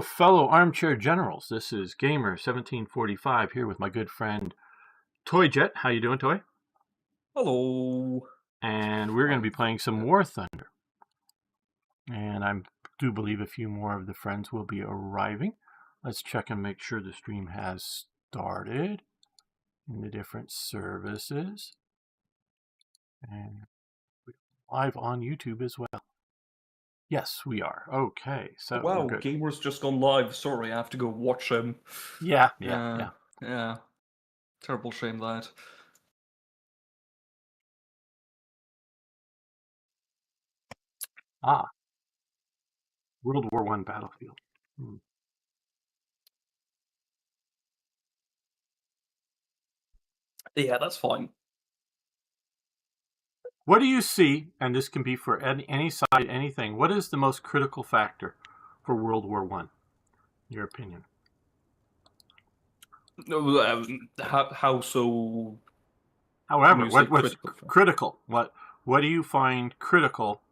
Fellow armchair generals, this is Gamer 1745 here with my good friend Toyjet. How you doing, Toy? Hello. And we're going to be playing some War Thunder. And I do believe a few more of the friends will be arriving. Let's check and make sure the stream has started in the different services. And we're live on YouTube as well. Yes, we are. Okay, so Wow, we're good. Gamer's just gone live. Sorry, I have to go watch him. Yeah. Yeah. Terrible shame that. World War I battlefield. Yeah, that's fine. What do you see, and this can be for any side, anything, what is the most critical factor for World War I, in your opinion? No, how so? However, what's critical? critical? What do you find critical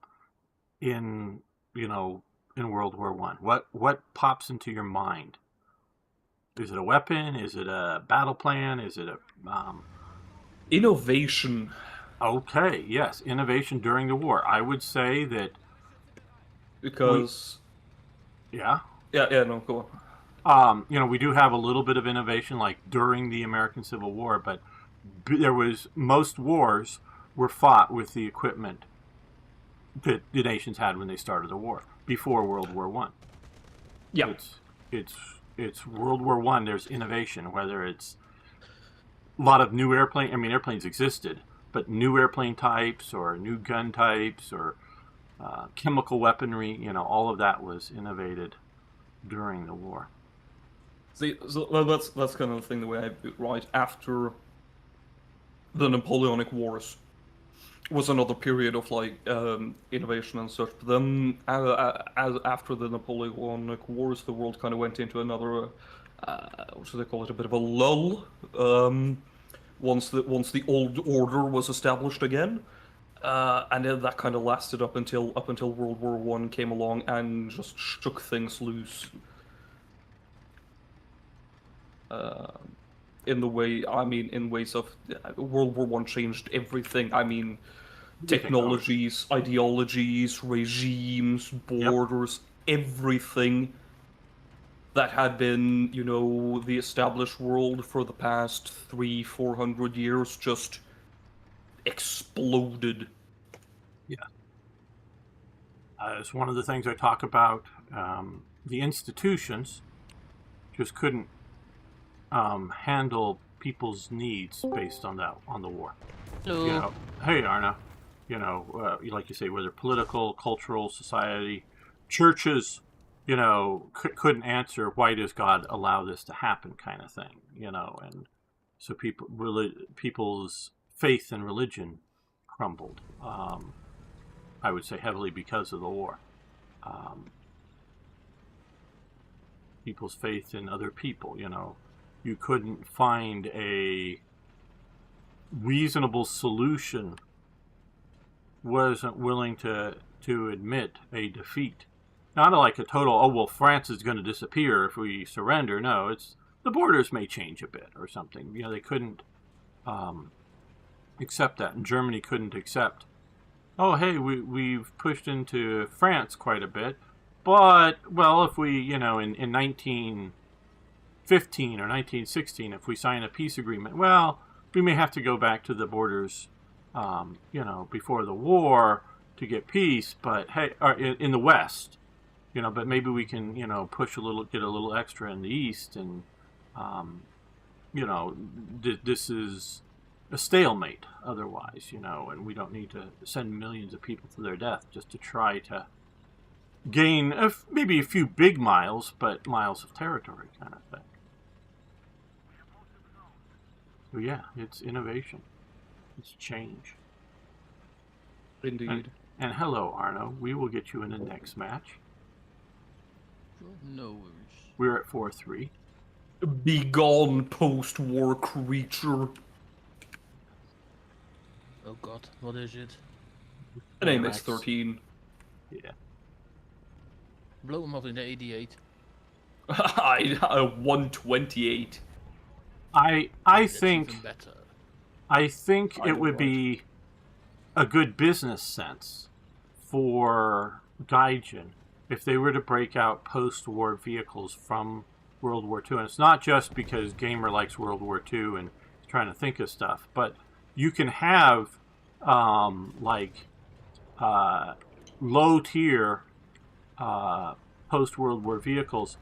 in in World War I? What pops into your mind? Is it a weapon? Is it a battle plan? Is it a Innovation? Okay, yes, innovation during the war. I would say that Because yeah. No, go on. We do have a little bit of innovation, like during the American Civil War, but most wars were fought with the equipment that the nations had when they started the war before World War One. Yeah, it's World War One. There's innovation, whether it's a lot of new airplane. I mean, airplanes existed, but new airplane types or new gun types or chemical weaponry. All of that was innovated during the war. See, well, that's kind of the thing. The way I put it, right after the Napoleonic Wars was another period of innovation and such. But then, after the Napoleonic Wars, the world kind of went into another, what should they call it, a bit of a lull. Once the old order was established again, and then that kind of lasted up until World War One came along and just shook things loose. In ways of World War One changed everything. I mean, technologies, ideologies, regimes, borders, everything that had been, the established world for the past 300-400 years just exploded. Yeah. It's one of the things I talk about. The institutions just couldn't handle people's needs based on the war. Hello. Hey Arna, like you say, whether political, cultural, society, churches, couldn't answer why does God allow this to happen, kind of thing, and so people's faith and religion crumbled. I would say heavily because of the war. People's faith in other people, you couldn't find a reasonable solution, wasn't willing to admit a defeat. Not like a total, oh, well, France is going to disappear if we surrender. No, it's the borders may change a bit or something. They couldn't accept that. And Germany couldn't accept, oh, hey, we've pushed into France quite a bit. But, well, if we, in 1915 or 1916, if we sign a peace agreement, well, we may have to go back to the borders, before the war to get peace. But hey, in the West, but maybe we can, push get a little extra in the East, and, this is a stalemate otherwise, and we don't need to send millions of people to their death just to try to gain maybe a few big miles, but miles of territory kind of thing. So yeah, it's innovation. It's change. Indeed. And hello, Arno. We will get you in the next match. No worries. We're at 4-3. Begone, post-war creature. Oh god, what is it? The name is 13. Yeah. Blow him up in the 88. I 128. I That's think even better. it would be a good business sense for Gaijin if they were to break out post-war vehicles from World War II. And it's not just because Gamer likes World War II and is trying to think of stuff, but you can have low tier post World War vehicles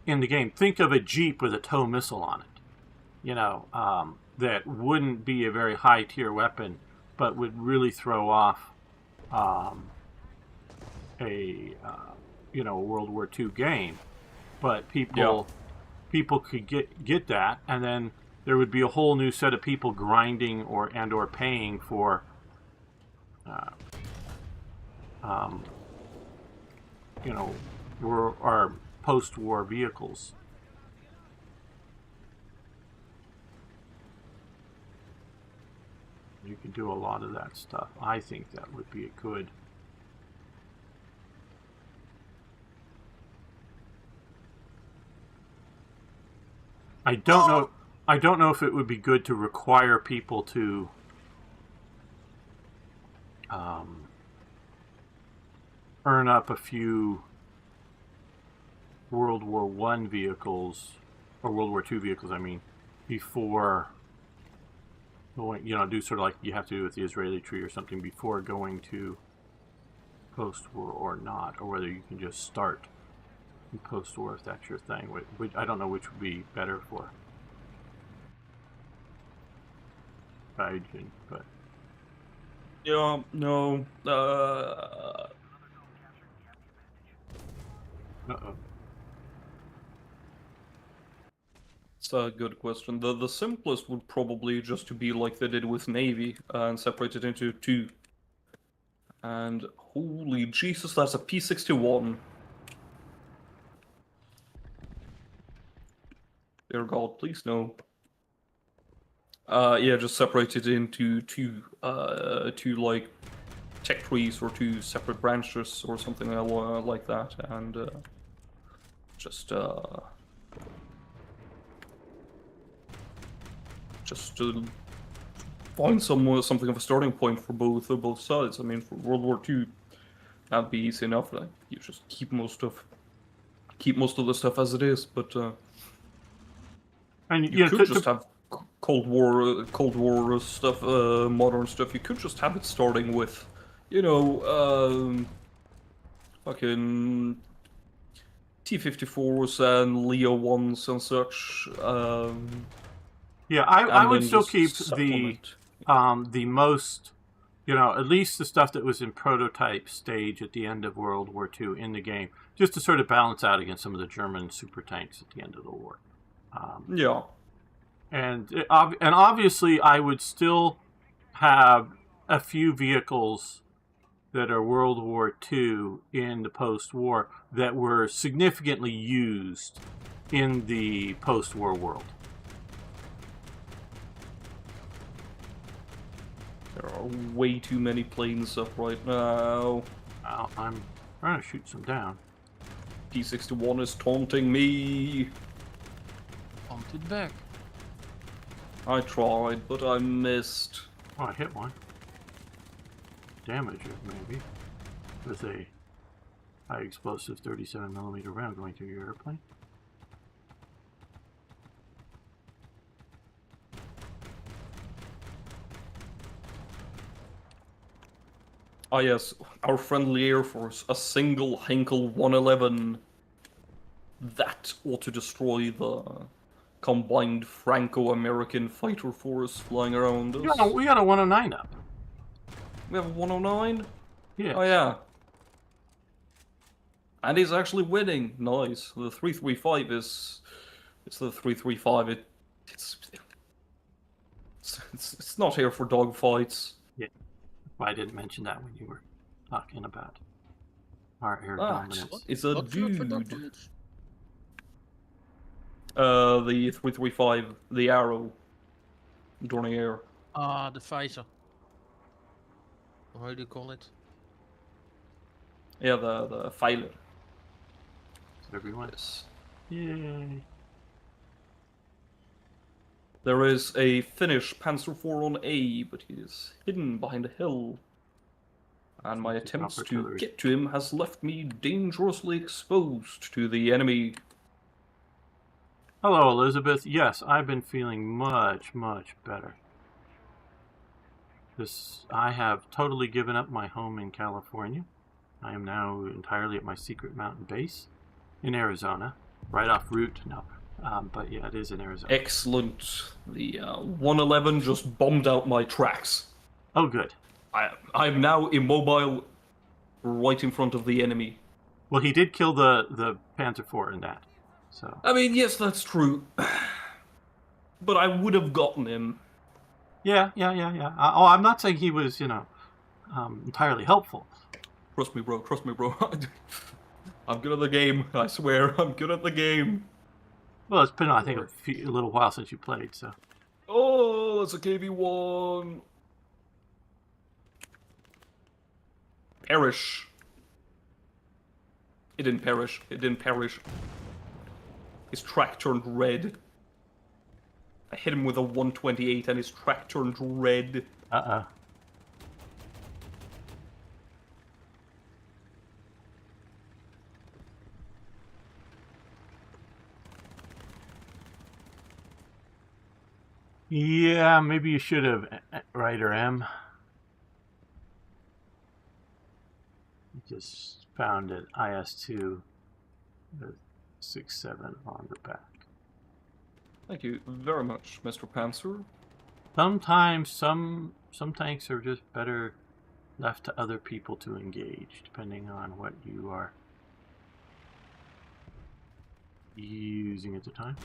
in the game. Think of a Jeep with a tow missile on it. That wouldn't be a very high tier weapon, but would really throw off a World War II game. But people could get that, and then there would be a whole new set of people grinding or paying for our post-war vehicles. You can do a lot of that stuff. I think that would be a good. I don't know if it would be good to require people to earn up a few World War I vehicles, or World War II vehicles, I mean, before going, do sort of like you have to do with the Israeli tree or something before going to post-war or not, or whether you can just start in post-war if that's your thing. Which I don't know which would be better for Gaijin, but Yeah, no. uh-oh. It's a good question. The simplest would probably just to be like they did with Navy and separate it into two. And holy Jesus, that's a P-61. Dear God, please no. Yeah, just separate it into two like tech trees or two separate branches or something like that, and just to find something of a starting point for both sides. I mean, for World War II, that'd be easy enough. Like you just keep most of the stuff as it is, but And you could just have Cold War stuff, modern stuff. You could just have it starting with, fucking T-54s and Leo 1s and such. yeah, I would then still just keep supplement. the most, at least the stuff that was in prototype stage at the end of World War II in the game, just to sort of balance out against some of the German super tanks at the end of the war. Yeah. And obviously, I would still have a few vehicles that are World War II in the post-war that were significantly used in the post-war world. There are way too many planes up right now. I'm trying to shoot some down. P-61 is taunting me. Pumped it back. I tried, but I missed. Oh, I hit one. Damage it, maybe. With a high explosive 37mm round going through your airplane. Ah yes, our friendly Air Force, a single Henkel 111. That ought to destroy the combined Franco-American fighter force flying around us. We got a 109 up. We have a 109? Yeah. Oh yeah. And he's actually winning. Nice. The 335 is... It's the 335. It's not here for dogfights. Yeah. I didn't mention that when you were talking about our air dominance. It's a Not dude. for dogfights. The 335, the Arrow. Dornier. Ah, the Pfizer. Or how do you call it? Yeah, the Filer. Everyone. Yes. Yay. There is a Finnish Panzer IV on A, but he is hidden behind a hill. And my attempts to artillery. get to him has left me dangerously exposed to the enemy. Hello, Elizabeth. Yes, I've been feeling much, much better. I have totally given up my home in California. I am now entirely at my secret mountain base in Arizona, right off route. No, but yeah, it is in Arizona. Excellent. The 111 just bombed out my tracks. Oh, good. I am now immobile right in front of the enemy. Well, he did kill the Panther IV in that. So. I mean, yes, that's true. But I would have gotten him. Yeah. I'm not saying he was, entirely helpful. Trust me, bro. Trust me, bro. I'm good at the game. I swear, I'm good at the game. Well, it's been, I think, a little while since you played, so. Oh, that's a KV-1. Perish. It didn't perish. It didn't perish. His track turned red. I hit him with a 128 and his track turned red. Uh-uh. Yeah, maybe you should have, Rider M. Just found it, IS-2, the 6.7 on the back. Thank you very much, Mr. Panzer. Sometimes some tanks are just better left to other people to engage, depending on what you are using at the time.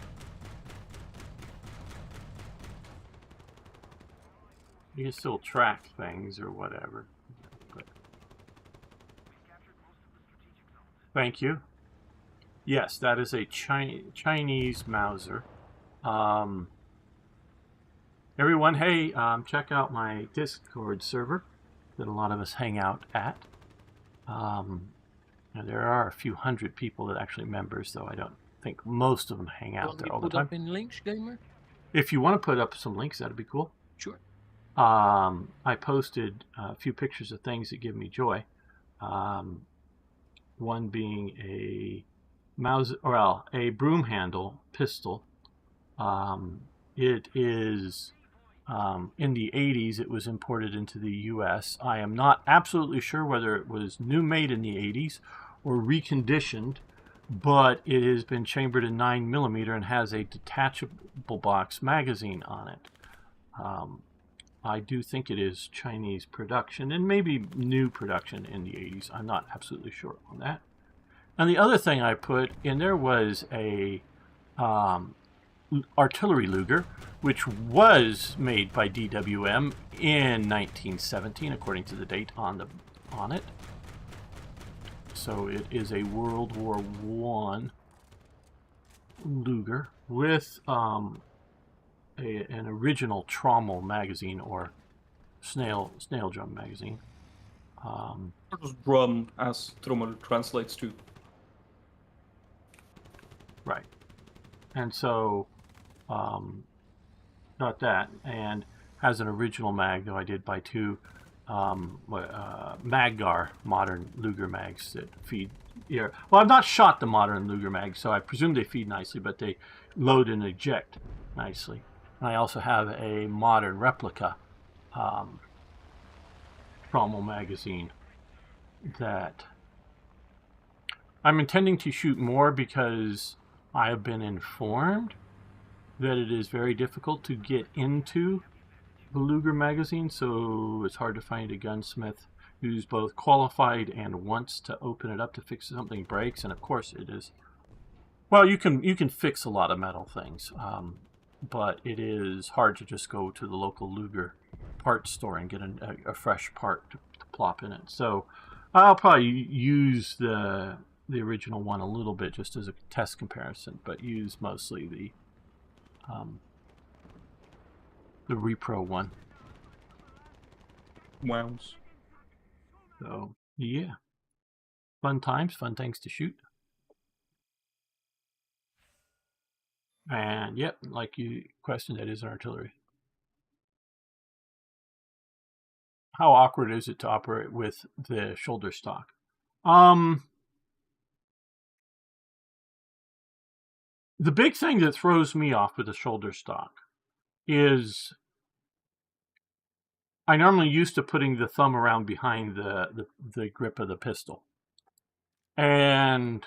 You can still track things or whatever. But thank you. Yes, that is a Chinese Mauser. Everyone, hey, check out my Discord server that a lot of us hang out at. And there are a few hundred people that are actually members, though I don't think most of them hang out there all the time. Put up in links, gamer? If you want to put up some links, that'd be cool. Sure. I posted a few pictures of things that give me joy. One being a broom handle pistol. It is in the 80s. It was imported into the U.S. I am not absolutely sure whether it was new made in the 80s or reconditioned, but it has been chambered in 9mm and has a detachable box magazine on it. I do think it is Chinese production and maybe new production in the 80s. I'm not absolutely sure on that. And the other thing I put in there was a artillery Luger, which was made by DWM in 1917, according to the date on it. So it is a World War I Luger with an original trommel magazine or snail drum magazine. Or just drum, as Trommel translates to. Right. And so, got that, and has an original mag, though I did buy two Maggar modern Luger mags that feed air. Well, I've not shot the modern Luger mags, so I presume they feed nicely, but they load and eject nicely. And I also have a modern replica trommel magazine that I'm intending to shoot more because I have been informed that it is very difficult to get into the Luger magazine, so it's hard to find a gunsmith who's both qualified and wants to open it up to fix something breaks. And of course it is, well, you can fix a lot of metal things, but it is hard to just go to the local Luger parts store and get a fresh part to plop in it. So I'll probably use the original one a little bit just as a test comparison, but use mostly the repro one. Wows. So yeah, fun times, fun things to shoot. And yep, like you questioned, it is an artillery. How awkward is it to operate with the shoulder stock? The big thing that throws me off with the shoulder stock is I normally used to putting the thumb around behind the grip of the pistol. And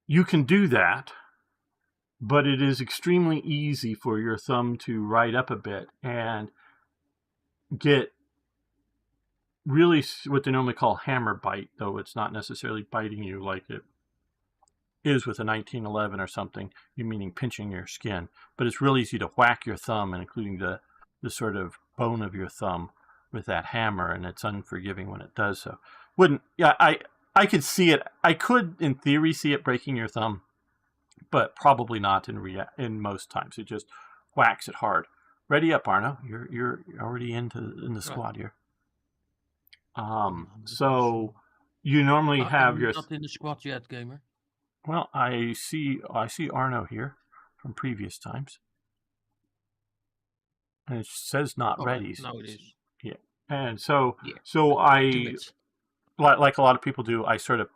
you can do that, but it is extremely easy for your thumb to ride up a bit and get really what they normally call hammer bite, though it's not necessarily biting you like it is with a 1911 or something, you meaning pinching your skin. But it's really easy to whack your thumb, including the sort of bone of your thumb, with that hammer, and it's unforgiving when it does so. I could see it. I could, in theory, see it breaking your thumb, but probably not in most times. It just whacks it hard. Ready up, Arno. You're already in the squad here. So you normally have I'm your. not in the squad yet, gamer. Well, I see Arno here from previous times, and it says not ready. Now it is. Yeah, and so Yeah. so Do I it. like a lot of people do. I sort of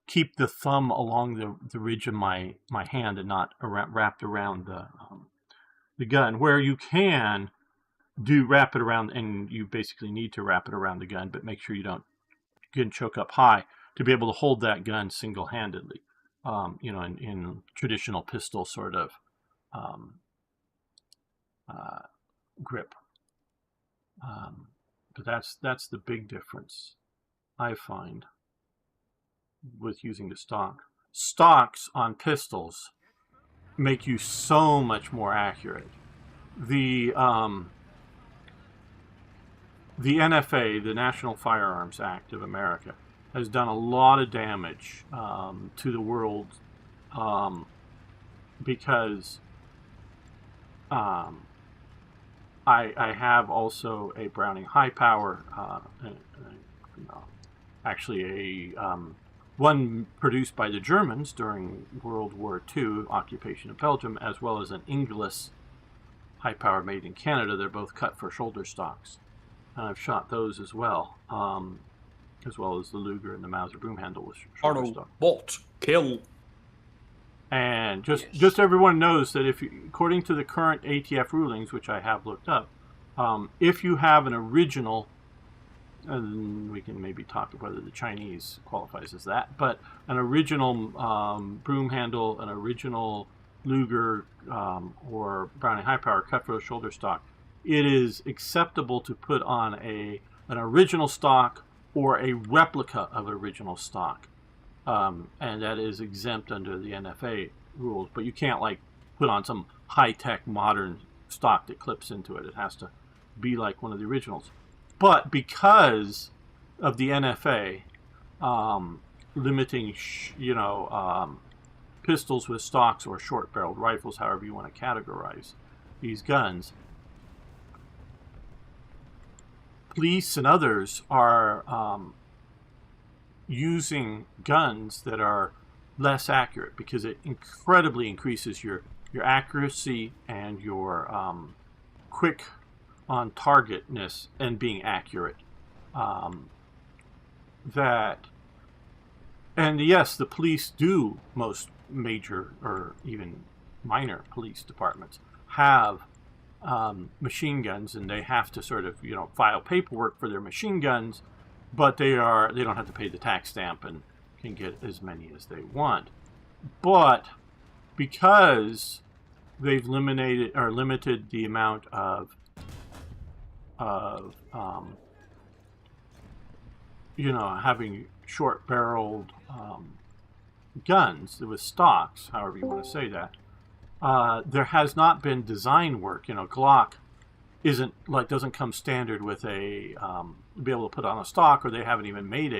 keep the thumb along the ridge of my hand and not wrapped around the gun. Where you can wrap it around, and you basically need to wrap it around the gun, but make sure you don't get choke up high to be able to hold that gun single-handedly. In traditional pistol sort of grip. But that's the big difference I find with using the stock. Stocks on pistols make you so much more accurate. The NFA, the National Firearms Act of America, has done a lot of damage to the world because I have also a Browning high power, actually a one produced by the Germans during World War II, occupation of Belgium, as well as an Inglis high power made in Canada. They're both cut for shoulder stocks. And I've shot those as well as the Luger and the Mauser broom handle with shoulder stock. Bot, kill. And just everyone knows that according to the current ATF rulings, which I have looked up, if you have an original, and we can maybe talk about whether the Chinese qualifies as that, but an original broom handle, an original Luger or Browning high power cut for a shoulder stock, it is acceptable to put on an original stock or a replica of original stock. And that is exempt under the NFA rules, but you can't put on some high-tech modern stock that clips into it. It has to be like one of the originals. But because of the NFA limiting, pistols with stocks or short-barreled rifles, however you want to categorize these guns, police and others are using guns that are less accurate because it incredibly increases your accuracy and your quick on targetness and being accurate. And yes, the police do, most major or even minor police departments have machine guns, and they have to sort of file paperwork for their machine guns, but they don't have to pay the tax stamp and can get as many as they want. But because they've limited the amount of having short-barreled guns with stocks, however you want to say that, there has not been design work. Glock doesn't come standard with a be able to put on a stock, or they haven't even made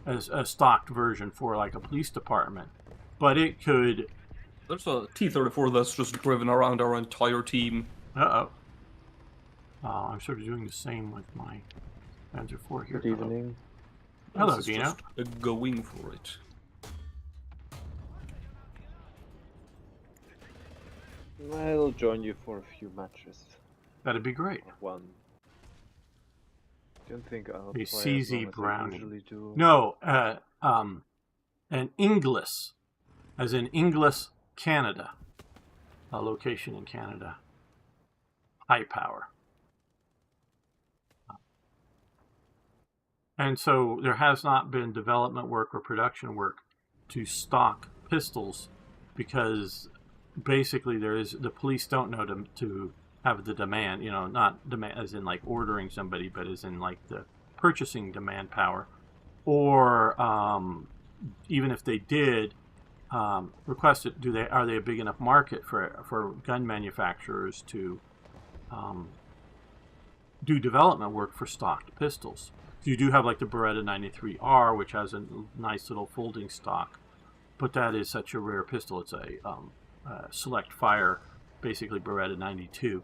a stocked version for a police department. But it could. There's a T-34 that's just driven around our entire team. I'm sort of doing the same with my Panzer IV here. Good evening. Hello, Dino. Just going for it. I'll join you for a few matches. That'd be great. Or one. Don't think I'll A play as CZ long as I Browning. usually do. No, an Inglis, as in Inglis, Canada. A location in Canada. High power. And so there has not been development work or production work to stock pistols because basically the police don't know to have the demand, not demand as in like ordering somebody, but as in like the purchasing demand power, or even if they did request it, are they a big enough market for gun manufacturers to do development work for stocked pistols? You do have like the Beretta 93R, which has a nice little folding stock, but that is such a rare pistol. It's a select fire, basically Beretta 92.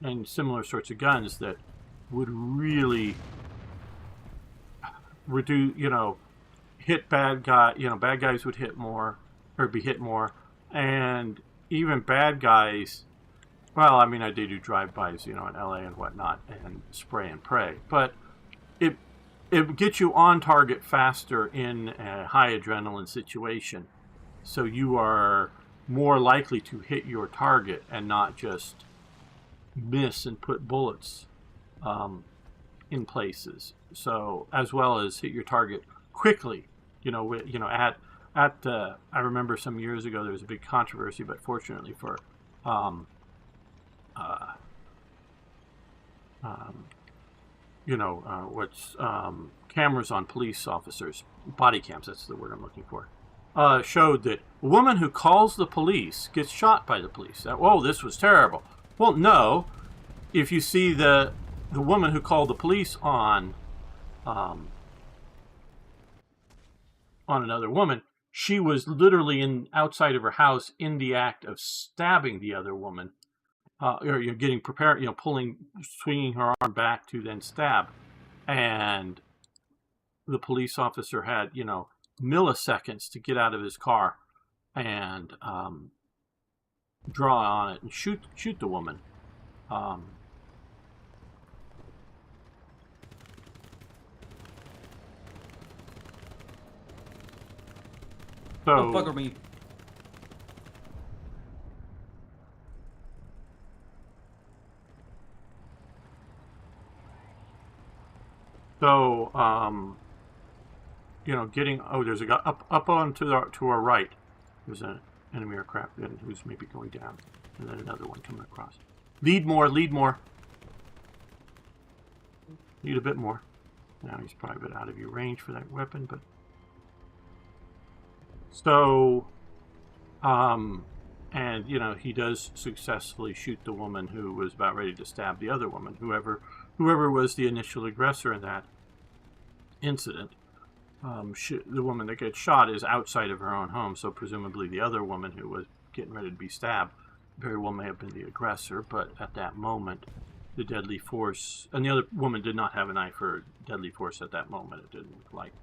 And similar sorts of guns that would really reduce, hit bad guy. Bad guys would hit more or be hit more, and even bad guys. Well, I mean, I did do drive-bys, in LA and whatnot, and spray and pray. But it gets you on target faster in a high adrenaline situation. So you are more likely to hit your target and not just miss and put bullets in places. So as well as hit your target quickly. I remember some years ago there was a big controversy, but fortunately for cameras on police officers, body cams, that's the word I'm looking for, showed that a woman who calls the police gets shot by the police. This was terrible. Well, no. If you see the woman who called the police on another woman, she was literally outside of her house in the act of stabbing the other woman. Or you're getting prepared, swinging her arm back to then stab. And the police officer had, milliseconds to get out of his car and draw on it and shoot the woman. Don't bugger me. So, there's a guy up on to our right. There's an enemy aircraft who's maybe going down, and then another one coming across. Lead more. Need a bit more. Now he's probably a bit out of your range for that weapon, but so, and he does successfully shoot the woman who was about ready to stab the other woman, whoever was the initial aggressor in that incident. The woman that gets shot is outside of her own home, so presumably the other woman who was getting ready to be stabbed very well may have been the aggressor, but at that moment, the deadly force, and the other woman did not have a knife or deadly force at that moment, it didn't look like.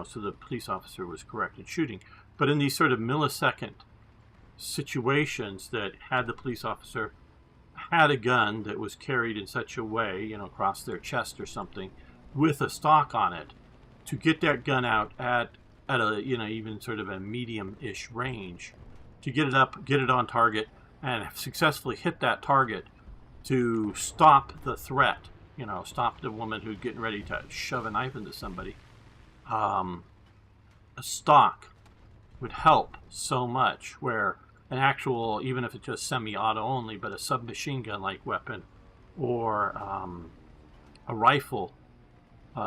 So the police officer was correct in shooting. But in these sort of millisecond situations that had the police officer had a gun that was carried in such a way, across their chest or something, with a stock on it, to get that gun out at a, even sort of a medium-ish range, to get it up, get it on target, and successfully hit that target to stop the threat, stop the woman who's getting ready to shove a knife into somebody. A stock would help so much, where an actual, even if it's just semi-auto only, but a submachine gun-like weapon, or a rifle,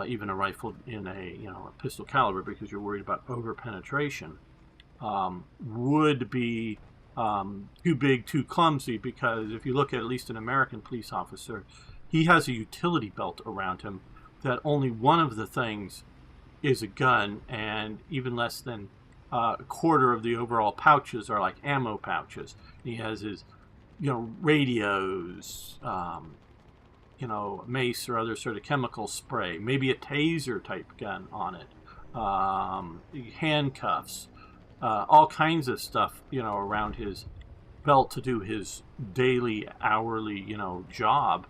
even a rifle in a pistol caliber, because you're worried about over-penetration, would be too big, too clumsy, because if you look at least an American police officer, he has a utility belt around him that only one of the things is a gun, and even less than a quarter of the overall pouches are like ammo pouches. He has his, radios, mace or other sort of chemical spray, maybe a taser type gun on it, handcuffs, all kinds of stuff, around his belt to do his daily, hourly, job,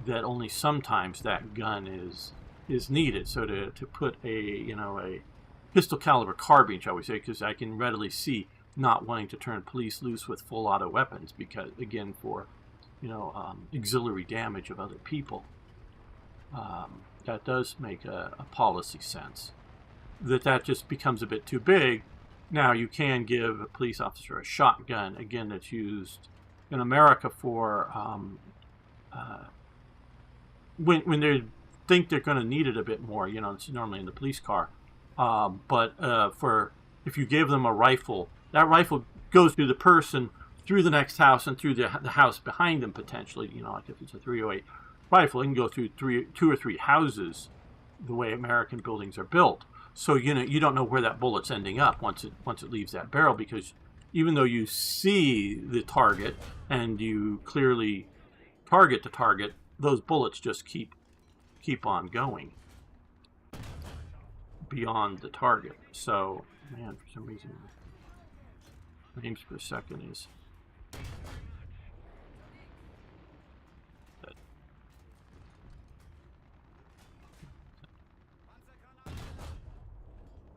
that only sometimes that gun is needed. So to put a pistol caliber carbine, shall we say, because I can readily see not wanting to turn police loose with full auto weapons, because again, for auxiliary damage of other people. That does make a policy sense. That just becomes a bit too big. Now you can give a police officer a shotgun, again, that's used in America for when they think they're going to need it a bit more. It's normally in the police car. But for if you give them a rifle, that rifle goes through the person, through the next house, and through the house behind them potentially. Like if it's a 308 rifle, it can go through two or three houses, the way American buildings are built. So you don't know where that bullet's ending up once it leaves that barrel, because even though you see the target and you clearly target the target, those bullets just keep on going beyond the target. So, man, for some reason, frames per second is.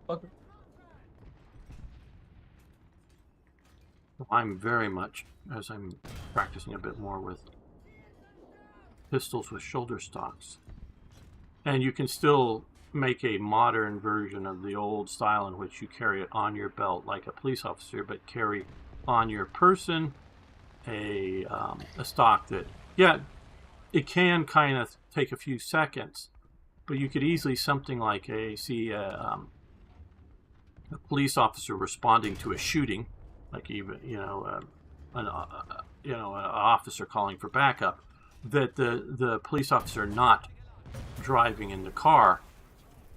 Okay. I'm very much, as I'm practicing a bit more with pistols with shoulder stocks, and you can still make a modern version of the old style in which you carry it on your belt like a police officer, but carry on your person a stock that, yeah, it can kind of take a few seconds, but you could easily something like a police officer responding to a shooting, like even an officer calling for backup, that the police officer not driving in the car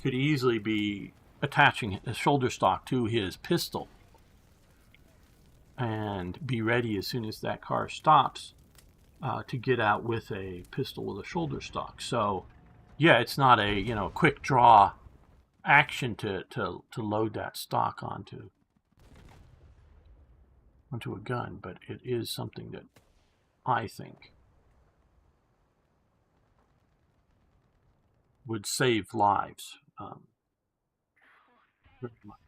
could easily be attaching a shoulder stock to his pistol and be ready as soon as that car stops to get out with a pistol with a shoulder stock. So yeah, it's not a quick draw action to load that stock onto a gun, but it is something that I think would save lives. Very much.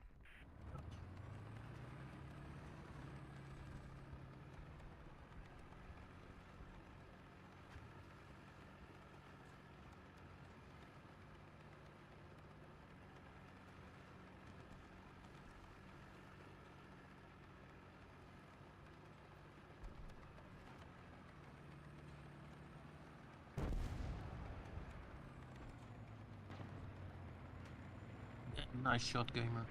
Nice shot, gamer.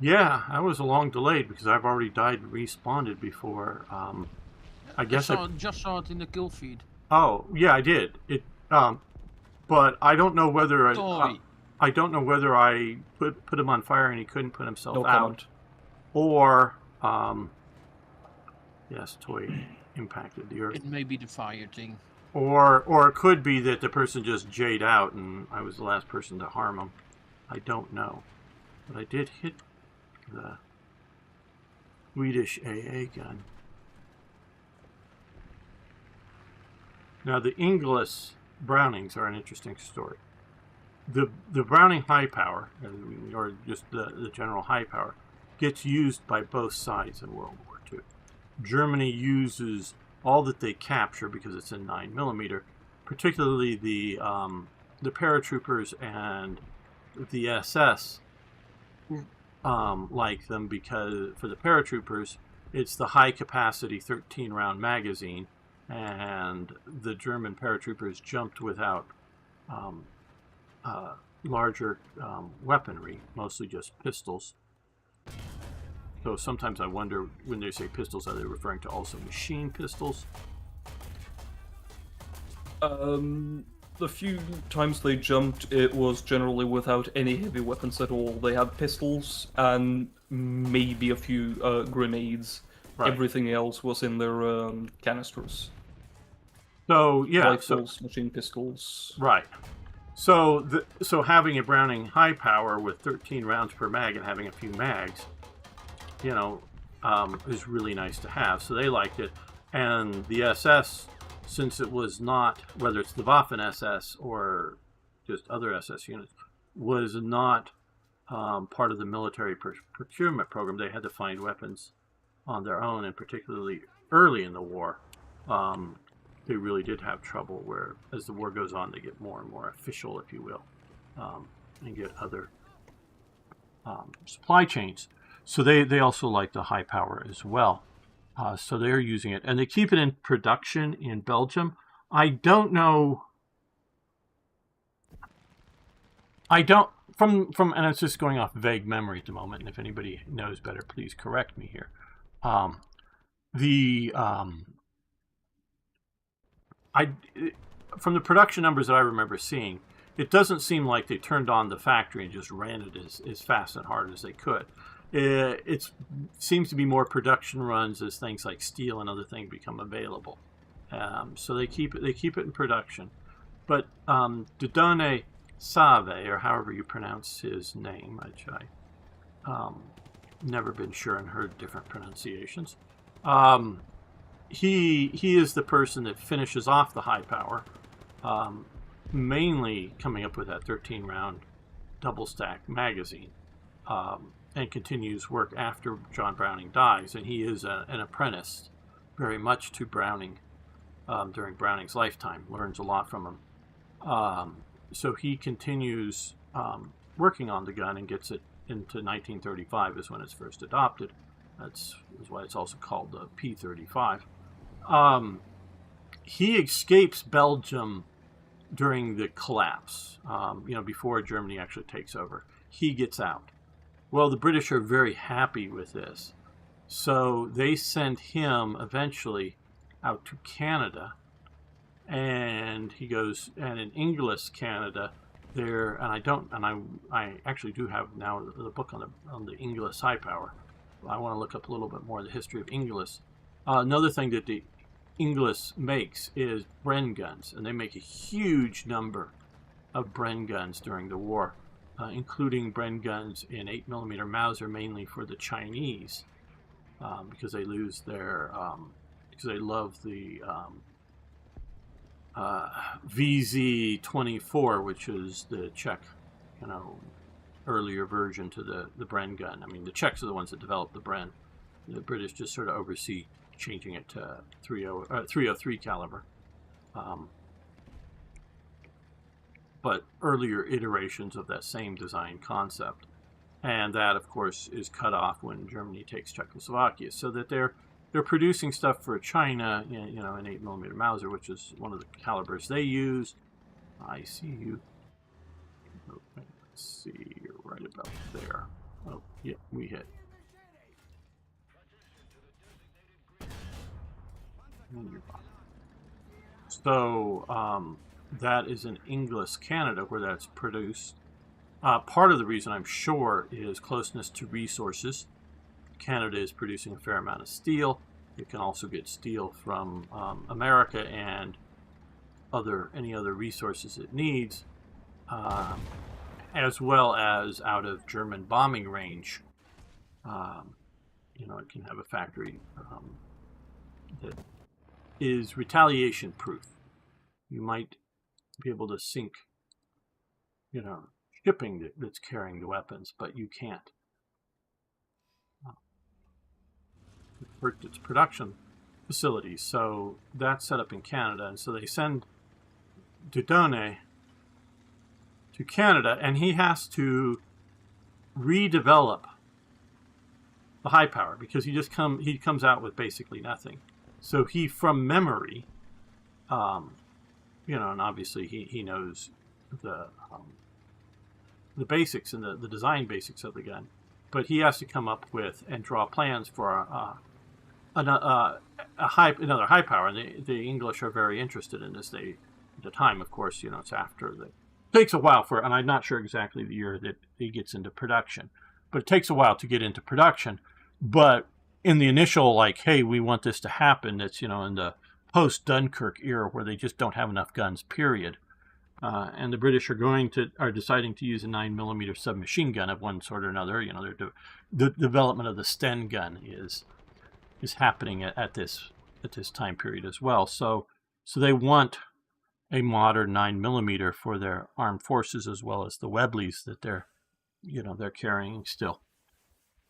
Yeah, I was a long delayed because I've already died and respawned before. I guess just saw it in the kill feed. Oh yeah, I did. But I don't know whether I don't know whether I put him on fire and he couldn't put himself out, comment. Or yes, toy impacted the earth. It may be the fire thing. Or it could be that the person just jayed out and I was the last person to harm him. I don't know. But I did hit the Swedish AA gun. Now the Inglis Brownings are an interesting story. The Browning high power, or just the general high power, gets used by both sides in World War II. Germany uses all that they capture because it's in 9mm, particularly the paratroopers and the SS like them, because for the paratroopers it's the high capacity 13 round magazine, and the German paratroopers jumped without larger weaponry, mostly just pistols. So sometimes I wonder, when they say pistols, are they referring to also machine pistols? The few times they jumped, it was generally without any heavy weapons at all. They had pistols and maybe a few grenades. Right. Everything else was in their canisters. So yeah, Rifles, machine pistols. right. So having a Browning high power with 13 rounds per mag and having a few mags, is really nice to have. So they liked it. And the SS, since it was not, whether it's the Waffen SS or just other SS units, was not part of the military procurement program. They had to find weapons on their own, and particularly early in the war, they really did have trouble where, as the war goes on, they get more and more official, if you will, and get other supply chains. So they also like the high power as well. So they're using it, and they keep it in production in Belgium. I don't know. And it's just going off vague memory at the moment. And if anybody knows better, please correct me here. From the production numbers that I remember seeing, it doesn't seem like they turned on the factory and just ran it as fast and hard as they could. It seems to be more production runs as things like steel and other things become available. So they keep it in production. But Dieudonné Save, or however you pronounce his name, which I never been sure and heard different pronunciations. He is the person that finishes off the high power, mainly coming up with that 13-round double stack magazine, and continues work after John Browning dies. And he is an apprentice very much to Browning during Browning's lifetime, learns a lot from him. So he continues working on the gun and gets it into 1935 is when it's first adopted. That's why it's also called the P-35. He escapes Belgium during the collapse, before Germany actually takes over. He gets out. Well, the British are very happy with this. So they send him eventually out to Canada. And he goes, and in Inglis, Canada, there, and I actually do have now the book on the Inglis high power. I want to look up a little bit more of the history of Inglis. Another thing that the Inglis makes is Bren guns, and they make a huge number of Bren guns during the war, including Bren guns in 8mm Mauser, mainly for the Chinese, because they lose their, because they love the VZ-24, which is the Czech, earlier version to the Bren gun. I mean, the Czechs are the ones that developed the Bren. The British just sort of oversee changing it to 303 caliber. But earlier iterations of that same design concept. And that, of course, is cut off when Germany takes Czechoslovakia. So that they're producing stuff for China, in 8mm Mauser, which is one of the calibers they use. I see you. Okay, let's see, you're right about there. Oh, yeah, we hit. So that is in Inglis, Canada, where that's produced. Part of the reason, I'm sure, is closeness to resources. Canada is producing a fair amount of steel. It can also get steel from America and any other resources it needs, as well as out of German bombing range. It can have a factory that is retaliation proof. You might be able to sink, shipping that's carrying the weapons, but you can't. Its production facilities. So that's set up in Canada, and so they send Dieudonné to Canada, and he has to redevelop the high power because he comes out with basically nothing. So he, from memory, and obviously he knows the basics and the design basics of the gun, but he has to come up with and draw plans for another high power. And the English are very interested in this. At the time, of course, it's after it takes a while and I'm not sure exactly the year that he gets into production, but it takes a while to get into production. But in the initial, hey, we want this to happen, it's, in the post-Dunkirk era where they just don't have enough guns, period. and the British are deciding to use a 9mm submachine gun of one sort or another. You know, the development of the Sten gun is happening at this time period as well. So they want a modern 9mm for their armed forces, as well as the Webleys that they're carrying still,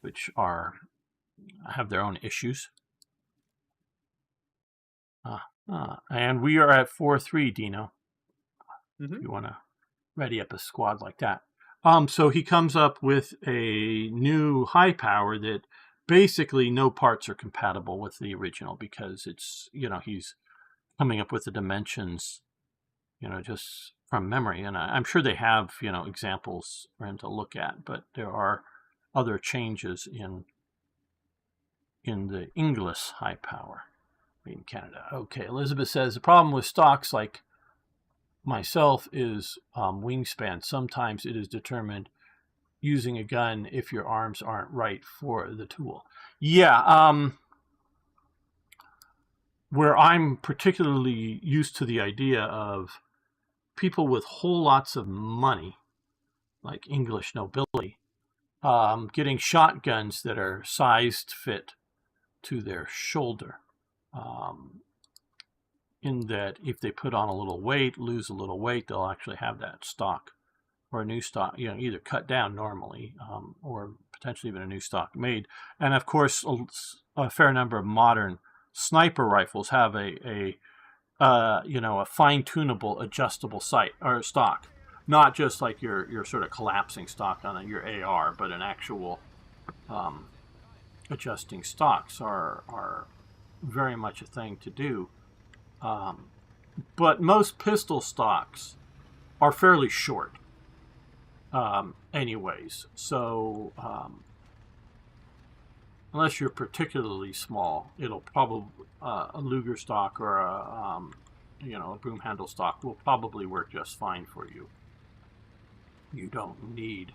which have their own issues. And we are at 4-3, Dino. If you want to ready up a squad like that. So he comes up with a new high power that basically no parts are compatible with the original, because it's, he's coming up with the dimensions, just from memory. And I'm sure they have, examples for him to look at, but there are other changes in the English high power in Canada. Okay, Elizabeth says the problem with stocks like myself is wingspan. Sometimes it is determined using a gun if your arms aren't right for the tool. Yeah, where I'm particularly used to the idea of people with whole lots of money, like English nobility, getting shotguns that are sized fit to their shoulder. In that if they put on a little weight, lose a little weight, they'll actually have that stock or a new stock, either cut down normally or potentially even a new stock made. And of course, a fair number of modern sniper rifles have a fine-tunable, adjustable sight or stock, not just like your sort of collapsing stock on your AR, but an actual adjusting stocks are very much a thing to do. But most pistol stocks are fairly short, anyways. So unless you're particularly small, it'll probably a Luger stock or a broom handle stock will probably work just fine for you. You don't need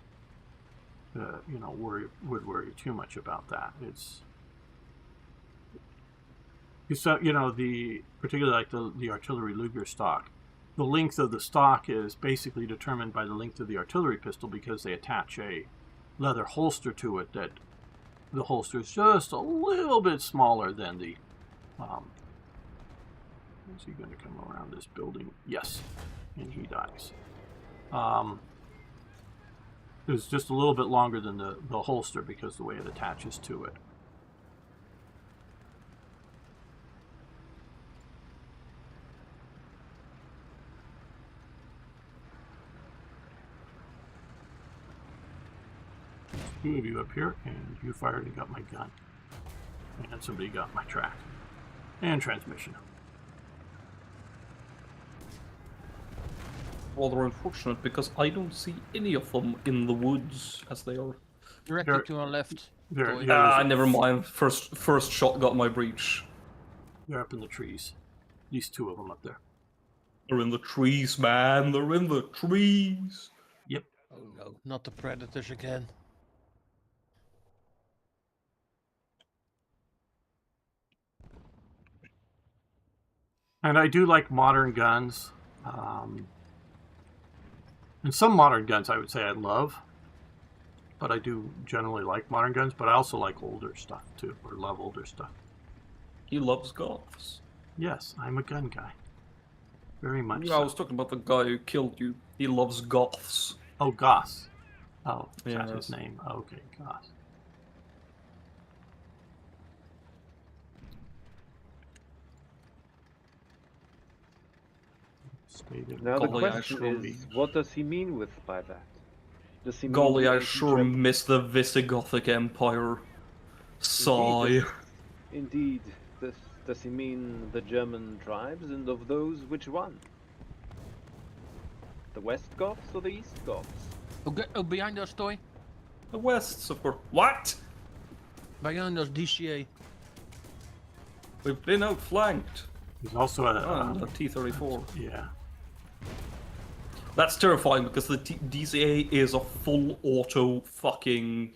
worry too much about that. So particularly like the artillery Luger stock, the length of the stock is basically determined by the length of the artillery pistol, because they attach a leather holster to it that the holster is just a little bit smaller than the is he going to come around this building? Yes, and he dies. It's just a little bit longer than the holster because the way it attaches to it. Two of you up here, and you fired and got my gun. And somebody got my track. And transmission. Rather unfortunate, because I don't see any of them in the woods as they are. Directly to our left. Never mind. First shot got my breech. They're up in the trees. At least two of them up there. They're in the trees, man. They're in the trees. Yep. Oh no, not the predators again. And I do like modern guns. And some modern guns I would say I love. But I do generally like modern guns, but I also like older stuff too, or love older stuff. He loves goths. Yes, I'm a gun guy. Very much Yeah, so. I was talking about the guy who killed you. He loves goths. Oh, Goss. Oh, Yes. that's his name. Okay, Goss. Now the Golly, I question sure is, what does he mean by that? Does he mean Golly, the I ancient sure German- miss the Visigothic Empire. Sigh. Indeed, does he mean the German tribes, and of those, which one? The West Goths or the East Goths? Oh, behind us, Toy. The Wests, of course. What? Behind us, DCA. We've been outflanked. He's also a The T-34. yeah. That's terrifying, because the DCA is a full auto fucking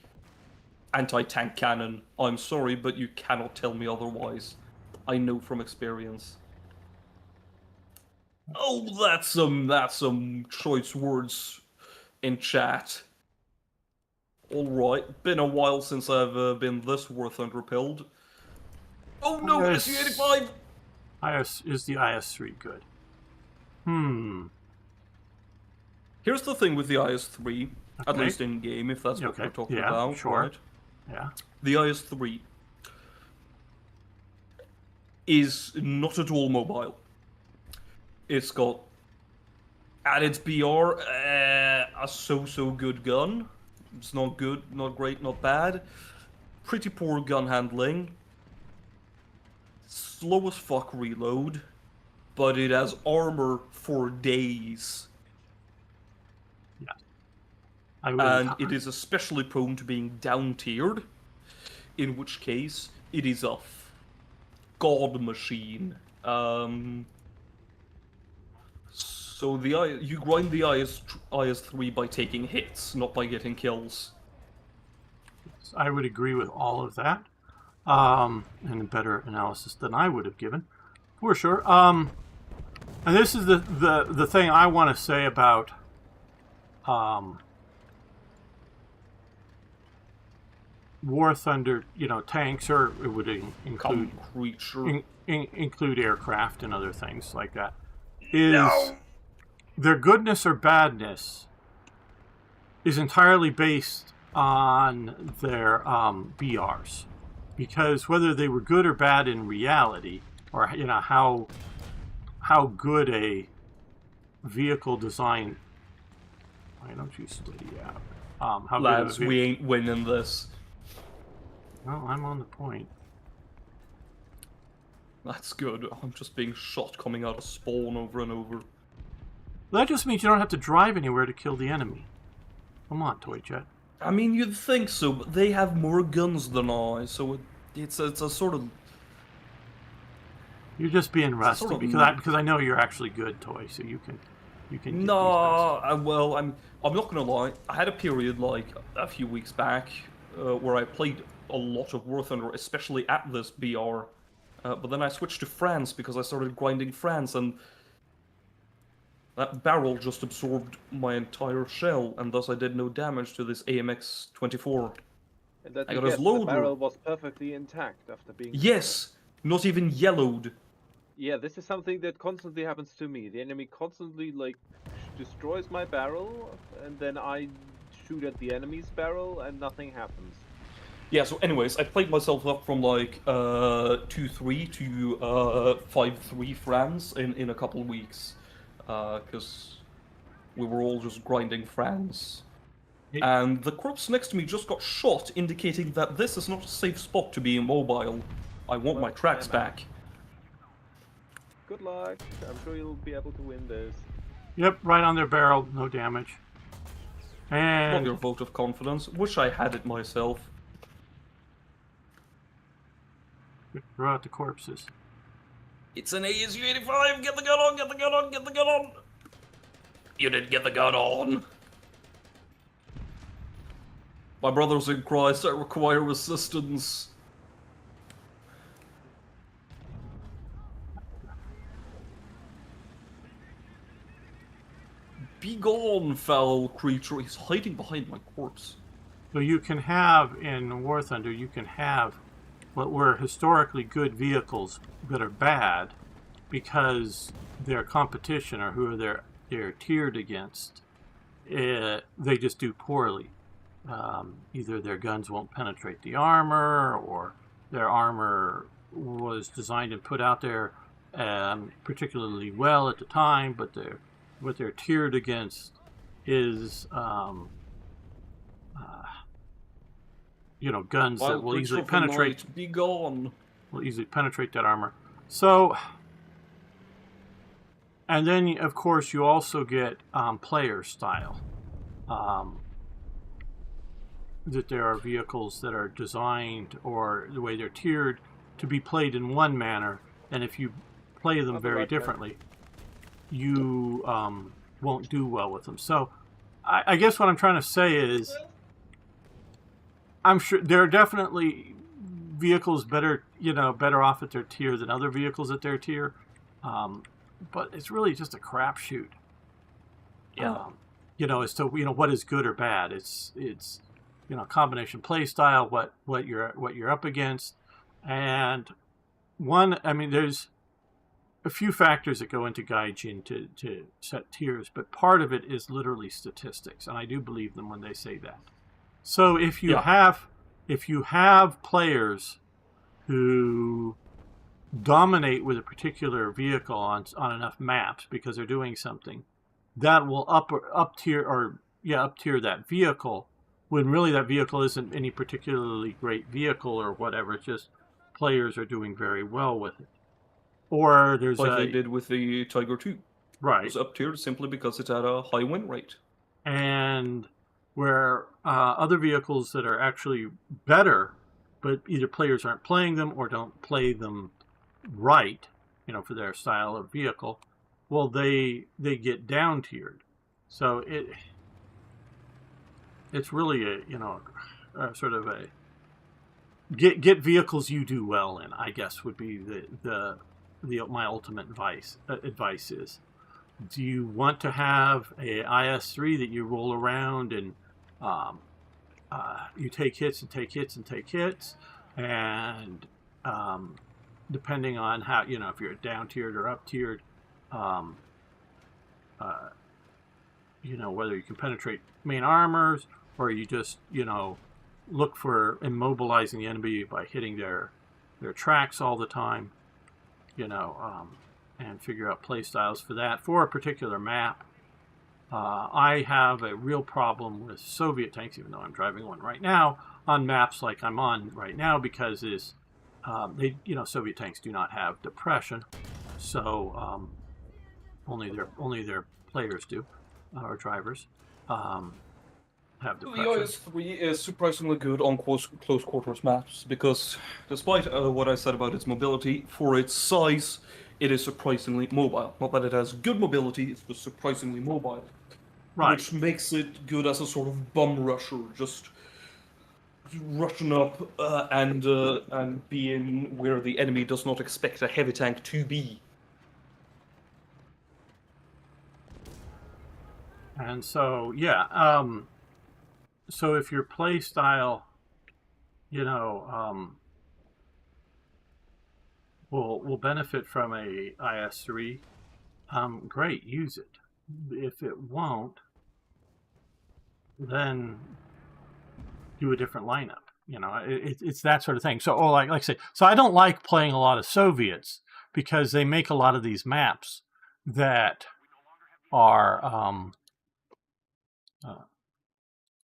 anti-tank cannon. I'm sorry, but you cannot tell me otherwise. I know from experience. Oh, that's some choice words in chat. All right, been a while since I've been this War Thunder pilled. Oh no, SU-85. Is the IS-3 good? Hmm. Here's the thing with the IS-3, at Okay. least in game, if that's what we're talking Yeah, about, sure. right? Yeah. The IS-3 is not at all mobile. It's got, at its BR, a so-so good gun. It's not good, not great, not bad. Pretty poor gun handling. Slow as fuck reload. But it has armor for days. Yeah. I would. And it is especially prone to being down-tiered. In which case, it is a god machine. So you grind the IS-3 by taking hits, not by getting kills. I would agree with all of that, and a better analysis than I would have given, for sure. And this is the thing I want to say about War Thunder. Tanks, or it would include include aircraft and other things like that. Their goodness or badness is entirely based on their BRs, because whether they were good or bad in reality, or how good a vehicle design. Why don't you steady out? How Lads, good we ain't winning this. Well, I'm on the point. That's good. I'm just being shot coming out of spawn over and over. That just means you don't have to drive anywhere to kill the enemy. Come on, Toy Jet. I mean, you'd think so, but they have more guns than I, so it's a sort of... You're just being rusty, sort of because I know you're actually good, Toy, so you can get these guys. Well, I'm not gonna lie. I had a period like a few weeks back where I played a lot of War Thunder, especially at this BR. But then I switched to France because I started grinding France, and that barrel just absorbed my entire shell, and thus I did no damage to this AMX-24. And that I got his loader. the barrel was perfectly intact after being... Yes! Not even yellowed. Yeah, this is something that constantly happens to me. The enemy constantly, destroys my barrel, and then I shoot at the enemy's barrel, and nothing happens. Yeah, so anyways, I played myself up from 2-3 to 5-3 France in a couple of weeks. Because we were all just grinding France. And the corpse next to me just got shot, indicating that this is not a safe spot to be immobile. I want my tracks back. Good luck. I'm sure you'll be able to win this. Yep, right on their barrel, no damage. And Not your vote of confidence. Wish I had it myself. throw out the corpses. It's an ASU-85! Get the gun on! Get the gun on! Get the gun on! You didn't get the gun on! My brothers in Christ, I require assistance. Be gone, foul creature. He's hiding behind my corpse. So you can have, in War Thunder, you can have what were historically good vehicles that are bad because their competition, or who they're tiered against, they just do poorly. Either their guns won't penetrate the armor, or their armor was designed and put out there particularly well at the time, but what they're tiered against is guns that will easily penetrate. Be gone. Will easily penetrate that armor. So, and then of course you also get player style. That there are vehicles that are designed, or the way they're tiered, to be played in one manner, and if you play them very differently, you won't do well with them. So, I guess what I'm trying to say is, I'm sure there are definitely vehicles better off at their tier than other vehicles at their tier. but it's really just a crapshoot. Yeah. As to what is good or bad. It's combination play style, what you're up against, and there's a few factors that go into Gaijin to set tiers, but part of it is literally statistics, and I do believe them when they say that. So if you have players who dominate with a particular vehicle on enough maps because they're doing something, that will up tier that vehicle, when really that vehicle isn't any particularly great vehicle or whatever. It's just players are doing very well with it. Or there's like they did with the Tiger 2. Right. It was up tiered simply because it had a high win rate. And where other vehicles that are actually better, but either players aren't playing them or don't play them right, for their style of vehicle, well, they get down tiered. So it's really a sort of a get vehicles you do well in, I guess, would be my ultimate advice is. Do you want to have a IS-3 that you roll around and you take hits and take hits and take hits, and depending on how, if you're down tiered or up tiered, whether you can penetrate main armors, or you just look for immobilizing the enemy by hitting their tracks all the time, and figure out play styles for that for a particular map. I have a real problem with Soviet tanks, even though I'm driving one right now, on maps like I'm on right now, because Soviet tanks do not have depression, so only their players do, or drivers have depression. The IS-3 is surprisingly good on close quarters maps because, despite what I said about its mobility, for its size, it is surprisingly mobile. Not that it has good mobility, it's just surprisingly mobile. Right. Which makes it good as a sort of bum rusher, just rushing up and being where the enemy does not expect a heavy tank to be. And so, so if your play style, will benefit from a IS-3, great, use it. If it won't, then do a different lineup. It's that sort of thing. So, like I say, so I don't like playing a lot of Soviets because they make a lot of these maps that are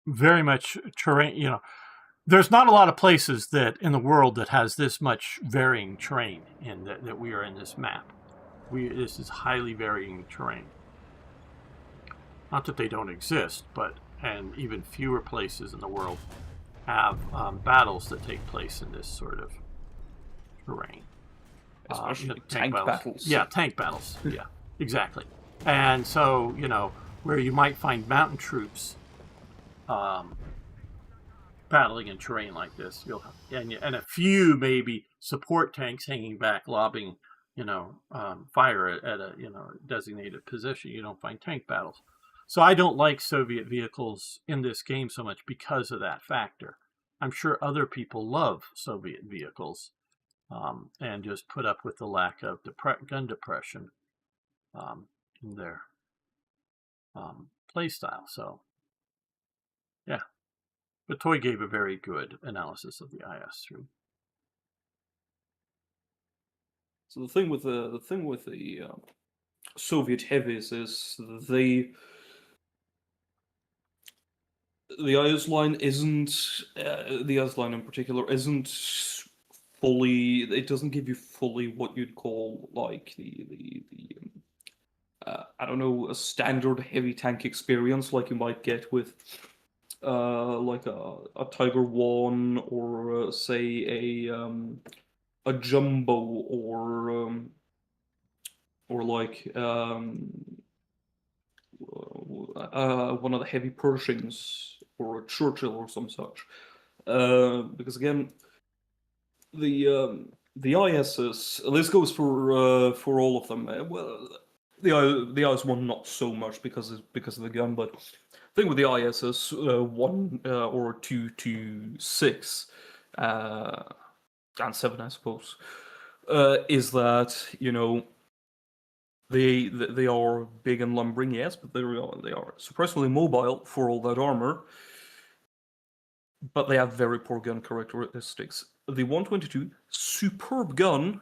very much terrain. There's not a lot of places that in the world that has this much varying terrain in that we are in this map. This is highly varying terrain. Not that they don't exist, and even fewer places in the world have battles that take place in this sort of terrain. Especially tank battles. Yeah, tank battles. Yeah, exactly. And so, where you might find mountain troops battling in terrain like this, and a few maybe support tanks hanging back, lobbing, fire at a designated position. You don't find tank battles. So I don't like Soviet vehicles in this game so much because of that factor. I'm sure other people love Soviet vehicles and just put up with the lack of gun depression in their play style. So, yeah. But Toy gave a very good analysis of the IS-3. So the thing with the Soviet heavies is the IS line isn't the IS line in particular isn't fully. It doesn't give you fully what you'd call like the I don't know, a standard heavy tank experience like you might get with like a Tiger 1 or say a Jumbo or like one of the heavy Pershings or a Churchill or some such. Because again, the the ISs. This goes for all of them. Well, the IS-1 not so much because of the gun, but the thing with the ISs 1 or 2 to 6 and 7, I suppose, is that they are big and lumbering, yes, but they are surprisingly mobile for all that armor. But they have very poor gun characteristics. The 122, superb gun,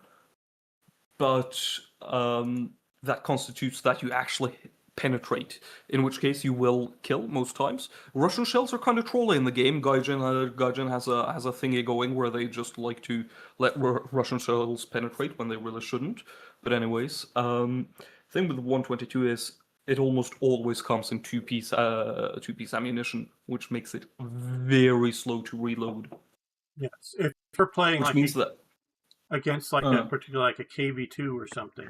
but that constitutes that you actually penetrate, in which case you will kill most times. Russian shells are kind of trolly in the game. Gaijin has a thingy going where they just like to let Russian shells penetrate when they really shouldn't. But anyways, thing with the 122 is it almost always comes in two-piece ammunition, which makes it very slow to reload. Yes, if you're playing Which means that against like a particular like a KV2 or something,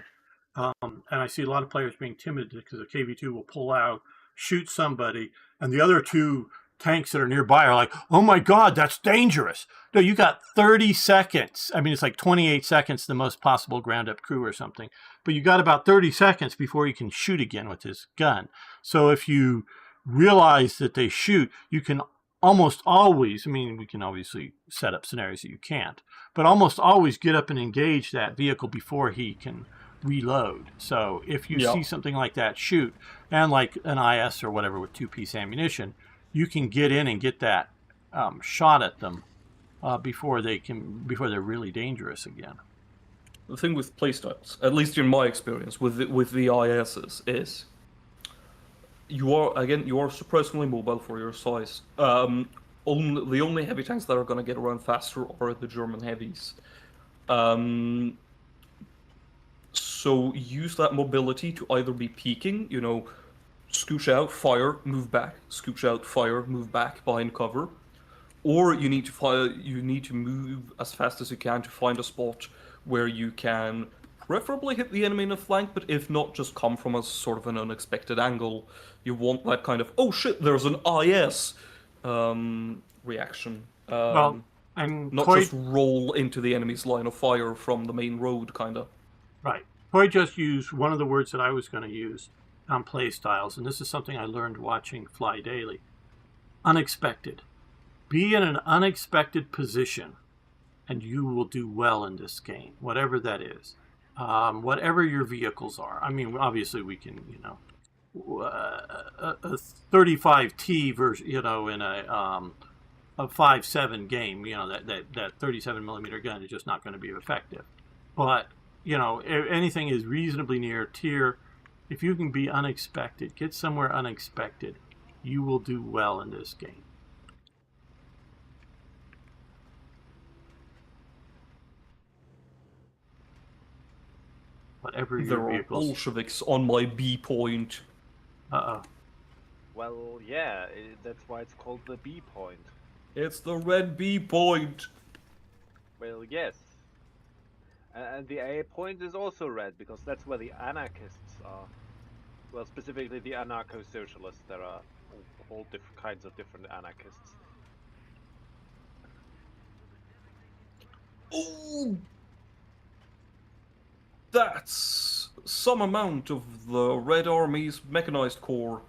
and I see a lot of players being timid because a KV2 will pull out, shoot somebody, and the other two tanks that are nearby are like, "Oh my God, that's dangerous!" No, you got 30 seconds. I mean, it's like 28 seconds, the most possible ground-up crew or something. But you got about 30 seconds before you can shoot again with this gun. So if you realize that they shoot, you can almost always, I mean, we can obviously set up scenarios that you can't, but almost always get up and engage that vehicle before he can reload. So if you see something like that shoot, and like an IS or whatever with two-piece ammunition, you can get in and get that shot at them before they're really dangerous again. The thing with playstyles, at least in my experience with the ISs, is you are surprisingly mobile for your size. The only heavy tanks that are going to get around faster are the German heavies. So use that mobility to either be peeking, scooch out, fire, move back, scooch out, fire, move back behind cover, or you need to fire. You need to move as fast as you can to find a spot where you can preferably hit the enemy in the flank, but if not, just come from a sort of an unexpected angle. You want that kind of, oh shit, there's an IS reaction. Well, and not just roll into the enemy's line of fire from the main road, kind of. Right. Coy just used one of the words that I was going to use on play styles, and this is something I learned watching Fly Daily. Unexpected. Be in an unexpected position, and you will do well in this game, whatever that is. Whatever your vehicles are. I mean, obviously we can, a 35T version, in a 5.7 game, that 37 millimeter gun is just not going to be effective. But, anything is reasonably near tier. If you can be unexpected, get somewhere unexpected, you will do well in this game. Whatever your there vehicles. are Bolsheviks on my B point. Uh-oh. Well, yeah, that's why it's called the B point. It's the red B point. Well, yes. And the A point is also red, because that's where the anarchists are. Well, specifically the anarcho-socialists. There are all different kinds of different anarchists. Oh! That's some amount of the Red Army's mechanized corps.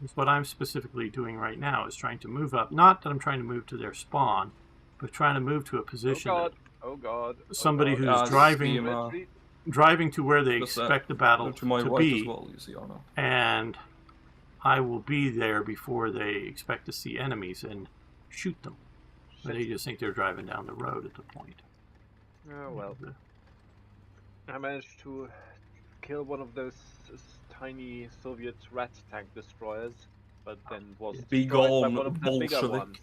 That's what I'm specifically doing right now, is trying to move up. Not that I'm trying to move to their spawn, but trying to move to a position Oh God. somebody who's driving to where they expect the battle to my right be, as well, you see, Arno. and I will be there before they expect to see enemies and shoot them. But they just think they're driving down the road at the point. Oh well. I managed to kill one of those tiny Soviet rat tank destroyers, but then was destroyed by one of the bigger ones.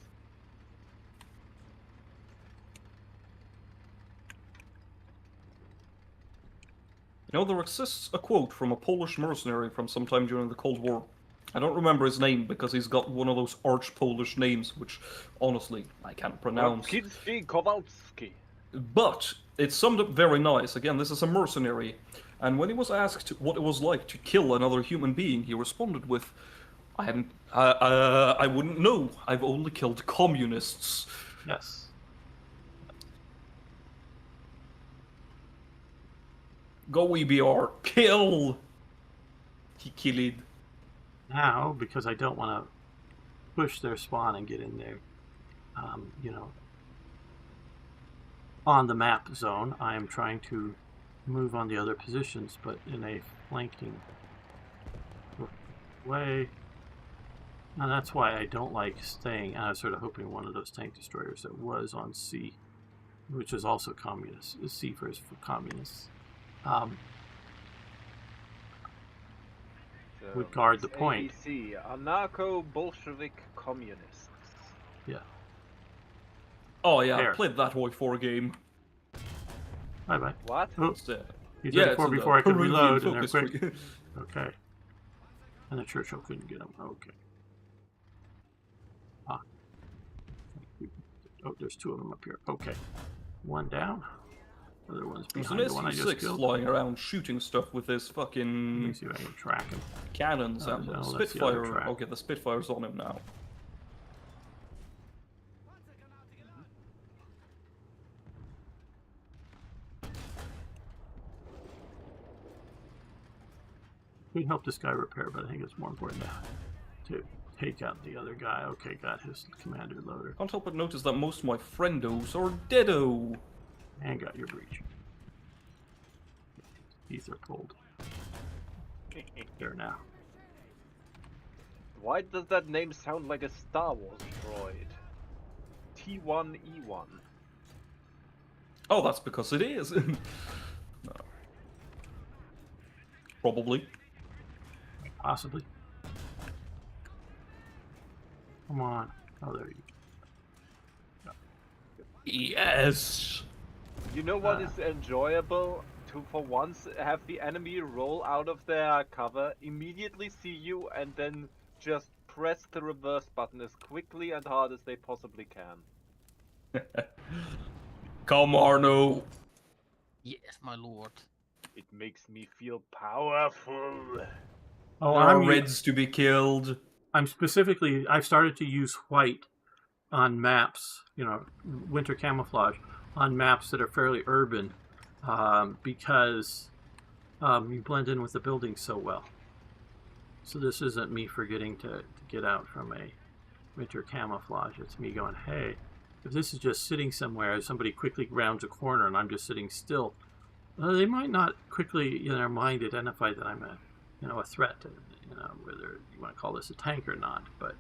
There exists a quote from a Polish mercenary from sometime during the Cold War. I don't remember his name because he's got one of those arch-Polish names, which, honestly, I can't pronounce. Kowalski, Kowalski. But it summed up very nice. Again, this is a mercenary. And when he was asked what it was like to kill another human being, he responded with, I wouldn't know. I've only killed communists. Yes. Go EBR. Kill! He killed. Now, because I don't want to push their spawn and get in there, you know, on the map zone, I am trying to move on the other positions, but in a flanking way. And that's why I don't like staying. I was sort of hoping one of those tank destroyers that was on C, which is also communist, is C for communists, would guard the point. ABC, anarcho-Bolshevik communists. Yeah. Oh yeah, There. I played that Y4 game. Bye bye. What? Oh, It's, he's yeah, ready it's for in the before I could Peruvian reload, and they're focus quick. group. Okay. And the Churchill couldn't get him. Okay. Ah. Oh, there's two of them up here. Okay. One down. The other one's There's an behind the one I just SU-6 killed. flying around shooting stuff with his Let me fucking see if I can track him. cannons Oh, and no, the that's the other Spitfire. track. Okay, the Spitfire's on him now. We can help this guy repair, but I think it's more important to take out the other guy. Okay, got his commander loader. Can't help but notice that most of my friendos are deado. And got your breach. These are pulled. There now. Why does that name sound like a Star Wars droid? T1E1. Oh, that's because it is. No. Probably. Possibly. Come on. Oh, there you go. Yes. You know what is enjoyable? To for once have the enemy roll out of their cover, immediately see you, and then just press the reverse button as quickly and hard as they possibly can. Come, Arno. Yes, my lord. It makes me feel powerful. Oh, There are reds to be killed. I've started to use white on maps, you know, winter camouflage on maps that are fairly urban, because you blend in with the buildings so well. So this isn't me forgetting to get out from a winter camouflage. It's me going, hey, if this is just sitting somewhere, somebody quickly rounds a corner and I'm just sitting still, they might not quickly in their mind identify that I'm a threat, whether you want to call this a tank or not, but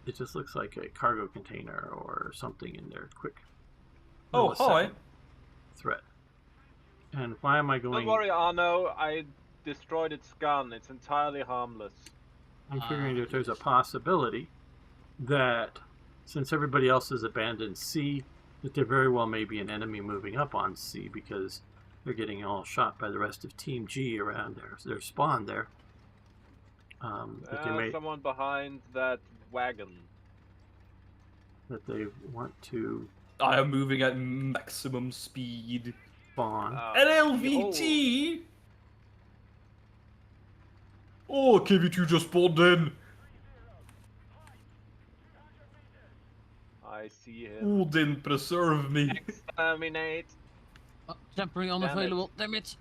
it just looks like a cargo container or something in there. Quick. Oh, hi. Threat. And why am I going? Don't worry, Arno. I destroyed its gun. It's entirely harmless. I'm figuring that there's a possibility that since everybody else has abandoned C, that there very well may be an enemy moving up on C because they're getting all shot by the rest of Team G around their spawn there. Someone behind that wagon. That they want to I am moving at maximum speed. spawn. An LVT! Oh, KV2 just spawned in. I see him. Oh, didn't preserve me. Exterminate. Oh, temporary unavailable. Damn it.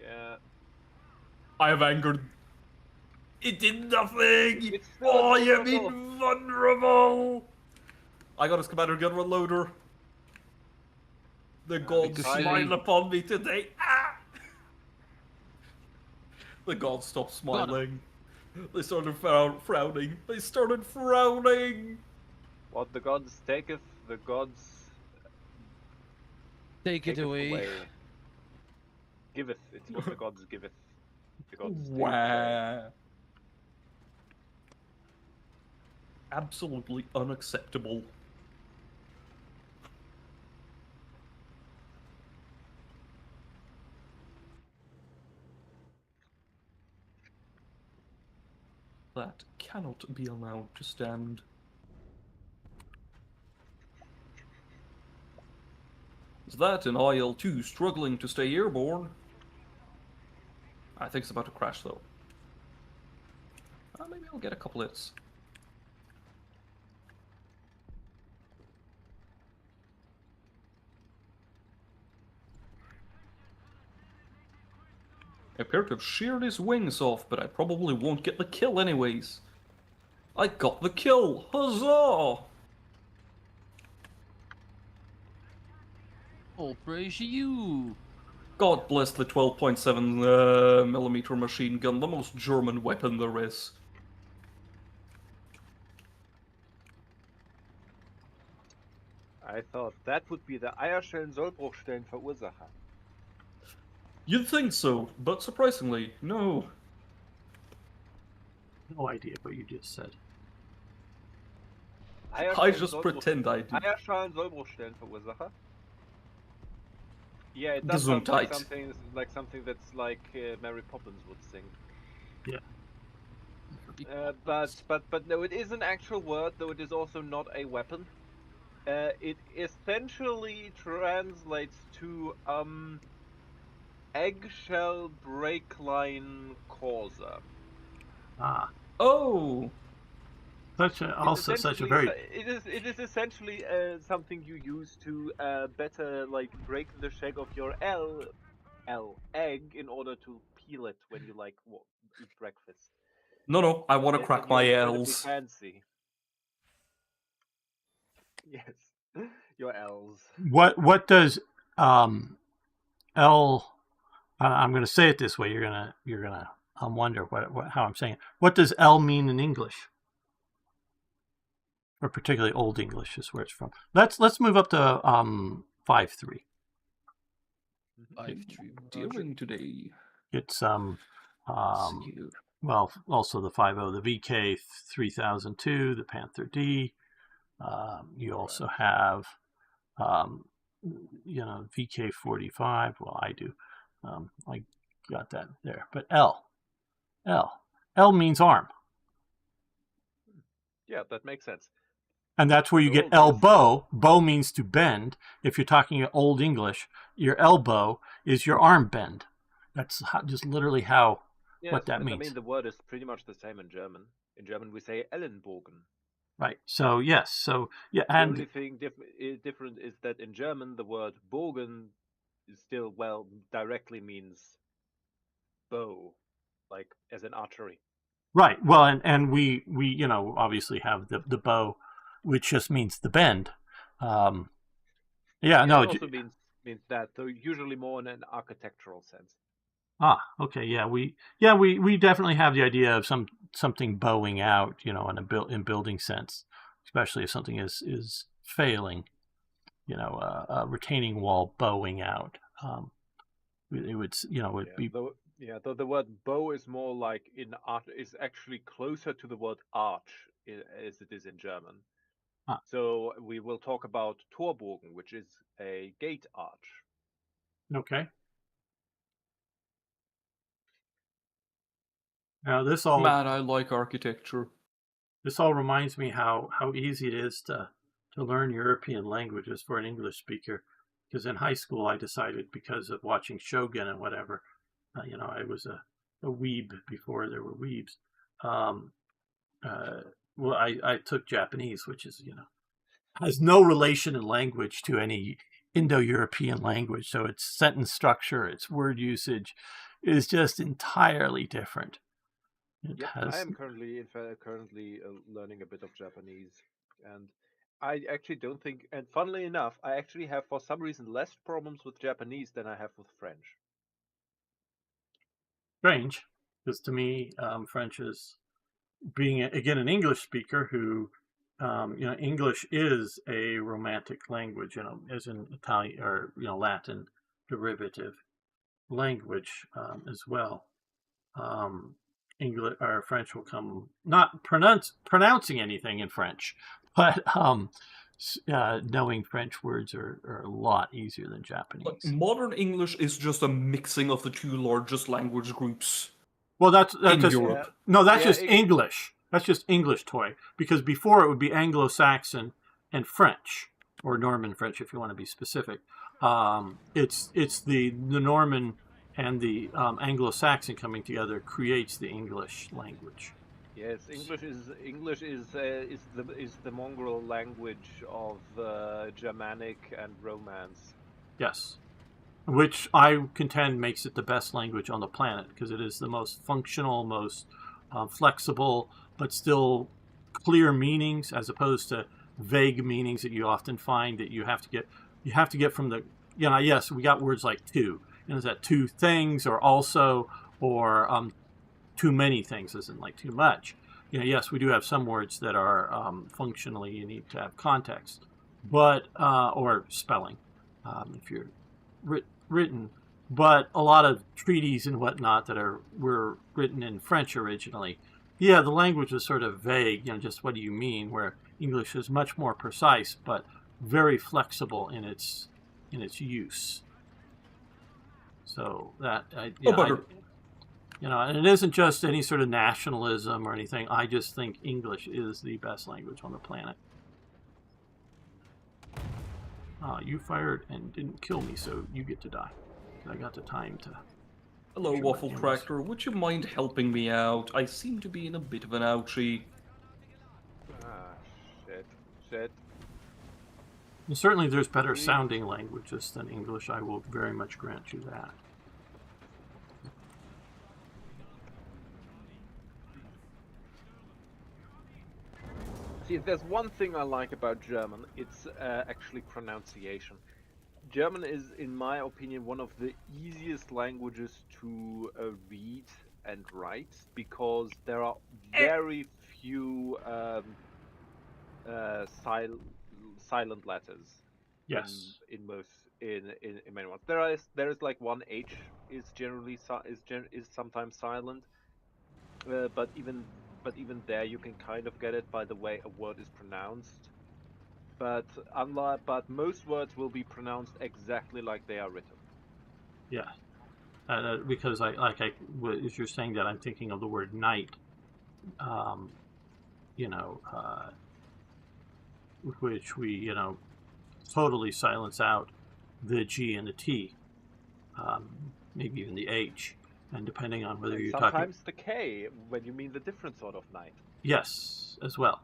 Yeah. I have angered. It did nothing! It's still Oh, you vulnerable. mean vulnerable! I got his commander gun reloader. The gods because smile you- upon me today. Ah! The gods stopped smiling. They started frowning. They started frowning. What the gods taketh, the gods Take it taketh away. Giveth, it's what the gods giveth. The gods take away. Wow. Absolutely unacceptable. That cannot be allowed to stand. Is that an IL-2 struggling to stay airborne? I think it's about to crash though. Maybe I'll get a couple hits. I appear to have sheared his wings off, but I probably won't get the kill anyways. I got the kill! Huzzah! All praise you. God bless the 12.7 millimeter machine gun, the most German weapon there is. I thought that would be the Eierschellen-Sollbruchstellen-Verursacher. You'd think so, but surprisingly, no. No idea what you just said. I just pretend I do. Eierschalen-Sollbruchstellen-Verursacher? Yeah, it does sound Gesundheit. something that's like Mary Poppins would sing. Yeah. But no, it is an actual word, though it is also not a weapon. It essentially translates to eggshell breakline causer. Ah, Oh! such a very It is essentially something you use to better like break the shell of your egg in order to peel it when you like eat breakfast. No, I want to Yes, crack and my you're incredibly L's. fancy. Yes, your L's. what does L I'm going to say it this way. You're gonna wonder how I'm saying it. What does L mean in English, or particularly Old English is where it's from. Let's move up to 5.3. 5-3. Dealing today. It's Secure. well, also the 5.0, the VK 3002, the Panther D. You also have VK 45. Well, I do. I got that there. But L means arm. Yeah, that makes sense. And that's where you get Old days. elbow. Bow means to bend. If you're talking Old English, your elbow is your arm bend. That's just literally Yes, what that and means. I mean, the word is pretty much the same in German. In German, we say Ellenbogen. Right. So yes. So yeah. The And only thing different is that in German, the word Bogen is still directly means bow, like as in archery. right. Well, and we obviously have the bow, which just means the bend. Yeah. No. It also means that, though usually more in an architectural sense. Okay. Yeah. We definitely have the idea of something bowing out, in building sense, especially if something is failing, a retaining wall bowing out. It would, be. Though the word bow is more like in art, is actually closer to the word arch as it is in German. Ah. So we will talk about Torbogen, which is a gate arch. Okay. Now this all Man, I like architecture. reminds me how easy it is to learn European languages for an English speaker. Because in high school, I decided, because of watching Shogun and whatever, I was a weeb before there were weebs. Well, I took Japanese, which is, has no relation in language to any Indo-European language. So its sentence structure, its word usage is just entirely different. I am currently learning a bit of Japanese, and I actually don't think. And funnily enough, I actually have, for some reason, less problems with Japanese than I have with French. Strange, because to me, French is, being again an English speaker who, English is a Romantic language, as in Italian or Latin derivative language as well. English or French will come, not pronouncing anything in French, but knowing French words are a lot easier than Japanese. Modern English is just a mixing of the two largest language groups. Well, that's in just Europe. no, that's just English. That's just English toy, because before it would be Anglo-Saxon and French, or Norman French if you want to be specific. It's the Norman and the Anglo-Saxon coming together creates the English language. Yes, English is the mongrel language of Germanic and Romance. Yes. which I contend makes it the best language on the planet, because it is the most functional, most flexible, but still clear meanings, as opposed to vague meanings that you often find that you have to get from the, yes, we got words like "to," is that two things, or also, or too many things, as in like too much. Yes, we do have some words that are functionally you need to have context, but or spelling, if you're written. But a lot of treaties and whatnot that were written in French originally, the language is sort of vague. Just what do you mean? Where English is much more precise, but very flexible in its use. So that and it isn't just any sort of nationalism or anything. I just think English is the best language on the planet. You fired and didn't kill me, so you get to die. I got the time to... Hello, Waffle Tractor. Would you mind helping me out? I seem to be in a bit of an ouchie. Shit. And certainly there's better sounding languages than English. I will very much grant you that. See, if there's one thing I like about German, it's actually pronunciation. German is, in my opinion, one of the easiest languages to read and write, because there are very few silent letters. Yes. In many ones, there is like one H is generally is sometimes silent, but even there you can kind of get it by the way a word is pronounced. But most words will be pronounced exactly like they are written. Yeah, because as you're saying that, I'm thinking of the word night. Which we totally silence out the G and the T, maybe even the H, and depending on whether you're sometimes the K when you mean the different sort of night. Yes, as well.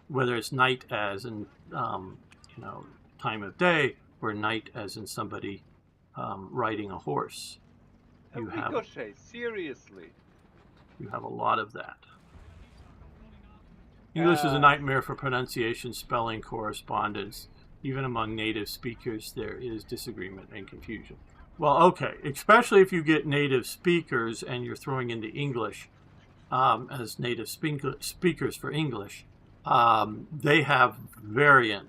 Whether it's night as in time of day, or night as in somebody riding a horse. Seriously. You have a lot of that. English is a nightmare for pronunciation, spelling, correspondence. Even among native speakers, there is disagreement and confusion. Well, okay, especially if you get native speakers and you're throwing into English as native speakers for English, they have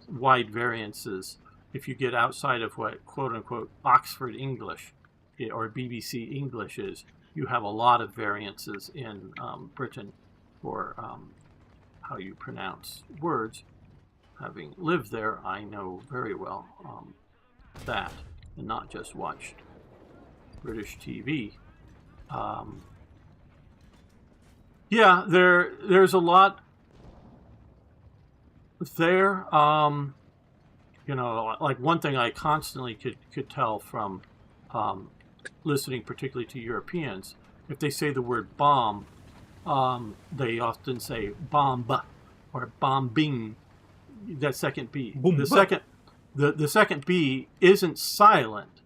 wide variances. If you get outside of what quote-unquote Oxford English or BBC English is, you have a lot of variances in Britain for how you pronounce words. Having lived there, I know very well that, and not just watched British TV. There's a lot there. Like one thing I constantly could tell from listening, particularly to Europeans, if they say the word bomb, they often say bomb or bombing. That second B. The second B isn't silent.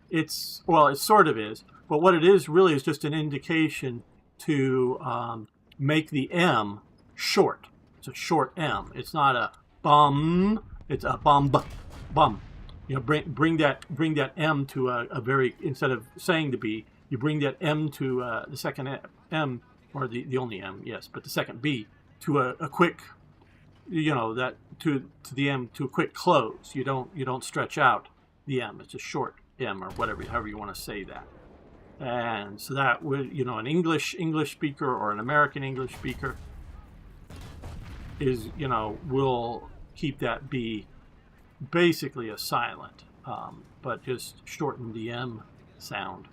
It sort of is, but what it is really is just an indication to make the M short. It's a short M. It's not a bomb. It's a bomb. Bring that M to a very, instead of saying the B, you bring that M to the second M, or the only M, yes, but the second B to a quick, that to the M, to a quick close. You don't stretch out the M. It's a short M, or however you want to say that. And so that would, an English speaker or an American English speaker is, will keep that B basically a silent, but just shorten the M sound.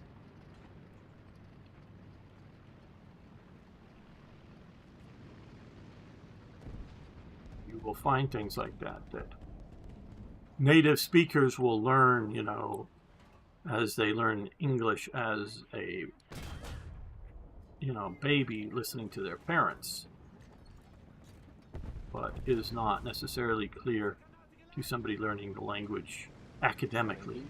You will find things like that native speakers will learn, as they learn English as a, baby listening to their parents, but is not necessarily clear to somebody learning the language academically.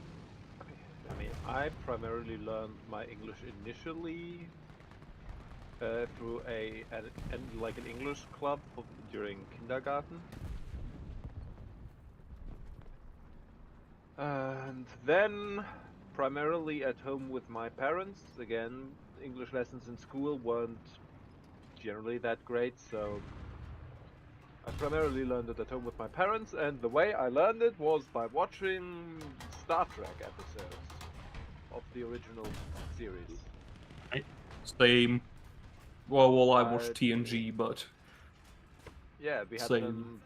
I mean, I primarily learned my English initially through an English club during kindergarten. And then primarily at home with my parents. Again, English lessons in school weren't generally that great, so I primarily learned it at home with my parents, and the way I learned it was by watching Star Trek episodes of the original series. Same. Well, I But- watched TeamG, but Yeah, we had Same.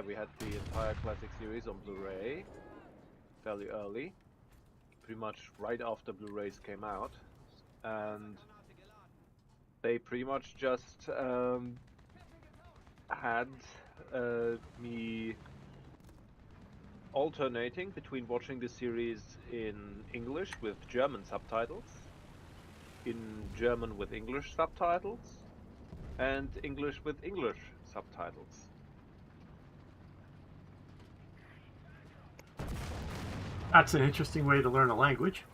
we had the entire classic series on Blu-ray fairly early, pretty much right after Blu-rays came out, and they pretty much just had me alternating between watching the series in English with German subtitles, in German with English subtitles, and English with English subtitles. That's an interesting way to learn a language.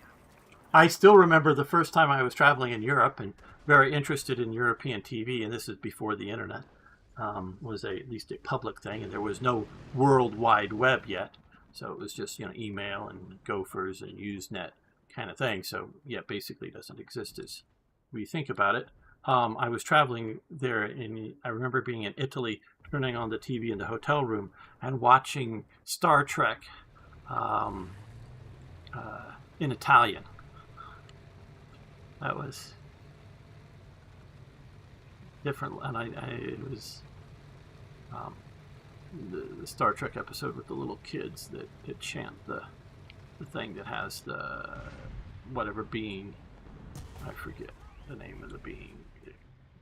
I still remember the first time I was traveling in Europe and very interested in European TV, and this is before the internet was at least a public thing, and there was no World Wide Web yet. So it was just, email and Gophers and Usenet kind of thing. So yeah, basically it doesn't exist as we think about it. I was traveling there, and I remember being in Italy, turning on the TV in the hotel room and watching Star Trek in Italian. That was different, and it was the Star Trek episode with the little kids that chant the thing that has the whatever being, I forget the name of the being. It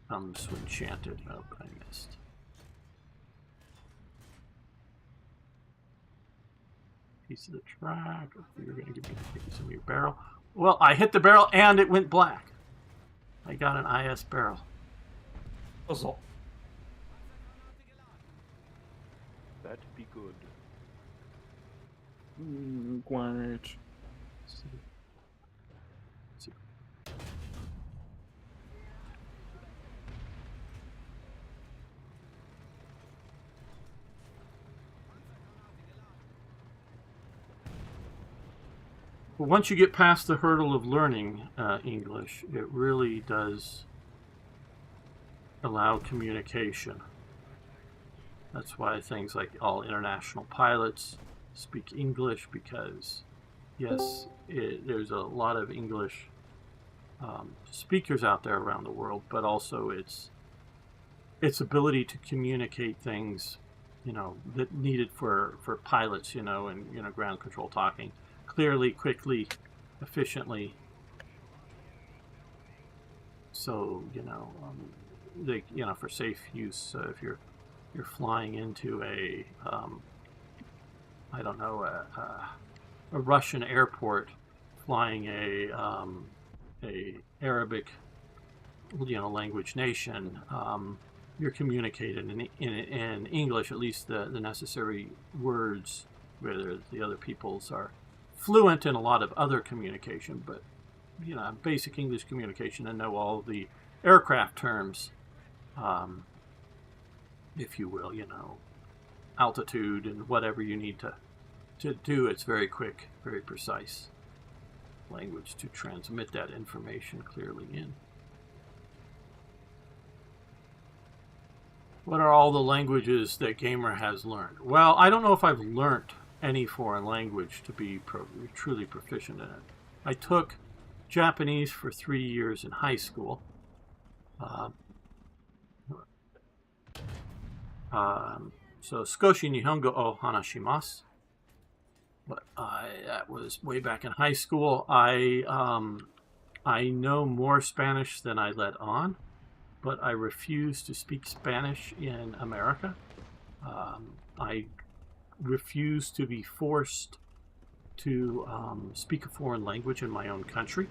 comes when chanted. Oh, I missed. Piece of the track. You're going to give me a piece of your barrel. Well, I hit the barrel and it went black. I got an IS barrel. that's all. That'd be good. Great. Once you get past the hurdle of learning English, it really does allow communication. That's why things like all international pilots speak English, because yes, there's a lot of English speakers out there around the world, but also its ability to communicate things, that needed for pilots, and ground control talking clearly, quickly, efficiently. So they, for safe use, if you're flying into a I don't know, a Russian airport, flying a Arabic language nation, you're communicating in English, at least the necessary words, whether the other peoples are fluent in a lot of other communication, but basic English communication, and know all the aircraft terms, if you will, altitude and whatever you need to do. It's very quick, very precise language to transmit that information clearly in. What are all the languages that Gamer has learned? Well, I don't know if I've learned any foreign language to be truly proficient in it. I took Japanese for 3 years in high school. So Skoshi Nihongo o Hanashimasu. But that was way back in high school. I know more Spanish than I let on, but I refuse to speak Spanish in America. I refuse to be forced to speak a foreign language in my own country.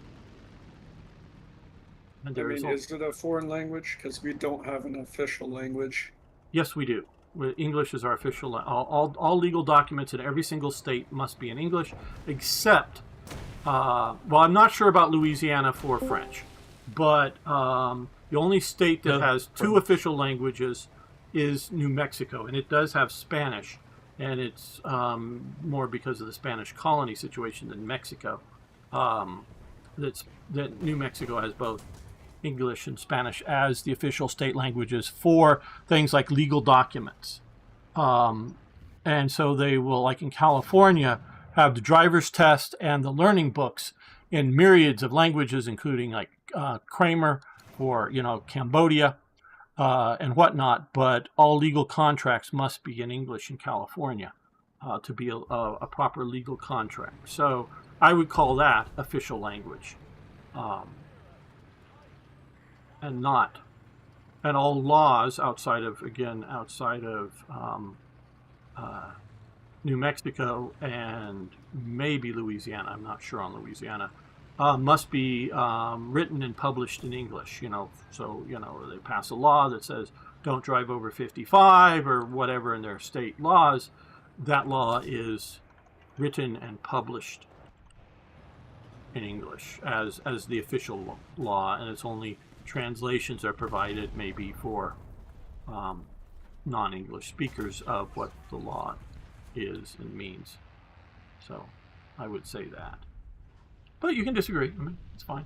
And is it a foreign language? Because we don't have an official language. Yes, we do. English is our official. All legal documents in every single state must be in English, except well, I'm not sure about Louisiana for French, but the only state that No, has two French. official languages is New Mexico, and it does have Spanish, and it's more because of the Spanish colony situation than Mexico. That New Mexico has both English and Spanish as the official state languages for things like legal documents. And so they will, like in California, have the driver's test and the learning books in myriads of languages, including like Kramer for, Cambodia and whatnot. But all legal contracts must be in English in California to be a proper legal contract. So I would call that official language. And all laws outside of New Mexico and maybe Louisiana, I'm not sure on Louisiana, must be written and published in English. So they pass a law that says don't drive over 55 or whatever in their state laws. That law is written and published in English as the official law, and it's only translations are provided maybe for non-English speakers of what the law is and means. So I would say that. But you can disagree. I mean, it's fine.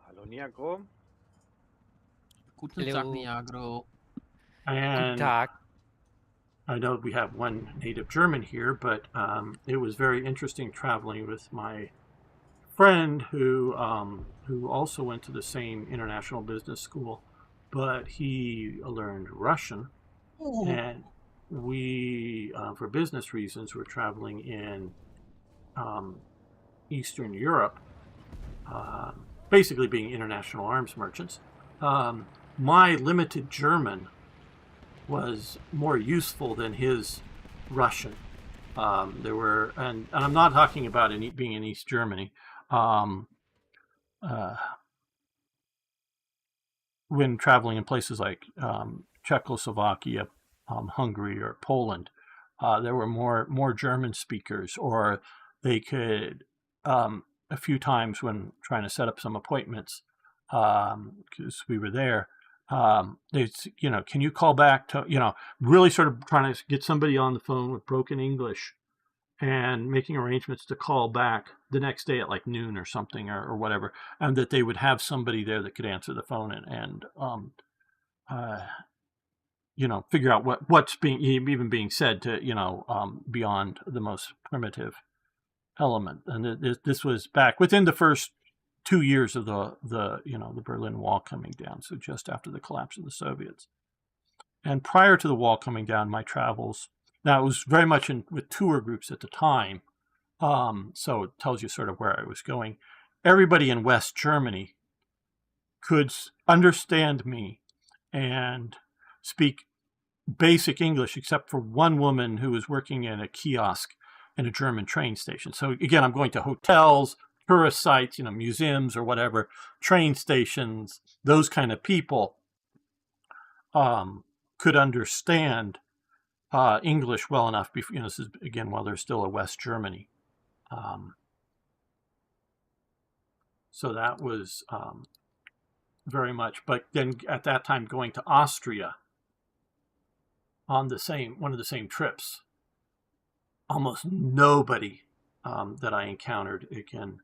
Hallo Niagro. Guten Tag, Niagro. And Guten Tag. I know we have one native German here, but it was very interesting traveling with my friend who also went to the same international business school, but he learned Russian, and we, for business reasons, were traveling in Eastern Europe, basically being international arms merchants. My limited German was more useful than his Russian. There were, and I'm not talking about being in East Germany. When traveling in places like Czechoslovakia, Hungary, or Poland, there were more German speakers, or they could a few times when trying to set up some appointments, because we were there. Can you call back to, really sort of trying to get somebody on the phone with broken English and making arrangements to call back the next day at like noon or something or whatever, and that they would have somebody there that could answer the phone and figure out what's being said to, beyond the most primitive element. And this was back within the first 2 years of the Berlin Wall coming down, so just after the collapse of the Soviets. And prior to the wall coming down, my travels, now it was very much with tour groups at the time, so it tells you sort of where I was going. Everybody in West Germany could understand me and speak basic English, except for one woman who was working in a kiosk in a German train station. So again, I'm going to hotels, tourist sites, museums or whatever, train stations, those kind of people could understand English well enough. This is, again, while there's still a West Germany. So that was very much, but then at that time going to Austria on one of the same trips, almost nobody that I encountered, again,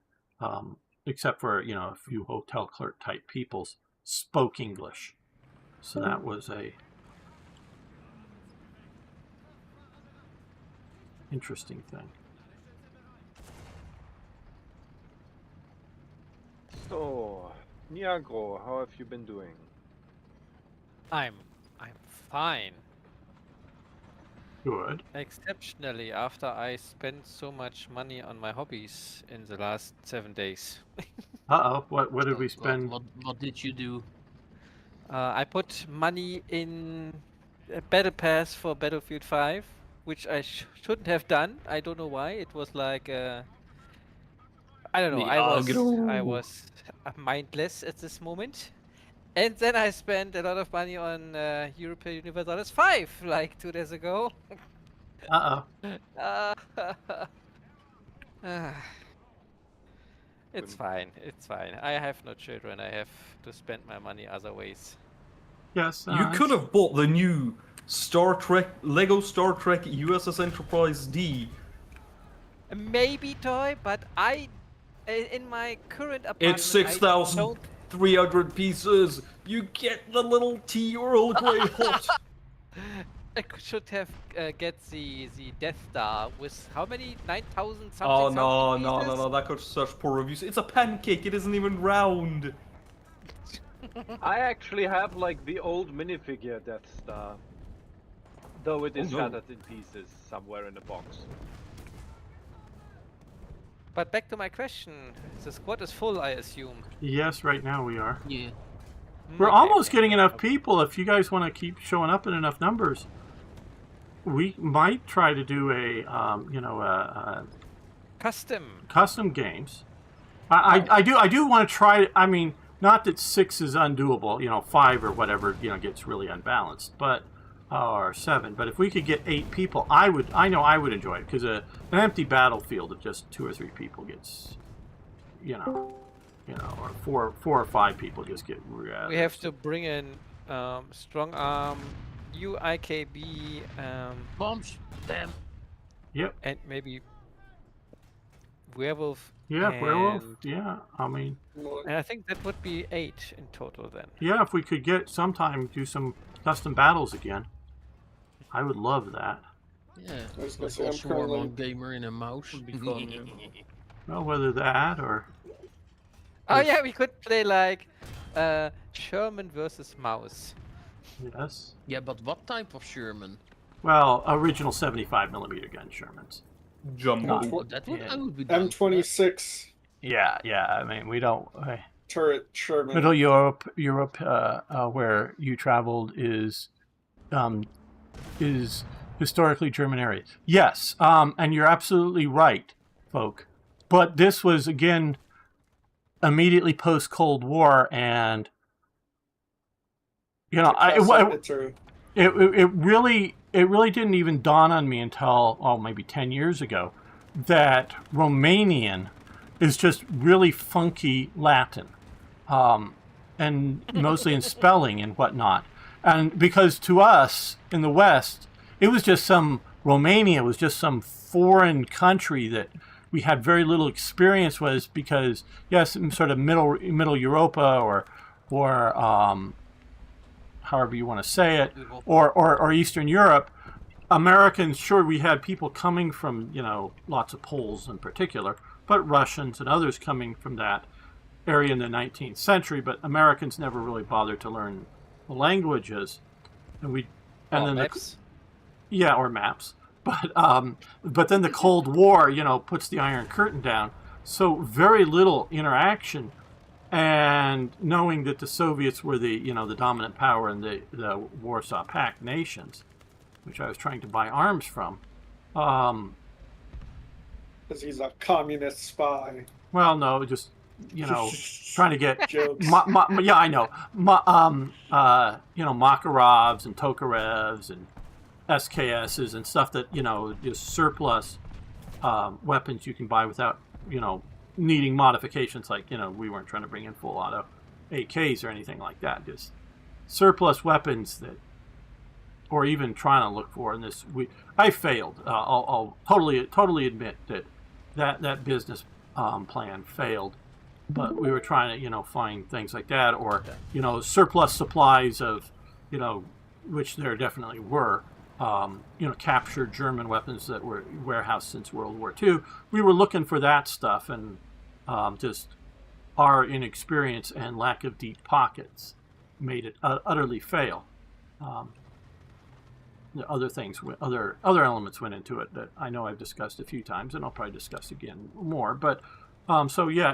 except for a few hotel clerk type people, spoke English. So that was a interesting thing. So, Niagro, how have you been doing? I'm fine. Good. Exceptionally, after I spent so much money on my hobbies in the last 7 days. Uh-oh, what did we spend? What did you do? I put money in a battle pass for Battlefield 5, which I shouldn't have done. I don't know why. It was like I don't know. I was mindless at this moment, And then I spent a lot of money on European Universalis 5 like 2 days ago. Uh-oh. Uh, ah, it's fine. It's fine. I have no children. I have to spend my money other ways. Yes. You could have bought the new Lego Star Trek USS Enterprise D. Maybe toy, but in my current apartment, It's I don't 6,300 pieces. You get the little tea Earl Grey hot. I should have get the Death Star with how many 9,000 something. Oh no, something no, pieces? no, no! That got such poor reviews. It's a pancake. It isn't even round. I actually have like the old minifigure Death Star, though it is no. shattered in pieces somewhere in a box. But back to my question, the squad is full, I assume. Yes, right now we are. Yeah. We're Okay, almost okay. getting enough people. If you guys want to keep showing up in enough numbers, we might try to do a Custom games. I do want to try. I mean, not that 6 is undoable. 5 or whatever gets really unbalanced, but or 7. But if we could get 8 people, I know I would enjoy it, because an empty battlefield of just 2 or 3 people gets, or 4 or 5 people just get. We have to bring in strong arm, UIKB, Bombs. Damn. Yep. and maybe werewolf. Yeah, werewolf. and- Yeah, I mean, And I think that would be 8 in total then. yeah, if we could get sometime do some custom battles again, I would love that. Yeah. I was gonna Like say, a I'm swarm currently- on gamer in a mouse. Would be fun, yeah. Well, whether that or Oh yeah, we could play like Sherman versus Mouse. yes. Yeah, but what type of Sherman? Well, original 75mm gun Shermans. Jumbo. Oh, that would, Yeah. I would be down for that. M26 Yeah. I mean, we don't. turret Sherman. Middle Europe, where you traveled is historically German areas. Yes, and you're absolutely right, folk. But this was again immediately post Cold War, and it really didn't even dawn on me until maybe 10 years ago that Romanian is just really funky Latin, and mostly in spelling and whatnot. And because to us in the West, it was just Romania was just some foreign country that we had very little experience with, because yes, sort of middle Europa or however you want to say it, or Eastern Europe. Americans, sure, we had people coming from, lots of Poles in particular, but Russians and others coming from that area in the 19th century, but Americans never really bothered to learn the languages. And then maps. or maps. But then the Cold War, puts the Iron Curtain down. So very little interaction. And knowing that the Soviets were the dominant power in the Warsaw Pact nations, which I was trying to buy arms from. Because he's a communist spy. Well, no, just trying to get Jokes. yeah, I know. Makarovs and Tokarevs and SKSs and stuff that just surplus weapons you can buy without needing modifications. Like we weren't trying to bring in full auto AKs or anything like that. Just surplus weapons that, or even trying to look for. And I failed. I'll totally admit that business plan failed. But we were trying to find things like that, or surplus supplies of which there definitely were. Captured German weapons that were warehoused since World War II. We were looking for that stuff, and just our inexperience and lack of deep pockets made it utterly fail. Other things, other elements went into it that I know I've discussed a few times, and I'll probably discuss again more. But so yeah,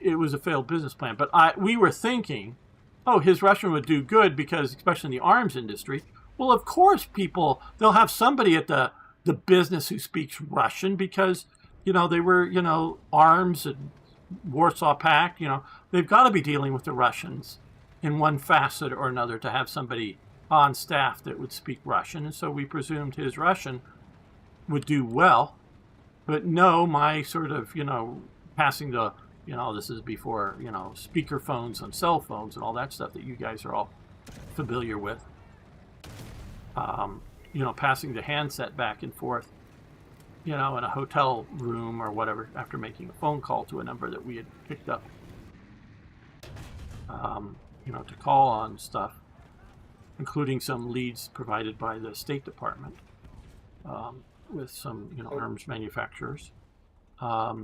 it was a failed business plan. But we were thinking, his Russian would do good, because especially in the arms industry. Well, of course, they'll have somebody at the business who speaks Russian, because, they were, arms and Warsaw Pact, they've got to be dealing with the Russians. in one facet or another to have somebody on staff that would speak Russian, and so we presumed his Russian would do well. But no, my sort of, passing the, this is before, speaker phones and cell phones and all that stuff that you guys are all familiar with. Passing the handset back and forth, in a hotel room or whatever after making a phone call to a number that we had picked up, to call on stuff, including some leads provided by the State Department with some, arms manufacturers. As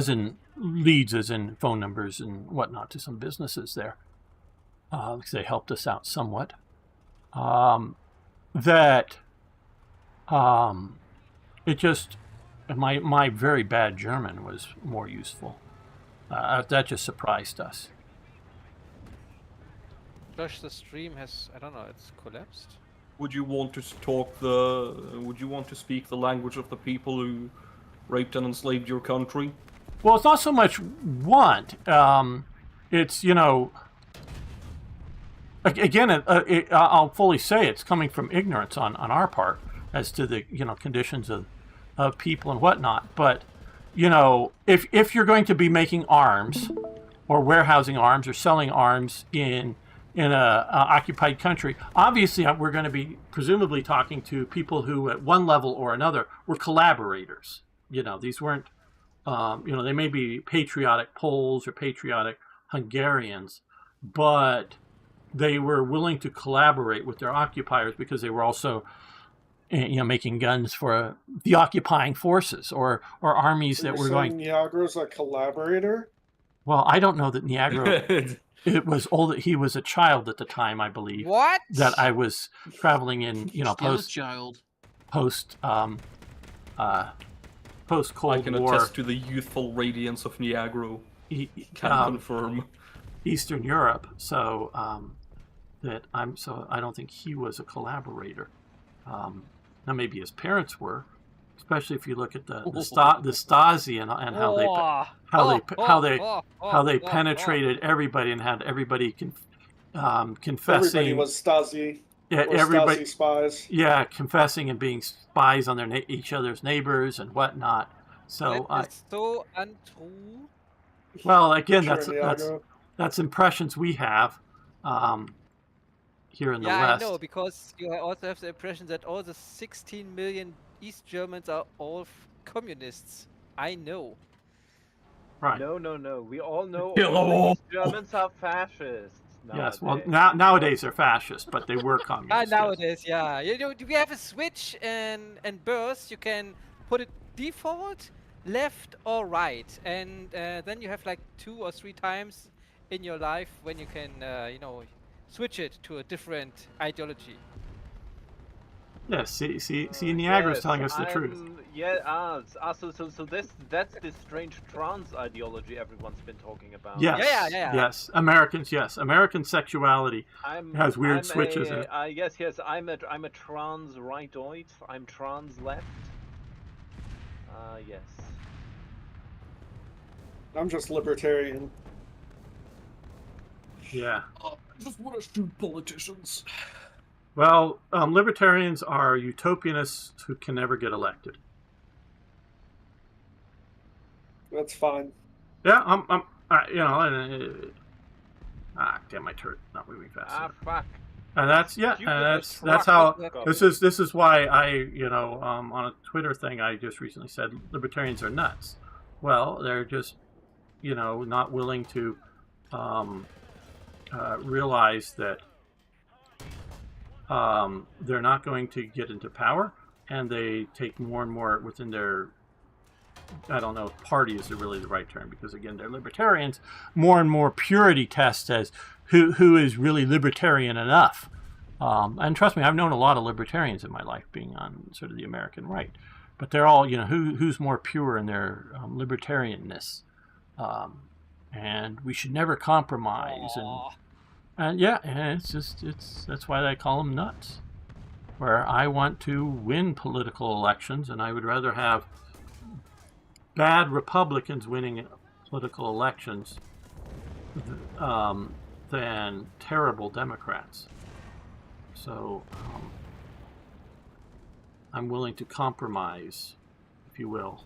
in leads, as in phone numbers and whatnot to some businesses there. Because they helped us out somewhat. It just, my very bad German was more useful. That just surprised us. Josh, the stream has, I don't know, it's collapsed. Would you want to speak the language of the people who raped and enslaved your country? Well, it's not so much want. It's, again, I'll fully say it's coming from ignorance on our part as to the, conditions of people and whatnot. But, if you're going to be making arms or warehousing arms or selling arms in a occupied country, obviously we're going to be presumably talking to people who at one level or another were collaborators. These weren't, they may be patriotic Poles or patriotic Hungarians, but they were willing to collaborate with their occupiers because they were also, making guns for the occupying forces or armies that were going. Niagara's a collaborator? Well, I don't know that Niagara. It was old. He was a child at the time, I believe. What? That I was traveling in, post Cold I can War. attest to the youthful radiance of Niagara. Can confirm. Eastern Europe. So I don't think he was a collaborator. Now maybe his parents were, especially if you look at the Stasi and how they penetrated everybody and had everybody confessing. Everybody was Stasi. Yeah, or everybody Stasi spies. Yeah, confessing and being spies on each other's neighbors and whatnot. So that is so untrue. Well, again, Sure, that's impressions we have here in the West. I know, because you also have the impression that all the 16 million East Germans are all communists. I know. Right. No. We all know Hello. all these Germans are fascists. Yes. Well, nowadays. nowadays they're fascists, but they were communists. Nowadays, yeah. We have a switch and burst. You can put it default, left or right, and then you have like 2 or 3 times in your life when you can, switch it to a different ideology. Yes. See, Niagara's telling us the truth. Yeah. So that's this strange trans ideology everyone's been talking about. Yes. Yeah. Yes. Americans. Yes. American sexuality has weird switches. Yes. I'm a trans rightoid. I'm trans left. Yes. I'm just libertarian. Yeah. I just want to shoot politicians. Well, libertarians are utopianists who can never get elected. That's fine. Yeah, damn, my turret not moving fast. Fuck. And that's how this is why I on a Twitter thing I just recently said libertarians are nuts. Well, they're just not willing to realize that they're not going to get into power, and they take more and more within their, I don't know if party is really the right term, because again they're libertarians, more and more purity test as who is really libertarian enough. And trust me, I've known a lot of libertarians in my life, being on sort of the American right, but they're all who's more pure in their libertarianness, and we should never compromise. And that's why I call them nuts. Where I want to win political elections, and I would rather have bad Republicans winning political elections than terrible Democrats. So I'm willing to compromise, if you will.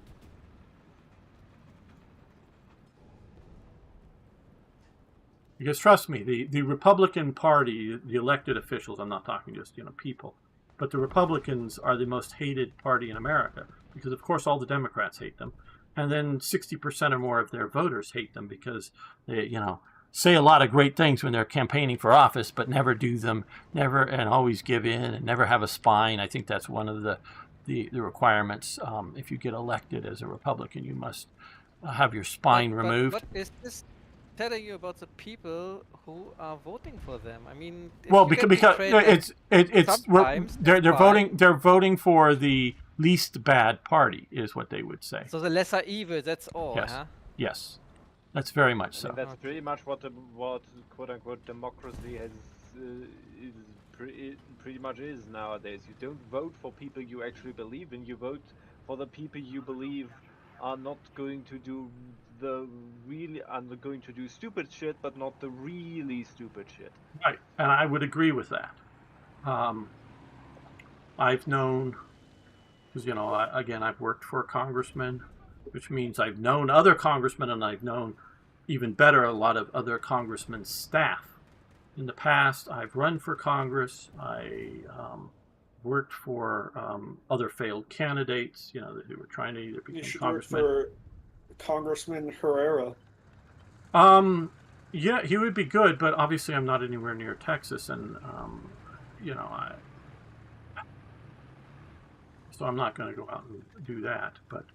Because trust me, the Republican Party, the elected officials, I'm not talking just, people, but the Republicans are the most hated party in America because, of course, all the Democrats hate them. And then 60% or more of their voters hate them because they, say a lot of great things when they're campaigning for office, but never do them, never, and always give in and never have a spine. I think that's one of the requirements. If you get elected as a Republican, you must have your spine removed. But what is this telling you about the people who are voting for them? I mean, well, because they're voting for the least bad party, is what they would say. So the lesser evil, that's all. Yes. Huh? Yes, that's very much so. That's pretty much what quote unquote democracy has pretty much is nowadays. You don't vote for people you actually believe in. You vote for the people you believe are not going to do going to do stupid shit, but not the really stupid shit. Right, and I would agree with that. I've known, because I've worked for a congressman, which means I've known other congressmen, and I've known even better a lot of other congressmen's staff. In the past, I've run for Congress. I worked for other failed candidates, who were trying to either become congressmen. Work for Congressman Herrera. Yeah, he would be good, but obviously I'm not anywhere near Texas, and so I'm not going to go out and do that. But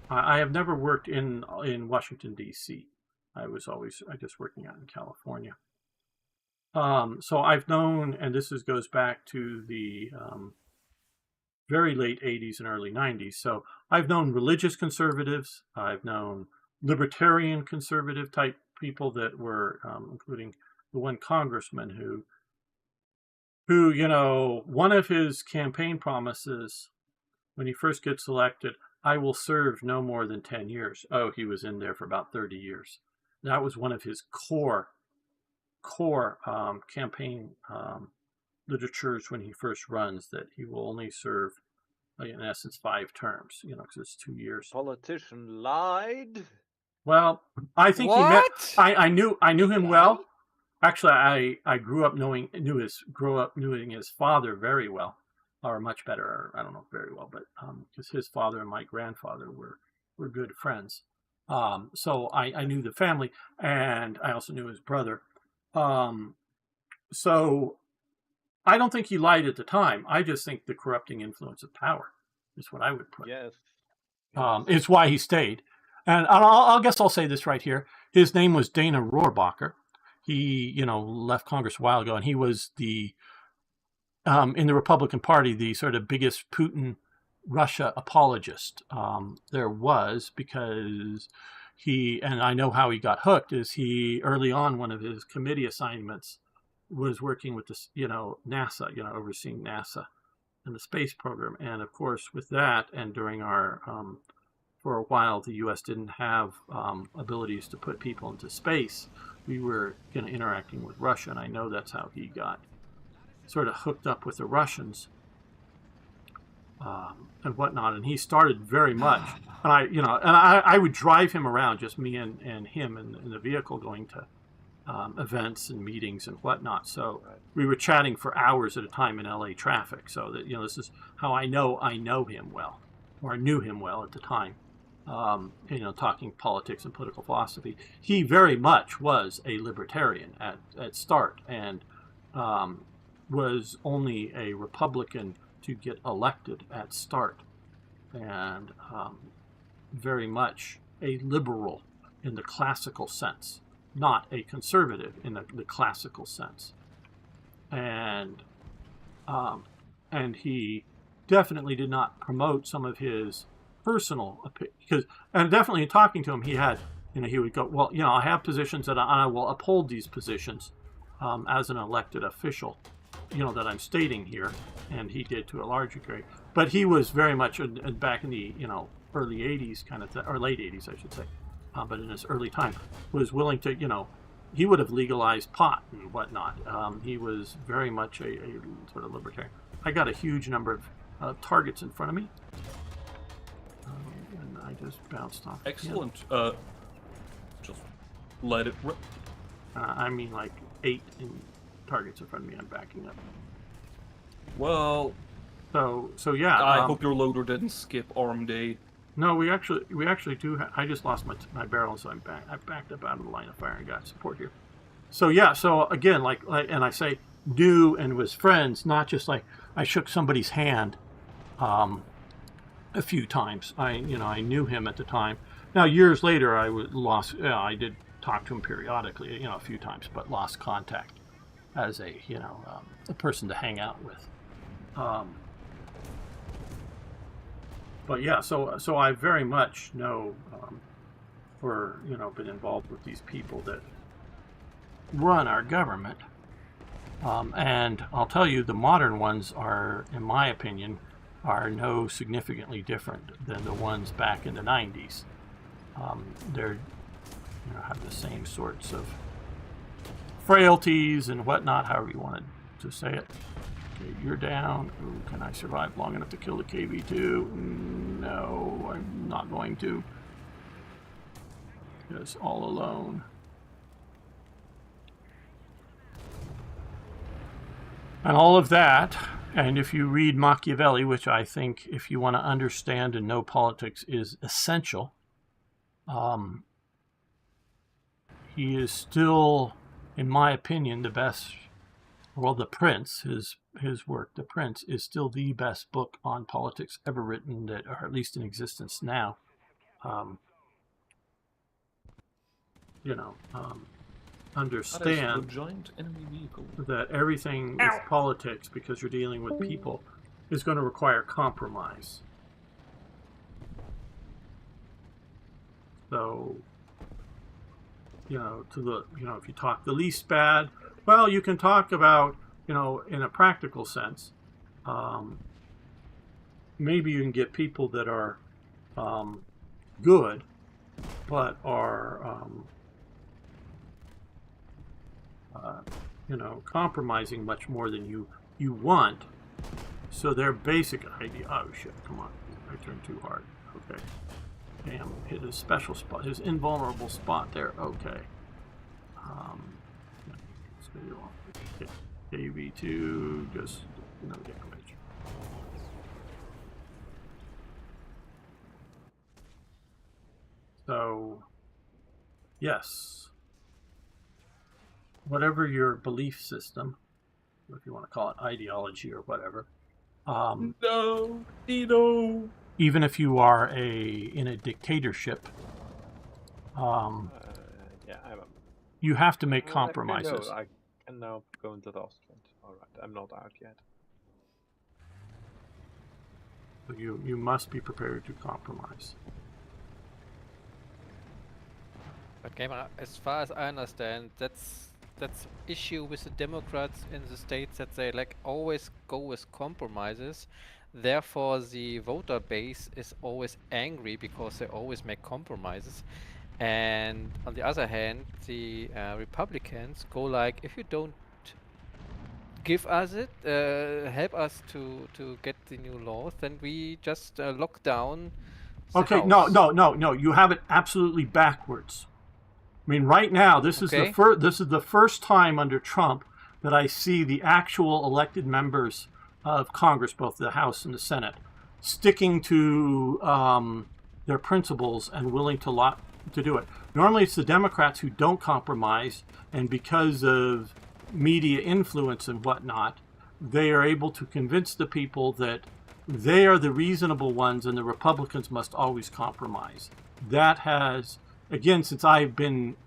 I have never worked in Washington D.C. I just working out in California. So I've known, and this goes back to the very late 80s and early 90s. So I've known religious conservatives. I've known libertarian conservative type people that were, including the one congressman who, one of his campaign promises when he first gets elected, I will serve no more than 10 years. Oh, he was in there for about 30 years. That was one of his core campaign literatures when he first runs, that he will only serve, in essence, 5 terms, because it's 2 years. Politician lied. Well, I think he met. I knew him well. Actually, I grew up knowing his father very well, or much better. Or I don't know very well, but because his father and my grandfather were good friends. So I knew the family, and I also knew his brother. So I don't think he lied at the time. I just think the corrupting influence of power is what I would put. Yes. It's why he stayed. And I guess I'll say this right here. His name was Dana Rohrabacher. He, left Congress a while ago, and he was the, in the Republican Party, the sort of biggest Putin Russia apologist there was, because and I know how he got hooked, is he, early on, one of his committee assignments was working with this, NASA, overseeing NASA and the space program. And of course, with that, and during our, for a while, the U.S. didn't have abilities to put people into space. We were interacting with Russia, and I know that's how he got sort of hooked up with the Russians and whatnot. And he started very much, and I would drive him around, just me and him in the vehicle, going to events and meetings and whatnot. So we were chatting for hours at a time in LA traffic. So that, this is how I know him well, or I knew him well at the time. Talking politics and political philosophy. He very much was a libertarian at start, and was only a Republican to get elected at start, and very much a liberal in the classical sense, not a conservative in the classical sense. And he definitely did not promote some of his personal opinion, and definitely in talking to him, he had, he would go, well, I have positions that I will uphold these positions as an elected official, that I'm stating here, and he did to a large degree. But he was very much back in the early 80s kind of or late 80s, I should say. but in his early time, was willing to, he would have legalized pot and whatnot. He was very much a sort of libertarian. I got a huge number of targets in front of me, and I just bounced off. Excellent. Just let it rip. I mean, like 8 targets in front of me. I'm backing up. Well, so yeah. I hope your loader didn't skip arm day. No, we actually do. I just lost my barrel, so I backed up out of the line of fire and got support here. So yeah. So again, like and I say knew and was friends, not just like I shook somebody's hand, a few times. I knew him at the time. Now years later, I did talk to him periodically, a few times, but lost contact as a person to hang out with. But yeah, so I very much know, or been involved with these people that run our government, and I'll tell you, the modern ones are, in my opinion, are no significantly different than the ones back in the 90s. They're have the same sorts of frailties and whatnot, however you wanted to say it. Okay, you're down. Ooh, can I survive long enough to kill the KV-2? No, I'm not going to. Just all alone. And all of that, and if you read Machiavelli, which I think if you want to understand and know politics is essential, he is still, in my opinion, the best. Well, The Prince, his work, The Prince, is still the best book on politics ever written, that, or at least in existence now. Understand giant enemy vehicle. that everything with politics, because you're dealing with people, is going to require compromise. So, if you talk the least bad, well, you can talk about, in a practical sense, maybe you can get people that are good, but are, compromising much more than you want. So their basic idea, oh shit, come on, I turned too hard. Okay. Damn, hit his special spot, his invulnerable spot there. Okay. Let's go off. KV-2, just no damage. So, yes. Whatever your belief system, if you want to call it ideology or whatever. No. Even if you are in a dictatorship, you have to make compromises. I can now go into the Austrian. All right, I'm not out yet. So you must be prepared to compromise. But Gamer, as far as I understand, that's issue with the Democrats in the states, that they always go with compromises. Therefore, the voter base is always angry because they always make compromises. And on the other hand, the Republicans go like, if you don't give us it, help us to get the new laws, then we just lock down the Okay, house. no. You have it absolutely backwards. I mean, right now, this is the first time under Trump that I see the actual elected members of Congress, both the House and the Senate, sticking to their principles and willing to do it. Normally, it's the Democrats who don't compromise, and because of media influence and whatnot, they are able to convince the people that they are the reasonable ones and the Republicans must always compromise. That has, again, since I've been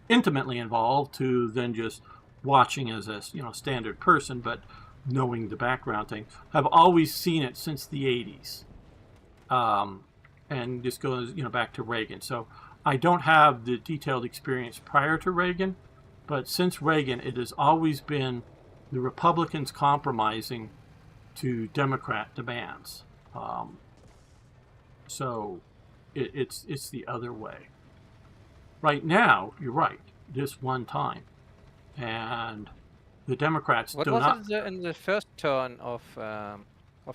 intimately involved, to then just watching as a standard person, but knowing the background thing, I've always seen it since the 80s. And this goes back to Reagan. So I don't have the detailed experience prior to Reagan, but since Reagan, it has always been the Republicans compromising to Democrat demands. So it's the other way. right now, you're right, this one time. And the Democrats What do was not... it in the first turn of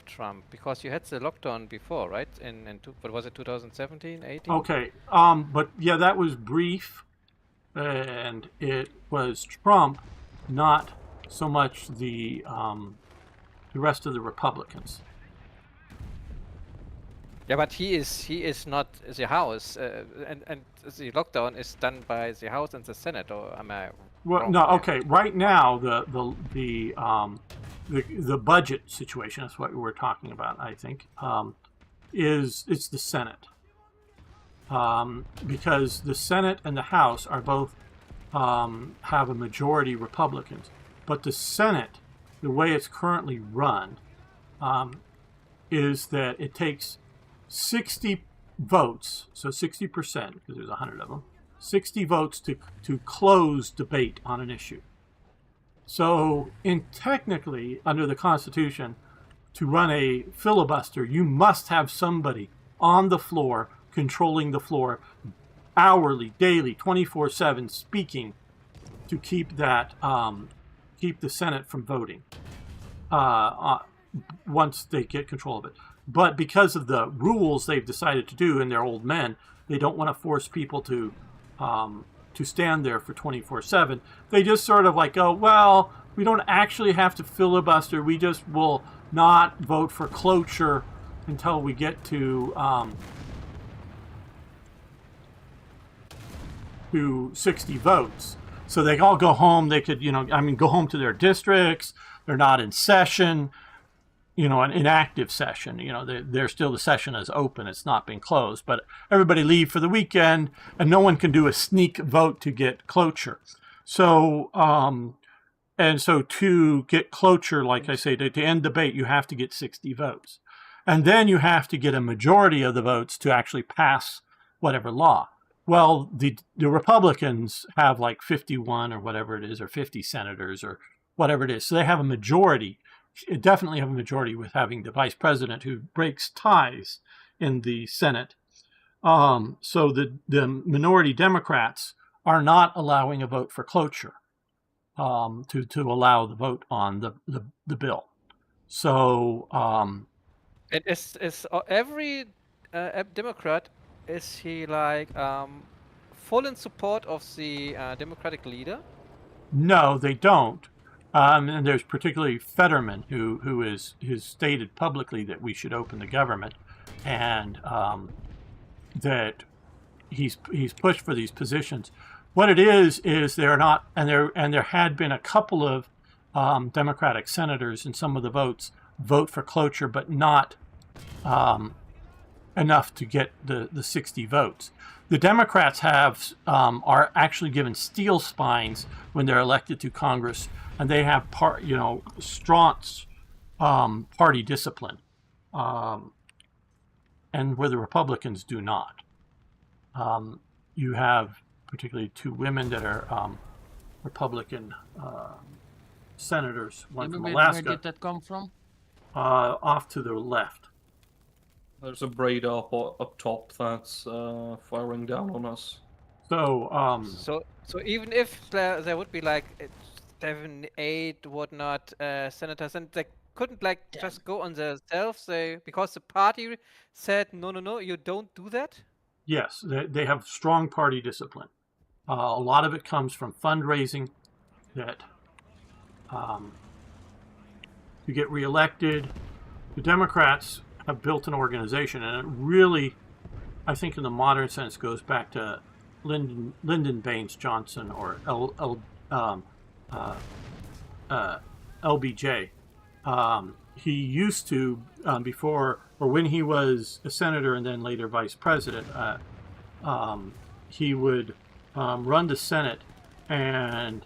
Trump? Because you had the lockdown before, right? What was it, 2017, 18? Okay, but yeah, that was brief, and it was Trump, not so much the rest of the Republicans. Yeah, but he is not the House, and the lockdown is done by the House and the Senate, or am I Well, wrong no, there? okay. Right now, the budget situation, that's what we're talking about, I think, it's the Senate, because the Senate and the House are both have a majority Republicans, but the Senate, the way it's currently run, is that it takes 60 votes, so 60%, because there's 100 of them, 60 votes to close debate on an issue. So, technically, under the Constitution, to run a filibuster, you must have somebody on the floor, controlling the floor, hourly, daily, 24/7, speaking to keep that keep the Senate from voting once they get control of it. But because of the rules they've decided to do, and they're old men, they don't want to force people to stand there for 24/7. They just sort of like go, well, we don't actually have to filibuster. We just will not vote for cloture until we get to 60 votes. So they all go home. They could, go home to their districts. They're not in session, an inactive session. They're still, the session is open. It's not been closed. But everybody leave for the weekend, and no one can do a sneak vote to get cloture. So, and so to get cloture, like I say, to end debate, you have to get 60 votes. And then you have to get a majority of the votes to actually pass whatever law. Well, the Republicans have like 51 or whatever it is, or 50 senators or whatever it is. So they have a majority, definitely have a majority with having the vice president who breaks ties in the Senate. So the minority Democrats are not allowing a vote for cloture to allow the vote on the bill. So... And is every Democrat, is he like full in support of the Democratic leader? No, they don't. And there's particularly Fetterman, who has stated publicly that we should open the government, and that he's pushed for these positions. What it is they're not, and there had been a couple of Democratic senators in some of the votes vote for cloture, but not enough to get the 60 votes. The Democrats are actually given steel spines when they're elected to Congress, and they have staunch party discipline, and where the Republicans do not. You have particularly two women that are Republican senators, one from Alaska. Where did that come from? Off to the left. There's a braid up top that's firing down on us. So, So even if there would be like 7, 8, whatnot senators, and they couldn't just go on themselves, because the party said no, you don't do that. yes, they have strong party discipline. A lot of it comes from fundraising. That to get reelected, the Democrats have built an organization, and it really, I think, in the modern sense, goes back to Lyndon Baines Johnson, or LBJ. He used to, before, or when he was a senator and then later vice president, he would run the Senate, and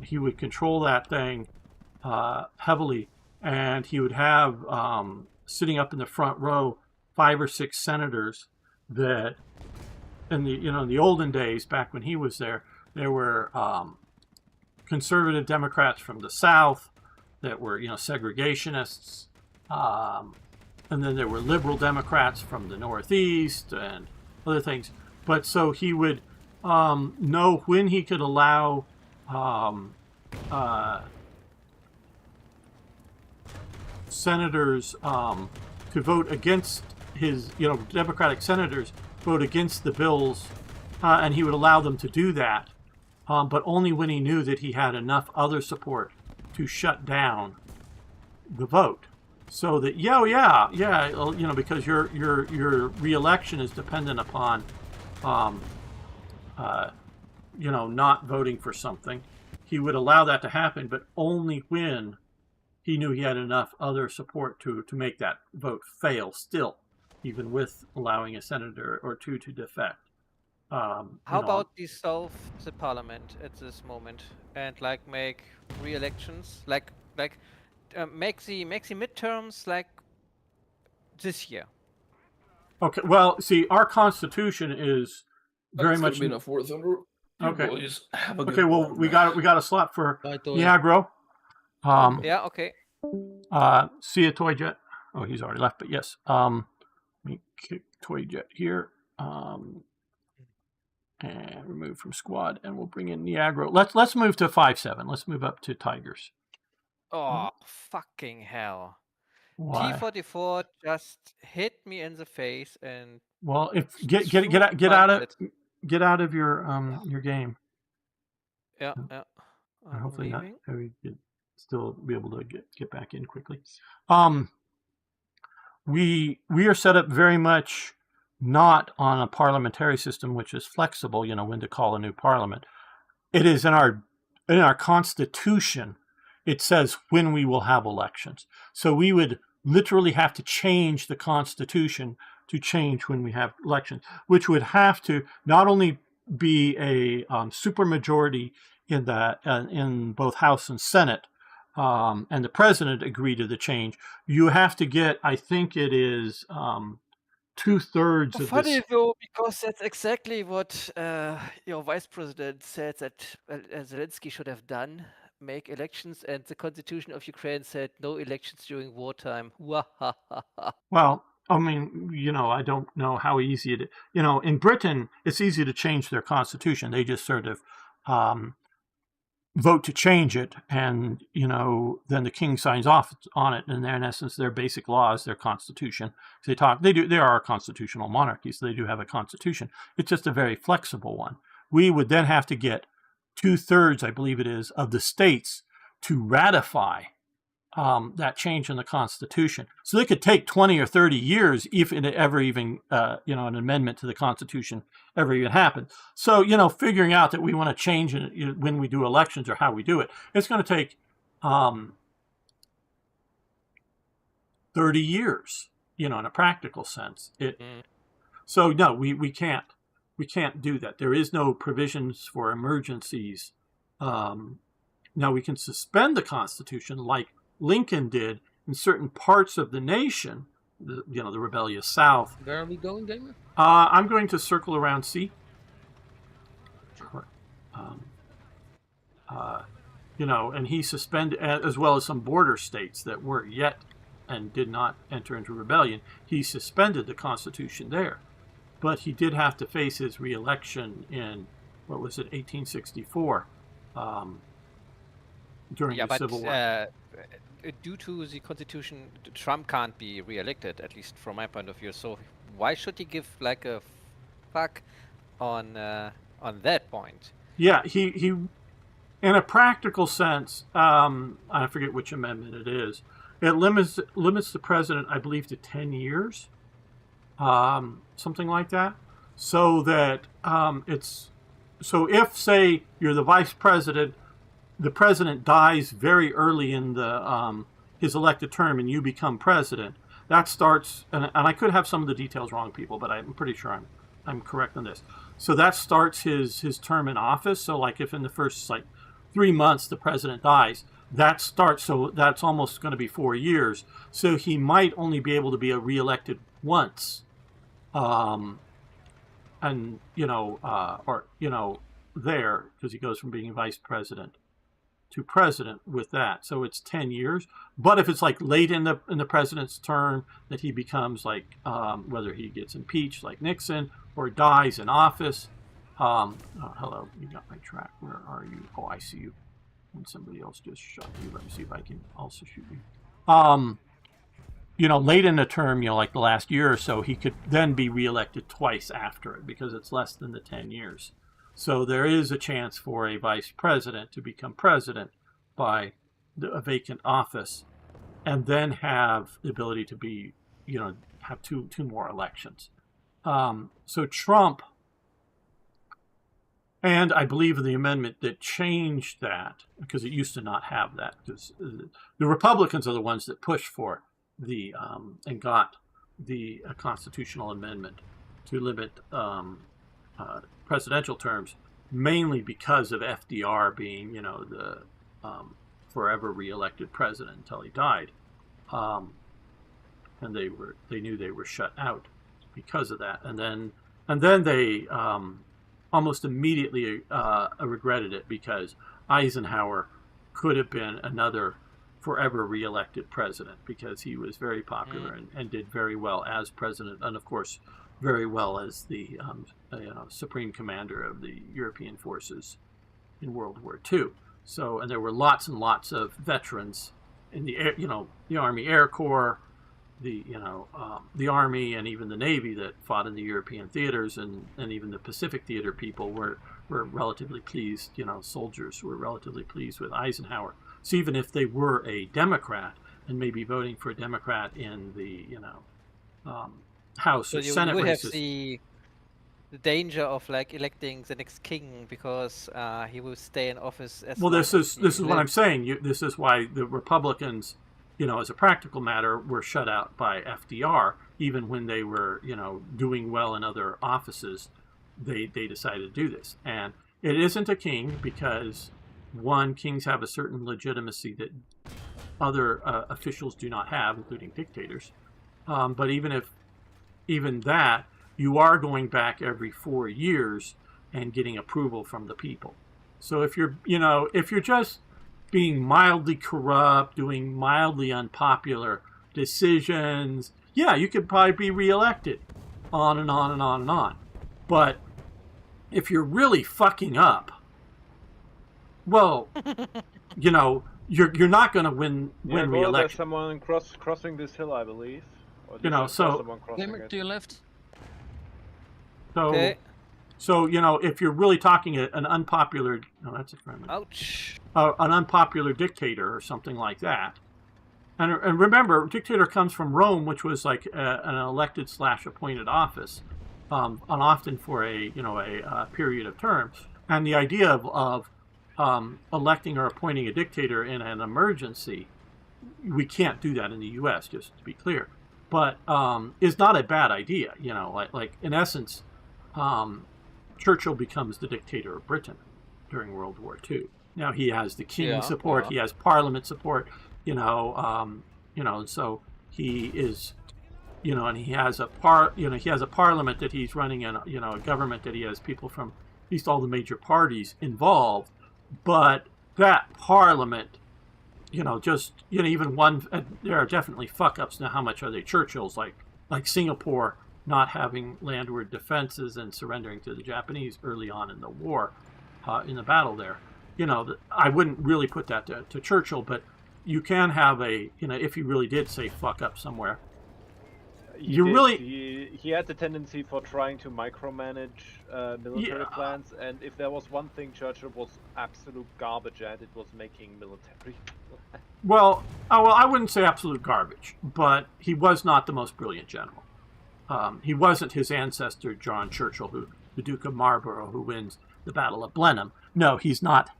he would control that thing heavily, and he would have sitting up in the front row 5 or 6 senators that, in the olden days, back when he was there were conservative Democrats from the South that were segregationists, and then there were liberal Democrats from the Northeast and other things. But so he would know when he could allow senators to vote against his, Democratic senators vote against the bills, and he would allow them to do that, but only when he knew that he had enough other support to shut down the vote. So that because your re-election is dependent upon not voting for something. He would allow that to happen, but only when he knew he had enough other support to make that vote fail still, even with allowing a senator or two to defect. How about dissolve the parliament at this moment and make re-elections, make the midterms like this year? Okay, well, see, our constitution is very That's much gonna be enough War Thunder. Okay. Boys, have a good okay. Well, one, we man. got a slot for Bye, Toy. Niagro. Yeah. Okay. See a Toy Jet. Oh, he's already left, but yes. Let me kick Toy Jet here. And remove from squad, and we'll bring in Niagro. Let's move to 5-7. Let's move up to Tigers. Oh, fucking hell. Why? T-44 just hit me in the face and Well, if get out of your game. yeah. And hopefully leaving. we could still be able to get back in quickly. We are set up very much not on a parliamentary system which is flexible, when to call a new parliament. It is in our constitution. It says when we will have elections. So we would literally have to change the constitution to change when we have elections, which would have to not only be a supermajority in both House and Senate, and the president agree to the change. You have to get, I think it is 2/3 of Funny this. though, because that's exactly what your vice president said that Zelensky should have done: make elections, and the constitution of Ukraine said no elections during wartime. Well, I mean, I don't know how easy it is. In Britain, it's easy to change their constitution. They just sort of vote to change it, and then the king signs off on it, and they're in essence their basic laws, their constitution. They are a constitutional monarchy, so they do have a constitution. It's just a very flexible one. We would then have to get 2/3, I believe it is, of the states to ratify that change in the Constitution. So it could take 20 or 30 years if it ever even, an amendment to the Constitution ever even happened. So, figuring out that we want to change it when we do elections or how we do it, it's going to take 30 years, in a practical sense. So, no, we can't do that. There is no provisions for emergencies. Now, we can suspend the Constitution like Lincoln did in certain parts of the nation, the rebellious South. Where are we going, Gamer? I'm going to circle around C. And he suspended, as well as some border states that weren't yet and did not enter into rebellion. He suspended the Constitution there, but he did have to face his re-election in 1864, during the Civil War. Due to the Constitution, Trump can't be re-elected, at least from my point of view. So why should he give a fuck on that point? Yeah, he in a practical sense, I forget which amendment it is. It limits the president, I believe, to 10 years, something like that. So that if, say, you're the vice president, the president dies very early in the his elected term, and you become president. That starts, and I could have some of the details wrong, people, but I'm pretty sure I'm correct on this. So that starts his term in office. So, if in the first 3 months the president dies, that starts. So that's almost going to be 4 years. So he might only be able to be reelected once, there, because he goes from being vice president to president with that. So it's 10 years. But if it's late in the president's term that he becomes whether he gets impeached like Nixon or dies in office, Hello, you got my track. Where are you? Oh, I see you. And somebody else just shot you. Let me see if I can also shoot you. Late in the term, like the last year or so, he could then be reelected twice after it because it's less than the 10 years. So there is a chance for a vice president to become president by a vacant office and then have the ability to be, have two more elections. So Trump, and I believe the amendment that changed that, because it used to not have that, because the Republicans are the ones that pushed for and got the constitutional amendment to limit presidential terms, mainly because of FDR being, the forever reelected president until he died, and they knew they were shut out because of that, and then they almost immediately regretted it because Eisenhower could have been another forever reelected president because he was very popular and did very well as president, and of course very well as the supreme commander of the European forces in World War II. So, and there were lots and lots of veterans in the the Army Air Corps, the Army, and even the Navy that fought in the European theaters, and even the Pacific Theater people were relatively pleased. Soldiers were relatively pleased with Eisenhower. So even if they were a Democrat and maybe voting for a Democrat in the House So or you Senate would have races, the danger of electing the next king because he will stay in office as well, long this as is he what I'm lives. saying. This is why the Republicans, as a practical matter, were shut out by FDR. Even when they were, doing well in other offices, they decided to do this. And it isn't a king because, one, kings have a certain legitimacy that other officials do not have, including dictators. But even that, you are going back every 4 years and getting approval from the people. So if you're just being mildly corrupt, doing mildly unpopular decisions, yeah, you could probably be reelected, on and on and on and on. But if you're really fucking up, well, you're not going to win Well, there's re-election. someone crossing this hill, I believe. Or You know, just saw so- someone crossing Gamer it. to your left. So, Okay. so if you're really talking an unpopular, that's a friendly, Ouch. an unpopular dictator or something like that. And remember, dictator comes from Rome, which was like an elected / appointed office, and often for a period of term. And the idea of electing or appointing a dictator in an emergency, we can't do that in the U.S. Just to be clear, but is not a bad idea. Like in essence, Churchill becomes the dictator of Britain during World War II. Now he has the king's support, he has Parliament support, so he is, and he has a Parliament that he's running, and a government that he has people from at least all the major parties involved. But that Parliament, even one, there are definitely fuck ups. Now, how much are they Churchill's? Like Singapore not having landward defenses and surrendering to the Japanese early on in the war, in the battle there. I wouldn't really put that to Churchill, but you can have if he really did say fuck up somewhere. He had the tendency for trying to micromanage military plans, and if there was one thing Churchill was absolute garbage at, it was making military plans. Well, I wouldn't say absolute garbage, but he was not the most brilliant general. He wasn't his ancestor John Churchill, the Duke of Marlborough, who wins the Battle of Blenheim. No, he's not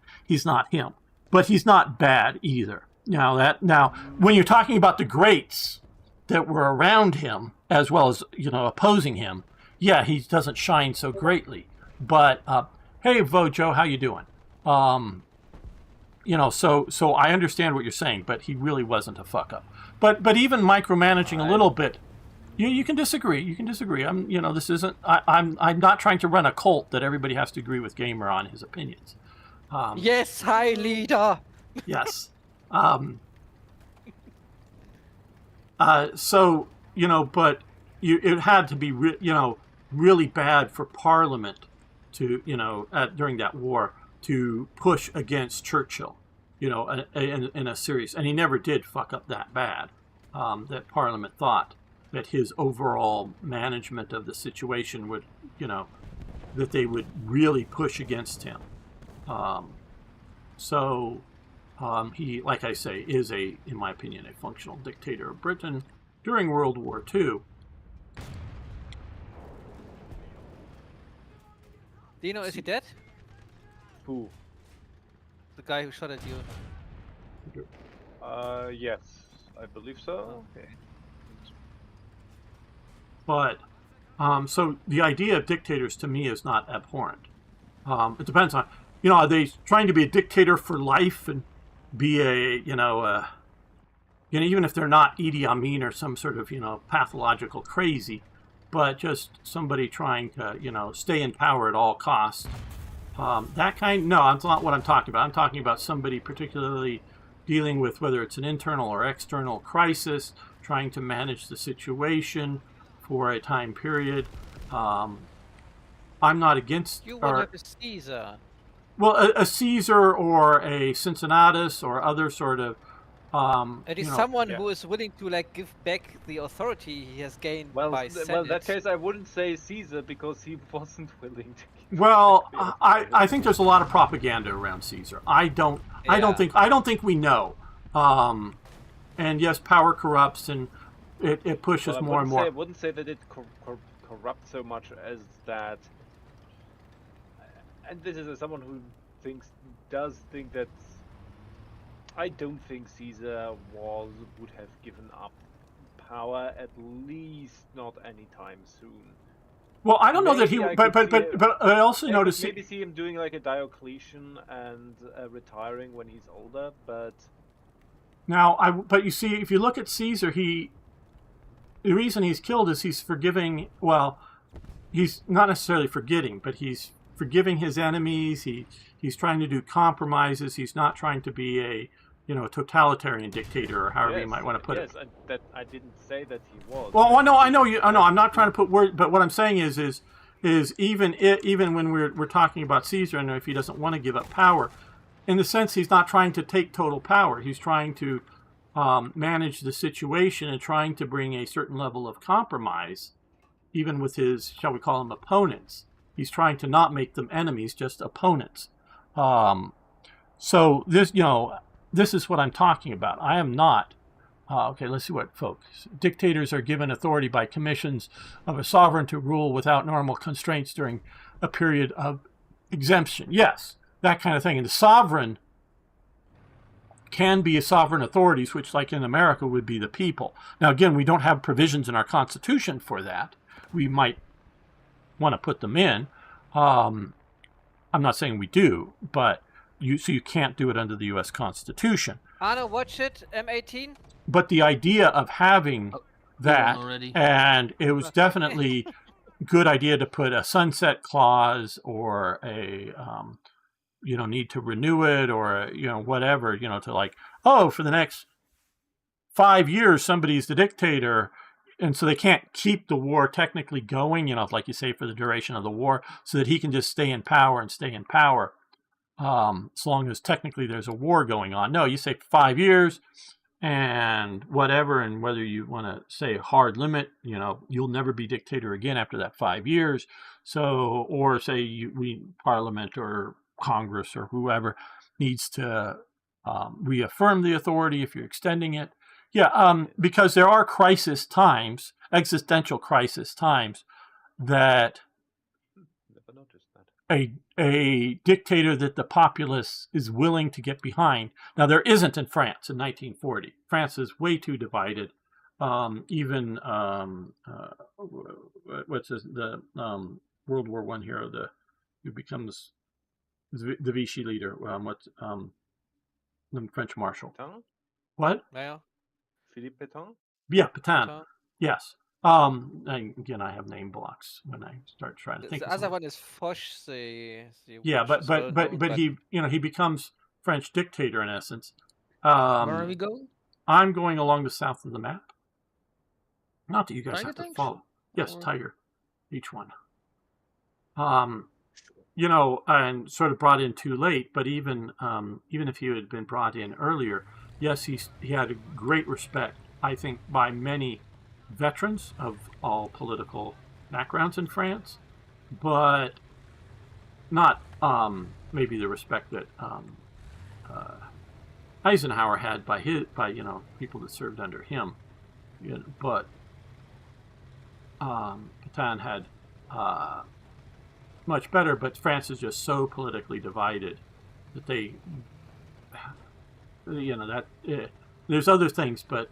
him. But he's not bad either. Now, when you're talking about the greats that were around him, as well as opposing him, yeah, he doesn't shine so greatly. But hey, Vojo, how you doing? So I understand what you're saying, but he really wasn't a fuck up. But even micromanaging a little bit, you can disagree. You can disagree. This isn't. I'm not trying to run a cult that everybody has to agree with Gamer on his opinions. Yes, hi, leader. Yes. So but it had to be really bad for Parliament to, during that war to push against Churchill, in a serious, and he never did fuck up that bad. That Parliament thought that his overall management of the situation would, that they would really push against him. He, like I say, is in my opinion, a functional dictator of Britain during World War II. Dino, is he dead? Who? The guy who shot at you. Yes, I believe so. Okay. But, so the idea of dictators to me is not abhorrent. It depends on, are they trying to be a dictator for life and be even if they're not Idi Amin or some sort of, pathological crazy, but just somebody trying to, stay in power at all costs. No, that's not what I'm talking about. I'm talking about somebody particularly dealing with whether it's an internal or external crisis, trying to manage the situation for a time period. I'm not against... You would have a Caesar. Well, a Caesar or a Cincinnatus or other sort of... it is someone who is willing to give back the authority he has gained by Senate. Well, in that case, I wouldn't say Caesar because he wasn't willing to. Well, I think there's a lot of propaganda around Caesar. I don't think we know. And yes, power corrupts, and it pushes more and more. I wouldn't say that it corrupts so much as that. And this is someone who does think that. I don't think Caesar would have given up power, at least not anytime soon. Well, I don't know that he, but I also noticed maybe see him doing like a Diocletian and retiring when he's older. But now, but you see, if you look at Caesar, the reason he's killed is he's forgiving. Well, he's not necessarily forgetting, but he's forgiving his enemies. He's trying to do compromises. He's not trying to be a totalitarian dictator, or however you might want to put it. Yes, that I didn't say that he was. Well, I know you. I'm not trying to put words, but what I'm saying is even when we're talking about Caesar, and if he doesn't want to give up power, in the sense he's not trying to take total power. He's trying to manage the situation and trying to bring a certain level of compromise, even with his, shall we call them, opponents. He's trying to not make them enemies, just opponents. So this is what I'm talking about. I am not. Okay, let's see what folks. Dictators are given authority by commissions of a sovereign to rule without normal constraints during a period of exemption. Yes, that kind of thing. And the sovereign can be a sovereign authorities, which, like in America, would be the people. Now, again, we don't have provisions in our Constitution for that. We might want to put them in. I'm not saying we do, but you can't do it under the U.S. Constitution. Arno, watch it, M18. But the idea of having that, and it was definitely a good idea to put a sunset clause or a, need to renew it or, whatever, to for the next 5 years, somebody's the dictator. And so they can't keep the war technically going, like you say, for the duration of the war, so that he can just stay in power and stay in power, as long as technically there's a war going on. No, you say 5 years and whatever, and whether you want to say hard limit, you'll never be dictator again after that 5 years. So, or say Parliament or Congress or whoever needs to reaffirm the authority if you're extending it. Yeah, because there are crisis times, existential crisis times, that never noticed that. A dictator that the populace is willing to get behind. Now, there isn't in France in 1940. France is way too divided. Even the World War I hero, who becomes the Vichy leader. The French marshal. Pétain? What? Yeah. Philippe Pétain? Yeah, Pétain. Yes. Again, I have name blocks when I start trying to think. The other one is Foch. Yeah, but he becomes French dictator in essence. Where are we going? I'm going along the south of the map. Not that you guys Tiger have to tanks? follow. Yes, Or- Tiger. Each one. you know, and sort of brought in too late. But even if he had been brought in earlier, yes, he had a great respect, I think, by many veterans of all political backgrounds in France, but not maybe the respect that Eisenhower had by people that served under him. You know, but Pétain had much better. But France is just so politically divided that they, there's other things, but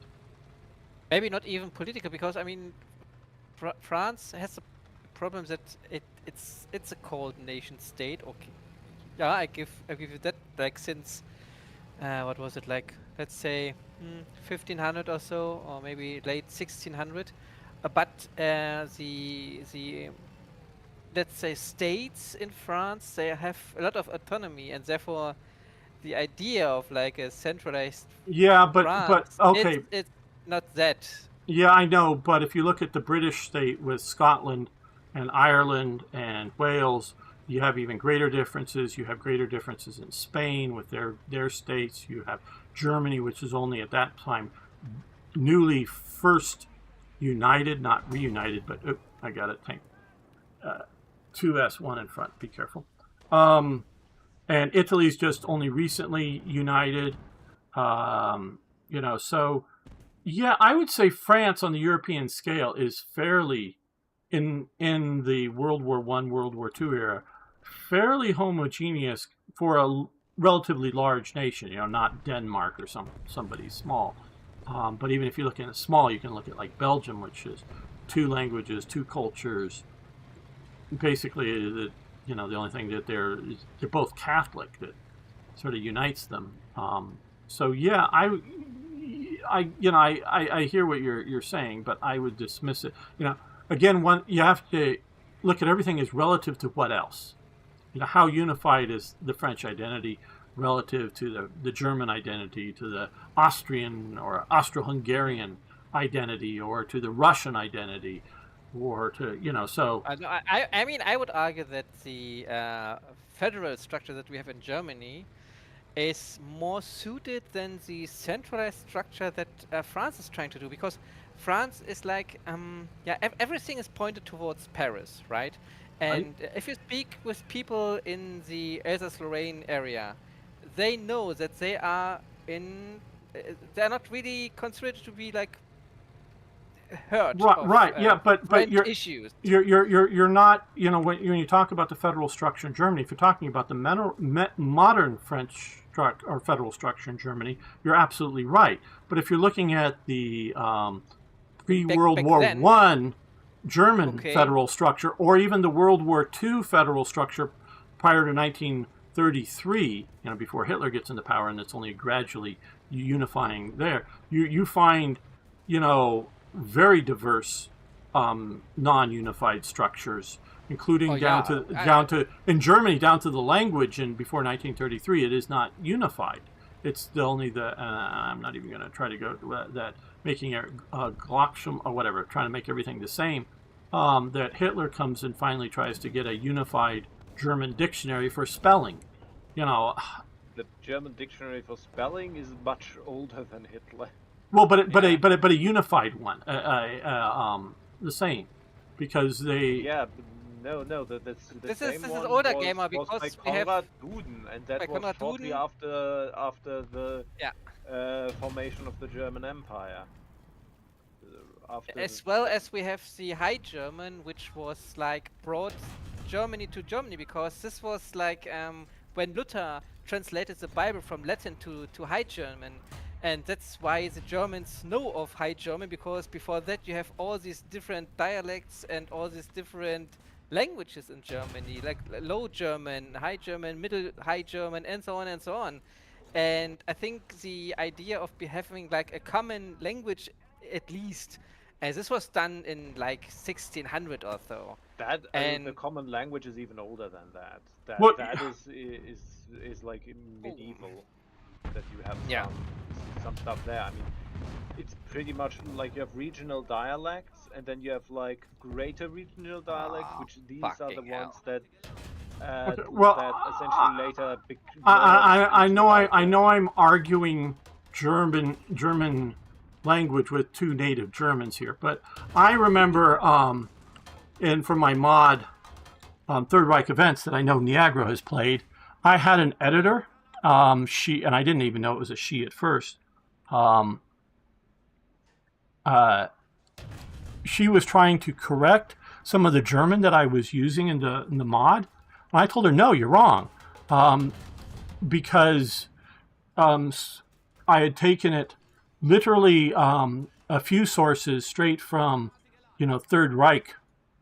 maybe not even political, because I mean, France has a problem that it's a cold nation state. Okay, yeah, I give you that. Like since what was it, like, let's say 1500 or so, or maybe late 1600. But the let's say states in France, they have a lot of autonomy, and therefore the idea of like a centralized France, okay. it's not that. Yeah, I know, but if you look at the British state with Scotland and Ireland and Wales, you have even greater differences. You have greater differences in Spain with their states. You have Germany, which is only at that time newly first united, not reunited, but I got it. Thank 2S1 in front. Be careful. And Italy's just only recently united. So yeah, I would say France on the European scale is fairly, in the World War I, World War II era, fairly homogeneous for a relatively large nation. You know, not Denmark or somebody small. But even if you look at it small, you can look at like Belgium, which is 2 languages, 2 cultures. Basically, the only thing that they're both Catholic that sort of unites them. So yeah, I hear what you're saying, but I would dismiss it. Again, you have to look at everything as relative to what else. How unified is the French identity relative to the German identity, to the Austrian or Austro-Hungarian identity, or to the Russian identity, or to so. I mean, I would argue that the federal structure that we have in Germany is more suited than the centralized structure that France is trying to do, because France is like, everything is pointed towards Paris, right? And if you speak with people in the Alsace-Lorraine area, they know that they are not really considered to be like hurt. Right. Yeah, but you're issues. You're not. When you talk about the federal structure in Germany, if you're talking about the modern French or federal structure in Germany, you're absolutely right. But if you're looking at the pre-World War I German federal structure, or even the World War II federal structure prior to 1933, before Hitler gets into power, and it's only gradually unifying there, you find, very diverse non-unified structures, including down to in Germany, down to the language. And before 1933, it is not unified. It's the only I'm not even going to try to go to that, making a Glockschum or whatever, trying to make everything the same. That Hitler comes and finally tries to get a unified German dictionary for spelling. The German dictionary for spelling is much older than Hitler. Well, but a unified one, the same, because they. Yeah, no, that's the this same is one. older was, gamer, was because by we have Konrad Duden, and that was shortly after the formation of the German Empire. As well as we have the High German, which was like brought Germany to Germany, because this was like when Luther translated the Bible from Latin to High German. And that's why the Germans know of High German, because before that you have all these different dialects and all these different languages in Germany, like Low German, High German, Middle High German, and so on and so on. And I think the idea of having like a common language, at least, as this was done in like 1600 or so. That the common language is even older than that. That is like medieval. That you have some stuff there. I mean, it's pretty much like you have regional dialects, and then you have like greater regional dialects, which these are the ones that well, that essentially later I into know I like know I'm arguing German language with two native Germans here, but I remember and from my mod Third Reich events that I know Niagara has played, I had an editor. She and I didn't even know it was a she at first. She was trying to correct some of the German that I was using in the mod. And I told her, no, you're wrong, because I had taken it literally a few sources straight from, Third Reich,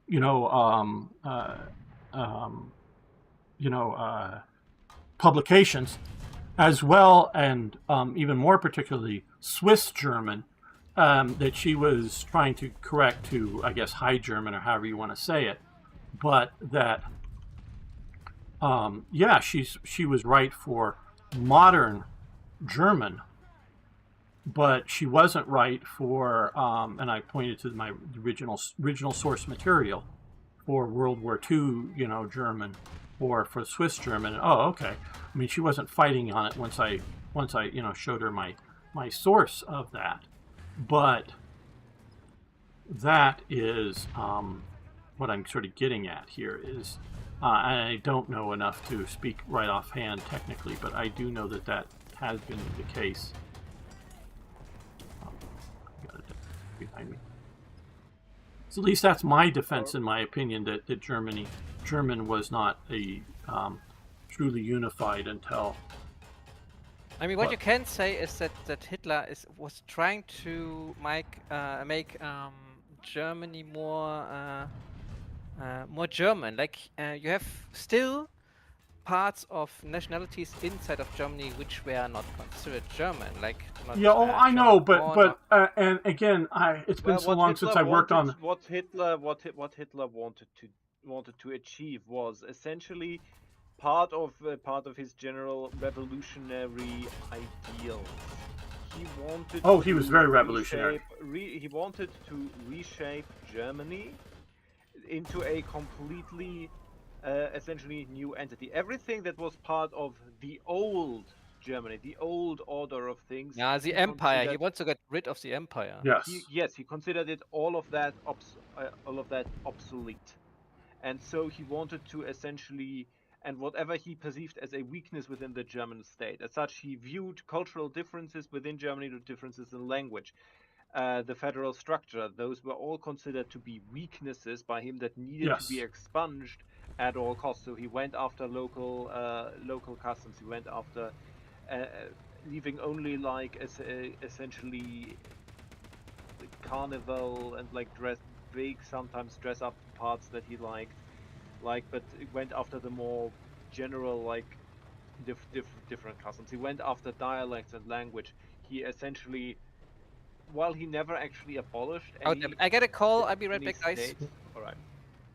you know, publications, as well, and even more particularly Swiss German, that she was trying to correct to, I guess, High German or however you want to say it, but that, yeah, she was right for modern German, but she wasn't right for, and I pointed to my original source material for World War II, German, or for Swiss German. Oh, okay. I mean, she wasn't fighting on it once I showed her my source of that, but that is what I'm sort of getting at here is. I don't know enough to speak right offhand technically, but I do know that has been the case. Got it behind me. So at least that's my defense, in my opinion, that German was not a truly unified until. I mean, what you can say is that Hitler was trying to make Germany more German. Like you have still parts of nationalities inside of Germany which were not considered German, like not. Yeah, I know, German but and again, it's been so long since I worked on. What Hitler wanted to achieve was essentially part of his general revolutionary ideals. He wanted. Oh, he was very revolutionary. He wanted to reshape Germany into a completely, essentially new entity. Everything that was part of the old Germany, the old order of things. Yeah, the empire. He wants to get rid of the empire. Yes. He considered it all of that obsolete, and so he wanted to essentially, and whatever he perceived as a weakness within the German state. As such, he viewed cultural differences within Germany, the differences in language, the federal structure. Those were all considered to be weaknesses by him that needed to be expunged at all costs. So he went after local customs. He went after leaving only like essentially carnival and like sometimes dress up parts that he liked, but it went after the more general like different customs. He went after dialects and language. He essentially, while he never actually abolished any. Oh, I get a call. I'll be right back, guys. All right.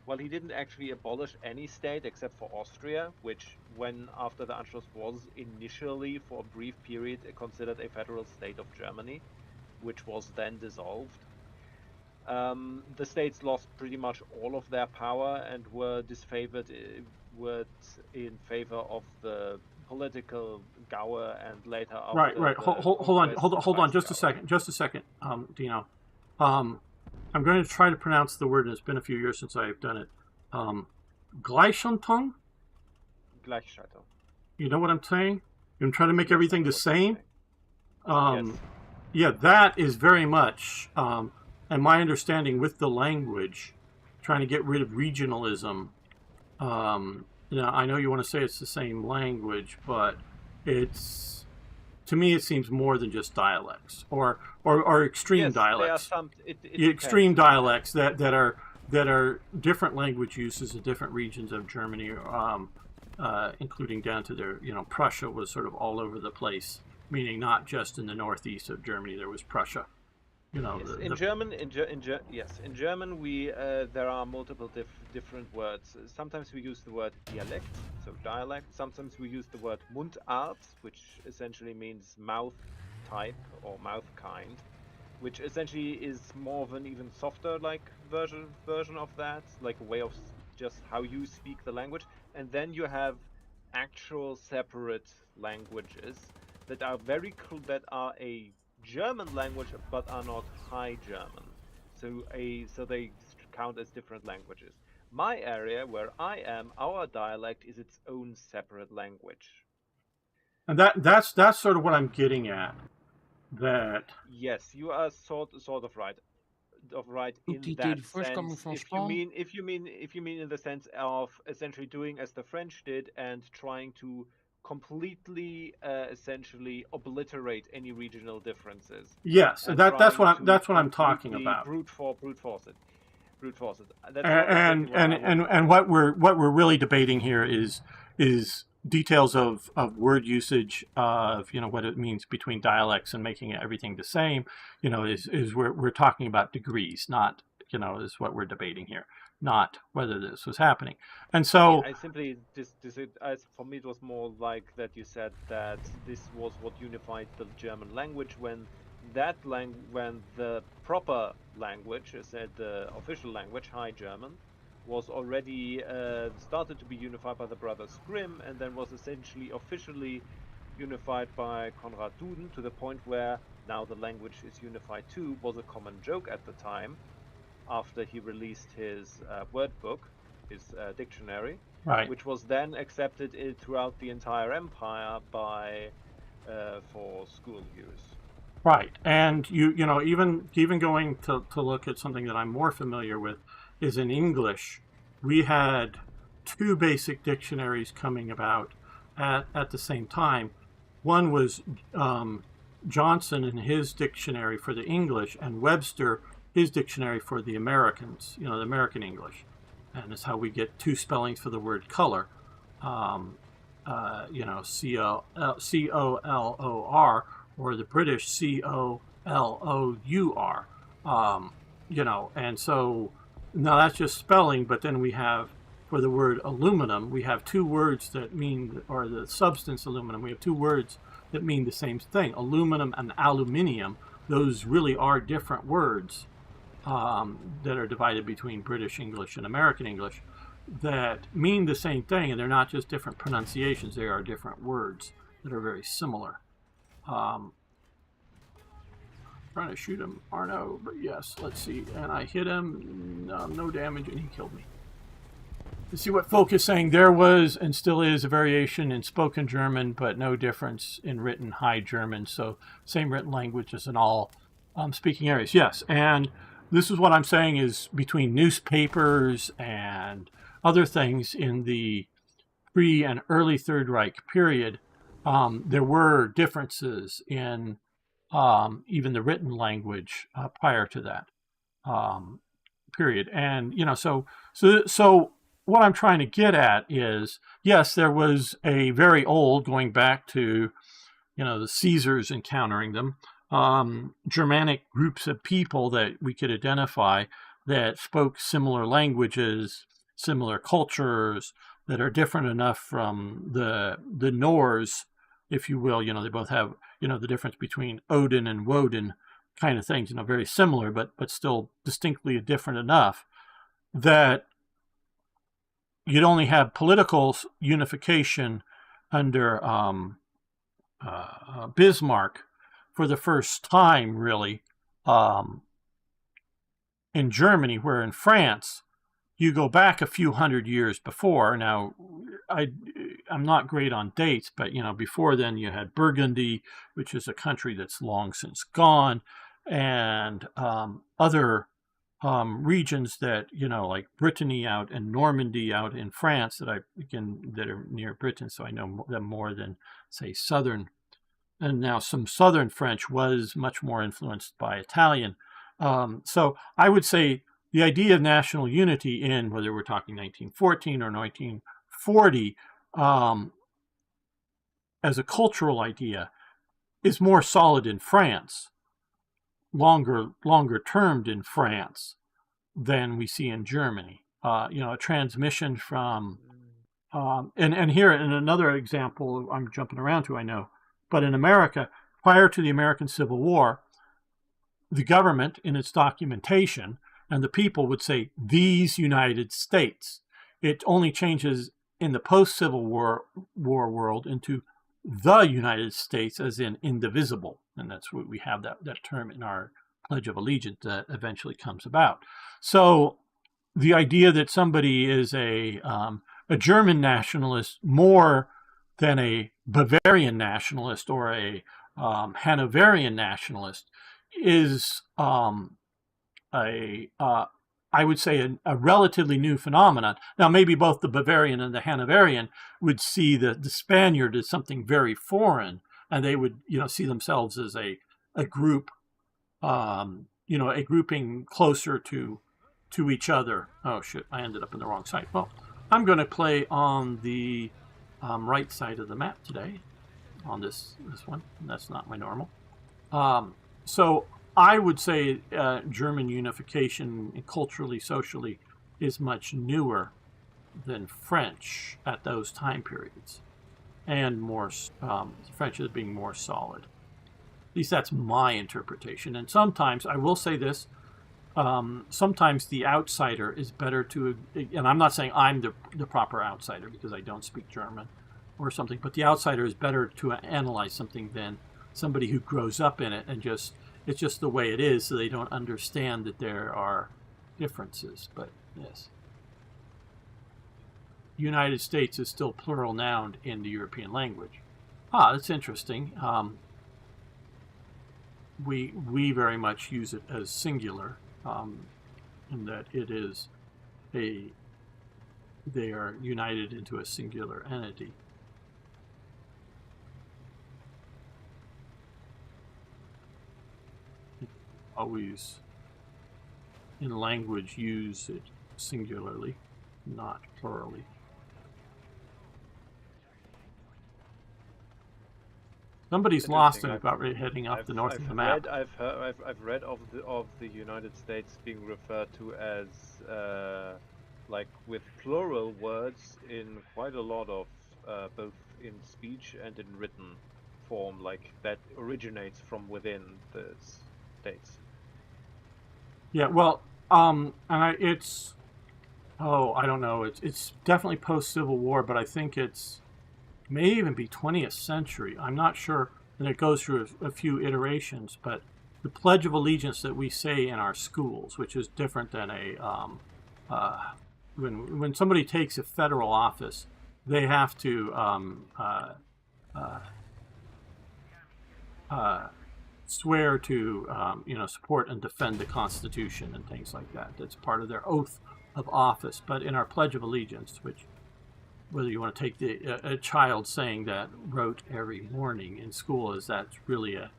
Well, he didn't actually abolish any state except for Austria, which, when after the Anschluss, was initially for a brief period considered a federal state of Germany, which was then dissolved. The states lost pretty much all of their power and were in favor of the political Gaue and later after. Right. Hold on, just a second, Dino. I'm going to try to pronounce the word, and it's been a few years since I've done it. Gleichschaltung? Gleichschaltung. You know what I'm saying? I'm trying to make everything the same. Yes. Yeah, that is very much, and my understanding with the language, trying to get rid of regionalism. I know you want to say it's the same language, but to me, it seems more than just dialects or extreme dialects. Extreme dialects that are different language uses in different regions of Germany, including down to their, Prussia was sort of all over the place, meaning not just in the northeast of Germany. There was Prussia. Yes. In German, we there are multiple different words. Sometimes we use the word dialect, so dialect. Sometimes we use the word Mundart, which essentially means mouth type or mouth kind, which essentially is more of an even softer like version of that, like a way of just how you speak the language, and then you have actual separate languages that are that are a German language but are not High German. So they count as different languages. My area where I am, our dialect is its own separate language. And that's sort of what I'm getting at. That Yes, you are sort of right. In TT, that first coming sense. from If spawn. you mean in the sense of essentially doing as the French did and trying to completely essentially obliterate any regional differences. yes, And that's trying to what I'm talking completely about. brute force it. That's not exactly what I would And what we're really debating here is details of word usage, of what it means between dialects and making everything the same. Is we're talking about degrees, not is what we're debating here, not whether this was happening. And so I simply for me it was more like that you said that this was what unified the German language when when the proper language, said the official language, High German, was already started to be unified by the brothers Grimm, and then was essentially officially unified by Konrad Duden, to the point where now the language is unified too, was a common joke at the time after he released his word book, his dictionary, right. which was then accepted throughout the entire empire by for school use. Right, and even going to look at something that I'm more familiar with is in English. We had two basic dictionaries coming about at the same time. One was Johnson and his dictionary for the English, and Webster his dictionary for the Americans. The American English, and it's how we get two spellings for the word color. COLOR, or the British COLOUR. And so now that's just spelling, but then we have, for the word aluminum, we have two words that mean, or the substance aluminum, we have two words that mean the same thing, aluminum and aluminium. Those really are different words that are divided between British English and American English that mean the same thing, and they're not just different pronunciations, they are different words that are very similar. Trying to shoot him, Arno, but yes, let's see. And I hit him, no damage, and he killed me. Let's see what Folk is saying. There was and still is a variation in spoken German, but no difference in written High German. So same written language as in all speaking areas. Yes, and this is what I'm saying is between newspapers and other things in the pre and early Third Reich period, there were differences in even the written language prior to that period. And so what I'm trying to get at is, yes, there was a very old, going back to the Caesars encountering them, Germanic groups of people that we could identify that spoke similar languages, similar cultures, that are different enough from the Norse, if you will. They both have the difference between Odin and Woden kind of things, very similar, but still distinctly different enough that you'd only have political unification under Bismarck for the first time, really, in Germany, where in France, you go back a few hundred years before. Now, I'm not great on dates, but, before then you had Burgundy, which is a country that's long since gone, and other regions that, like Brittany out and Normandy out in France that that are near Britain, so I know them more than, say, southern. And now some southern French was much more influenced by Italian. So I would say the idea of national unity in, whether we're talking 1914 or 1940, as a cultural idea, is more solid in France, longer termed in France than we see in Germany. A transmission from, and here in another example, I'm jumping around to, I know, but in America, prior to the American Civil War, the government in its documentation and the people would say, "these United States." it only changes in the post-Civil War world into the United States, as in indivisible, and that's what we have that term in our Pledge of Allegiance that eventually comes about. So the idea that somebody is a German nationalist more than a Bavarian nationalist or a Hanoverian nationalist is I would say a relatively new phenomenon. Now, maybe both the Bavarian and the Hanoverian would see the Spaniard as something very foreign, and they would, see themselves as a group, a grouping closer to each other. Oh shit! I ended up in the wrong side. Well, I'm going to play on the right side of the map today, on this one. That's not my normal. So I would say German unification culturally, socially is much newer than French at those time periods, and more French as being more solid. At least that's my interpretation. And sometimes, I will say this, sometimes the outsider is better to, and I'm not saying I'm the proper outsider because I don't speak German or something, but the outsider is better to analyze something than somebody who grows up in it and it's just the way it is, so they don't understand that there are differences. But yes, United States is still plural noun in the European language. That's interesting. We very much use it as singular, in that it is they are united into a singular entity. Always in language use it singularly, not plurally. Somebody's lost and about heading off the north of the map. I've read of the United States being referred to as like with plural words in quite a lot of both in speech and in written form, like that originates from within the states. Yeah, well, it's I don't know. It's definitely post-Civil War, but I think it's may even be 20th century. I'm not sure, and it goes through a few iterations. But the Pledge of Allegiance that we say in our schools, which is different than when somebody takes a federal office, they have to swear to support and defend the Constitution and things like that. That's part of their oath of office. But in our Pledge of Allegiance, which whether you want to take a child saying that wrote every morning in school, is that's really a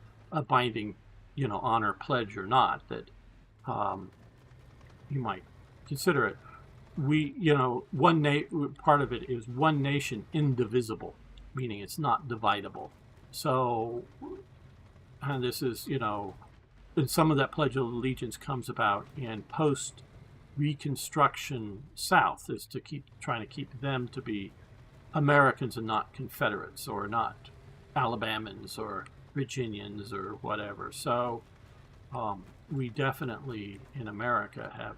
binding honor pledge or not, that you might consider it. We part of it is one nation indivisible, meaning it's not dividable. So, and this is, and some of that Pledge of Allegiance comes about in post-Reconstruction South, is to trying to keep them to be Americans and not Confederates, or not Alabamans or Virginians or whatever. So we definitely in America have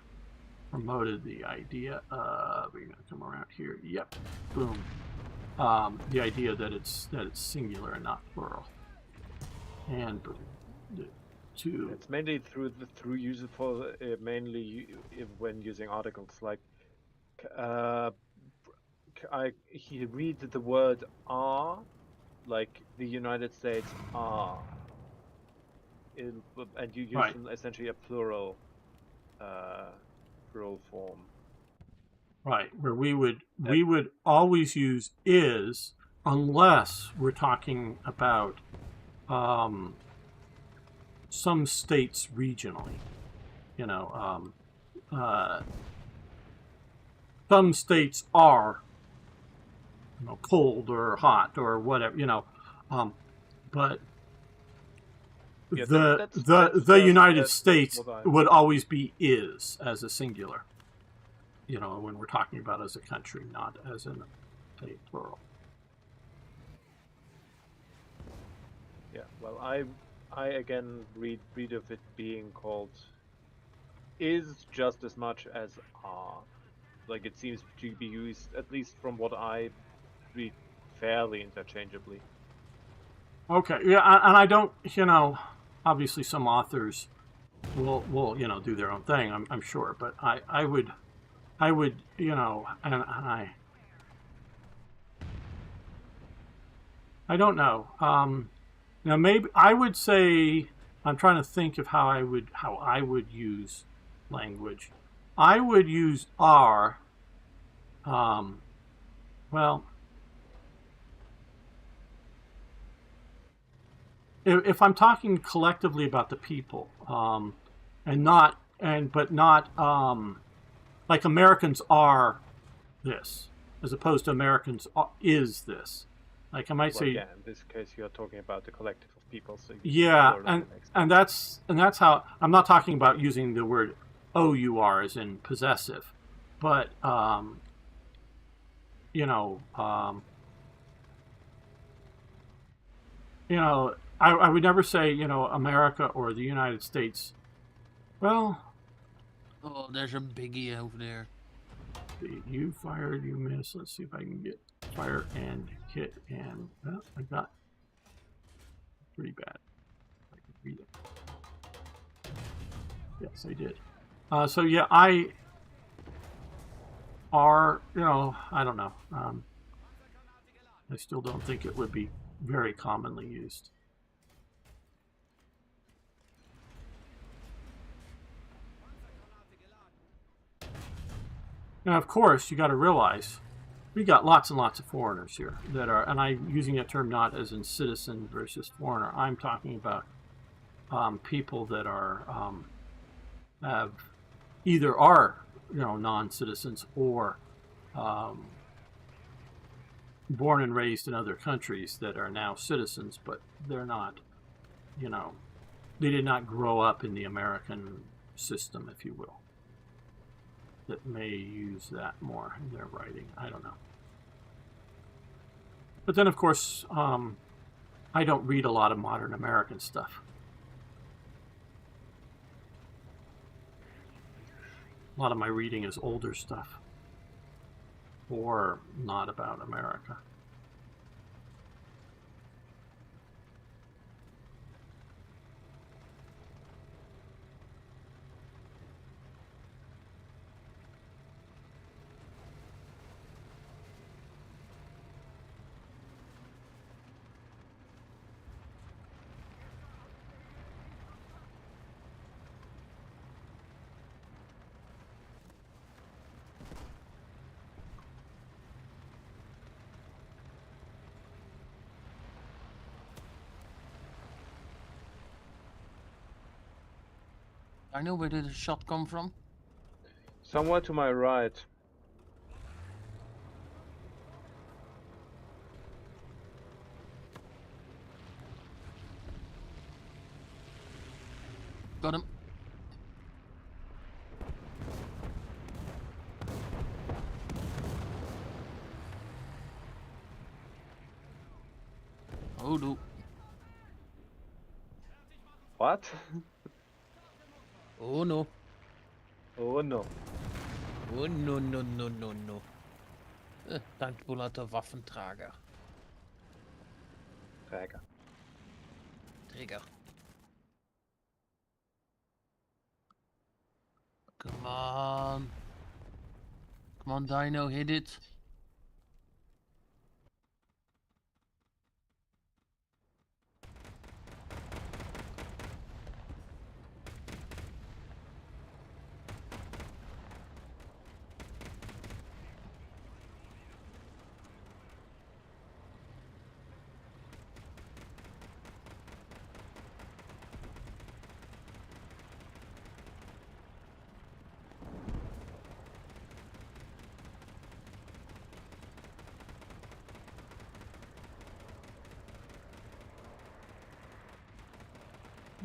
promoted the idea of, we're going to come around here, yep, boom, the idea that it's singular and not plural. And it's mainly through use for mainly when using articles, like he reads the word "are," like the United States are, and you use right. essentially a plural form. Right, where we would always use is, unless we're talking about some states regionally. Some states are cold or hot or whatever, but Yeah, the United States would always be is as a singular. When we're talking about as a country, not as in a plural. Yeah, well, I again read of it being called is just as much as are. Like it seems to be used, at least from what I read, fairly interchangeably. Okay, yeah, and I don't, obviously some authors will do their own thing. I'm sure, but I would, and I don't know. Now maybe I would say I'm trying to think of how I would use language. I would use R. Well, if I'm talking collectively about the people, but not like Americans are this, as opposed to Americans is this. Like I might Well, say, yeah, in this case, you're talking about the collective of people, so yeah, plural makes and sense. that's how I'm not talking about using the word our as in possessive, but you know, um, I would never say America or the United States. Well, Oh, there's a biggie over there. you fired, you missed. Let's see if I can get fire and hit, and I got pretty bad. I can read it. Yes, I did. So yeah, I don't know. I still don't think it would be very commonly used. Now, of course, you got to realize we got lots and lots of foreigners here that are, and I'm using a term not as in citizen versus foreigner. I'm talking about people that are have either are non-citizens or born and raised in other countries that are now citizens, but they're not, they did not grow up in the American system, if you will. That may use that more in their writing. I don't know. But then, of course, I don't read a lot of modern American stuff. A lot of my reading is older stuff or not about America. I know, where did the shot come from? Somewhere to my right. Got him. Oh no. What? Oh no. Oh no. Oh no no no no no. Time to pull out the Waffentrager. Träger. Trigger. Come on. Come on, Dino, hit it.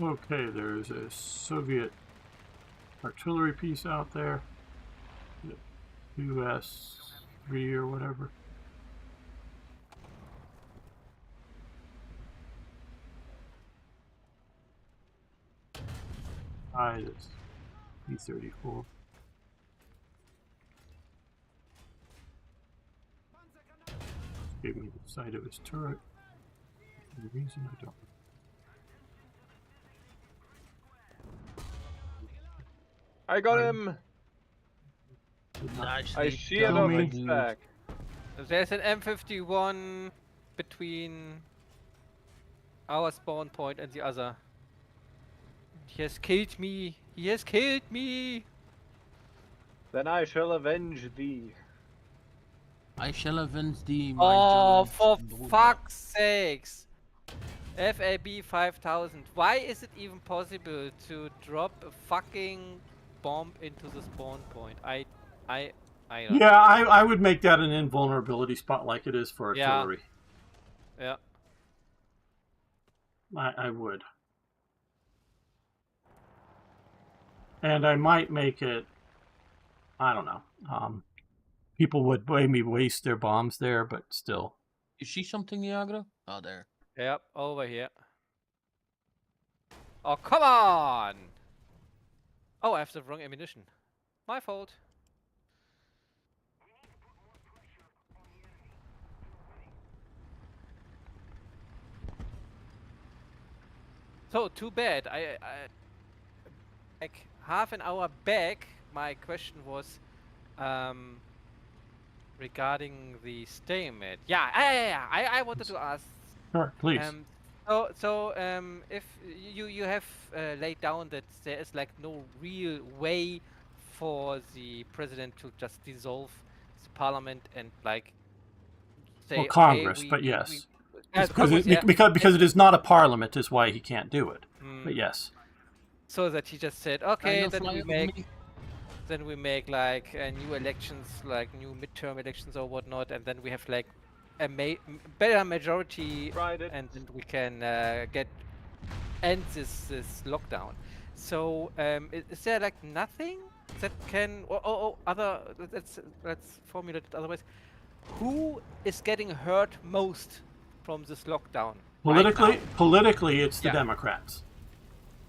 Okay, there's a Soviet artillery piece out there. US-3 or whatever. It's B-34. gave me the side of his turret. For the reason I don't. I got him! I Nicely sheared done, off me. its dude. back. There's an M51 between our spawn point and the other. He has killed me. He has killed me. Then I shall avenge thee. I shall avenge thee, my Oh, George for Bulldogs. fuck's sakes. FAB 5000. Why is it even possible to drop a fucking bomb into the spawn point? I don't Yeah, I would make that an invulnerability spot like it is for Yeah. artillery. Yeah. I would. And I might make it, I don't know. People would maybe waste their bombs there, but still. You see something, Niagara? Oh, there. Yep, over here. Oh, come on! Oh, I have the wrong ammunition. My fault. So, too bad. Like half an hour back, my question was regarding the stalemate. Yeah, I wanted to ask. Sure, please. If you have laid down that there is like no real way for the president to just dissolve the parliament and like say, Well, okay, Congress, but yes. Congress, yeah. Because it is not a parliament is why he can't do it. Mm. But yes. So that he just said, okay, Kind of then like we make like new elections, like new midterm elections or whatnot, and then we have like a better majority, Tried it. and then we can end this lockdown. So is there like nothing that can let's formulate it otherwise. Who is getting hurt most from this lockdown? Politically, it's the Yeah. Democrats.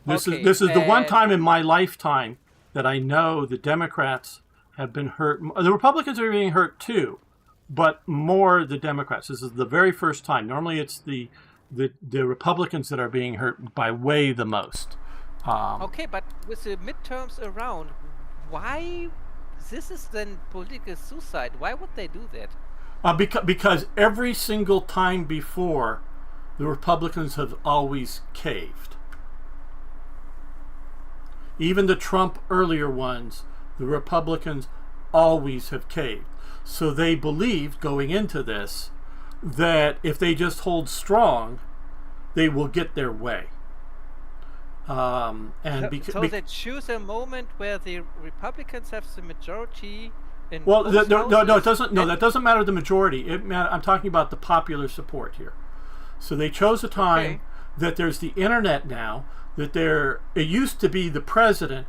This is Okay, the one and- time in my lifetime that I know the Democrats have been hurt. The Republicans are being hurt too, but more the Democrats. This is the very first time. Normally, it's the Republicans that are being hurt by way the most. Okay, but with the midterms around, why? This is then political suicide. Why would they do that? Because every single time before, the Republicans have always caved. Even the Trump earlier ones, the Republicans always have caved. So they believed going into this that if they just hold strong, they will get their way. So they choose a moment where the Republicans have the majority. In well, both no, it houses, doesn't. No, and- that doesn't matter. The majority. I'm talking about the popular support here. So they chose a time Okay. that there's the internet now. That it used to be the president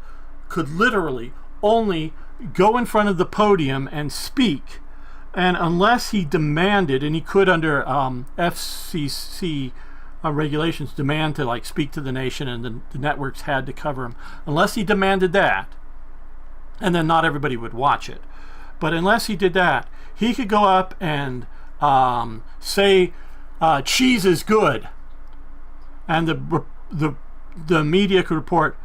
could literally only go in front of the podium and speak, and unless he demanded, and he could under FCC regulations demand to like speak to the nation, and the networks had to cover him. Unless he demanded that, and then not everybody would watch it. But unless he did that, he could go up and say cheese is good, and the media could report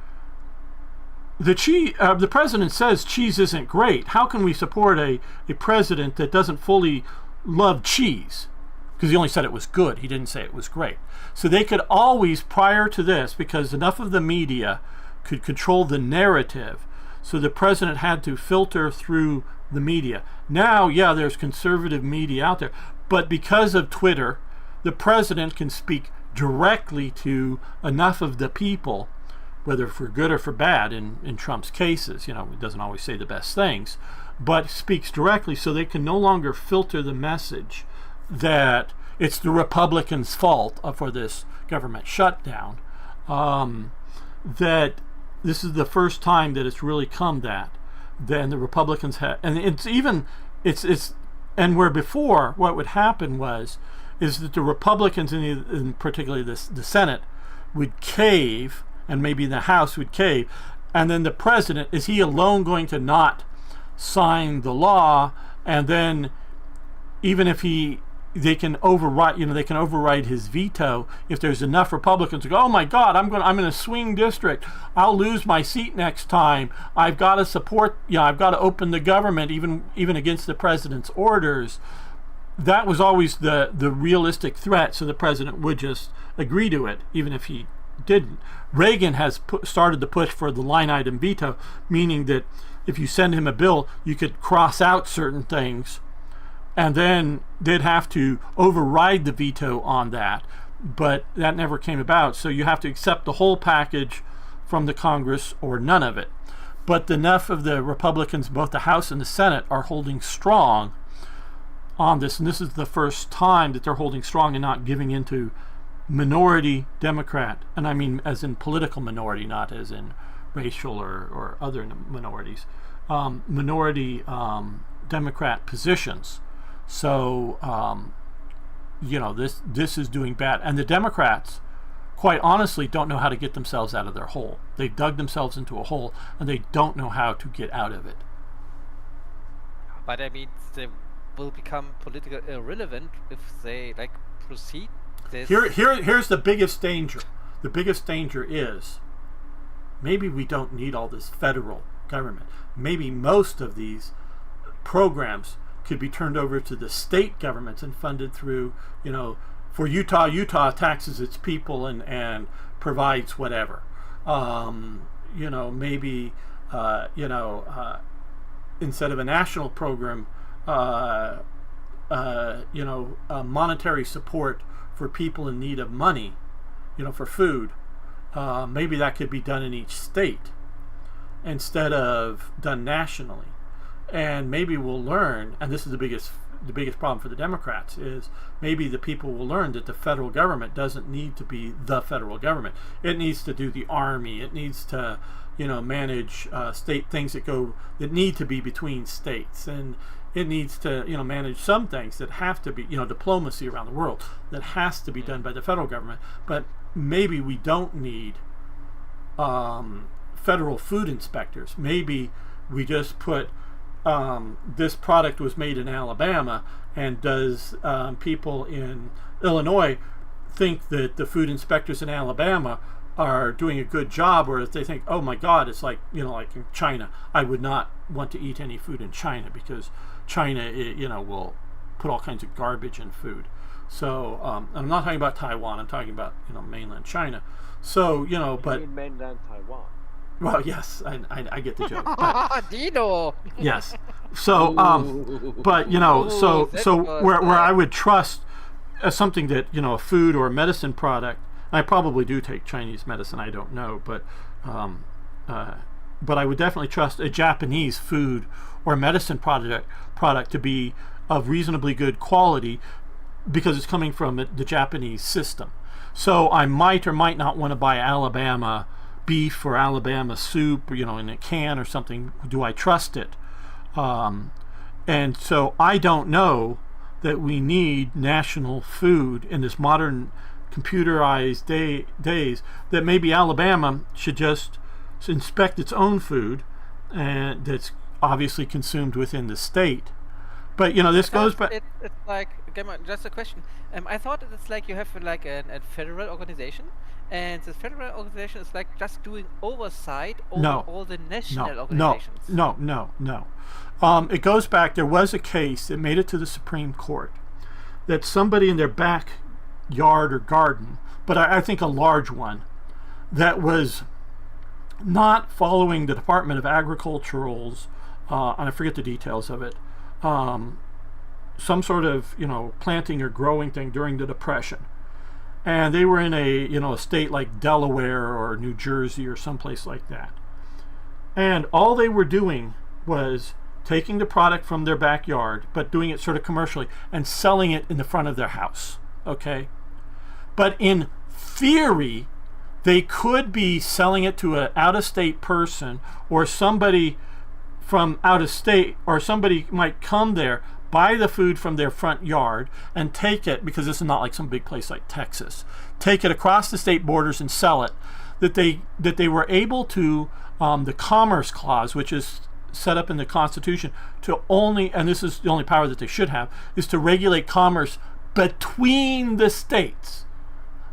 the president says cheese isn't great. How can we support a president that doesn't fully love cheese? Because he only said it was good. He didn't say it was great. So they could always, prior to this, because enough of the media could control the narrative, so the president had to filter through the media. Now, yeah, there's conservative media out there, but because of Twitter, the president can speak directly to enough of the people, whether for good or for bad in Trump's cases. He doesn't always say the best things, but speaks directly, so they can no longer filter the message that it's the Republicans' fault for this government shutdown. That this is the first time that it's really come that then the Republicans have, and and where before what would happen is that the Republicans, in particularly the Senate, would cave, and maybe the House would cave, and then the president, is he alone going to not sign the law? And then even if he they can override his veto if there's enough Republicans to go, oh my God, I'm in a swing district, I'll lose my seat next time, I've got to support, I've got to open the government even against the president's orders. That was always the realistic threat, so the president would just agree to it even if he didn't. Reagan has started to push for the line item veto, meaning that if you send him a bill, you could cross out certain things, and then they'd have to override the veto on that. But that never came about. So you have to accept the whole package from the Congress or none of it. But enough of the Republicans, both the House and the Senate, are holding strong on this. And this is the first time that they're holding strong and not giving into minority Democrat. And I mean as in political minority, not as in racial or other minorities. Minority Democrat positions. So, this is doing bad. And the Democrats, quite honestly, don't know how to get themselves out of their hole. They've dug themselves into a hole, and they don't know how to get out of it. But I mean, they will become politically irrelevant if they proceed this. Here's the biggest danger. The biggest danger is maybe we don't need all this federal government. Maybe most of these programs could be turned over to the state governments and funded through, for Utah taxes its people and provides whatever. Maybe, instead of a national program, monetary support for people in need of money, for food. Maybe that could be done in each state instead of done nationally. And maybe we'll learn, and this is the biggest problem for the Democrats, is maybe the people will learn that the federal government doesn't need to be the federal government. It needs to do the Army. It needs to, manage state things that need to be between states, and it needs to, manage some things that have to be, diplomacy around the world that has to be done by the federal government. But maybe we don't need federal food inspectors. Maybe we just put this product was made in Alabama, and does people in Illinois think that the food inspectors in Alabama are doing a good job, or if they think, oh my God, it's like in China, I would not want to eat any food in China because China will put all kinds of garbage in food. So I'm not talking about Taiwan, I'm talking about mainland China. So but in mainland Taiwan. Well, yes, I get the joke. But, Dino. yes. So, but where I would trust something that a food or a medicine product. I probably do take Chinese medicine. I don't know, but I would definitely trust a Japanese food or medicine product to be of reasonably good quality because it's coming from the Japanese system. So I might or might not want to buy Alabama beef or Alabama soup, in a can or something. Do I trust it? And so I don't know that we need national food in this modern computerized days, that maybe Alabama should just inspect its own food, and that's obviously consumed within the state. But this goes back. It's like, just a question. I thought it's like you have a federal organization, and the federal organization is like just doing oversight over all the national organizations. No. It goes back. There was a case that made it to the Supreme Court that somebody in their backyard or garden, but I think a large one, that was not following the Department of Agricultural's, and I forget the details of it, some sort of planting or growing thing during the Depression, and they were in a state like Delaware or New Jersey or someplace like that, and all they were doing was taking the product from their backyard, but doing it sort of commercially and selling it in the front of their house. Okay, but in theory, they could be selling it to an out-of-state person or somebody from out of state, or somebody might come there, buy the food from their front yard and take it, because this is not like some big place like Texas, take it across the state borders and sell it. That they were able to, the Commerce Clause, which is set up in the Constitution, to only, and this is the only power that they should have, is to regulate commerce between the states,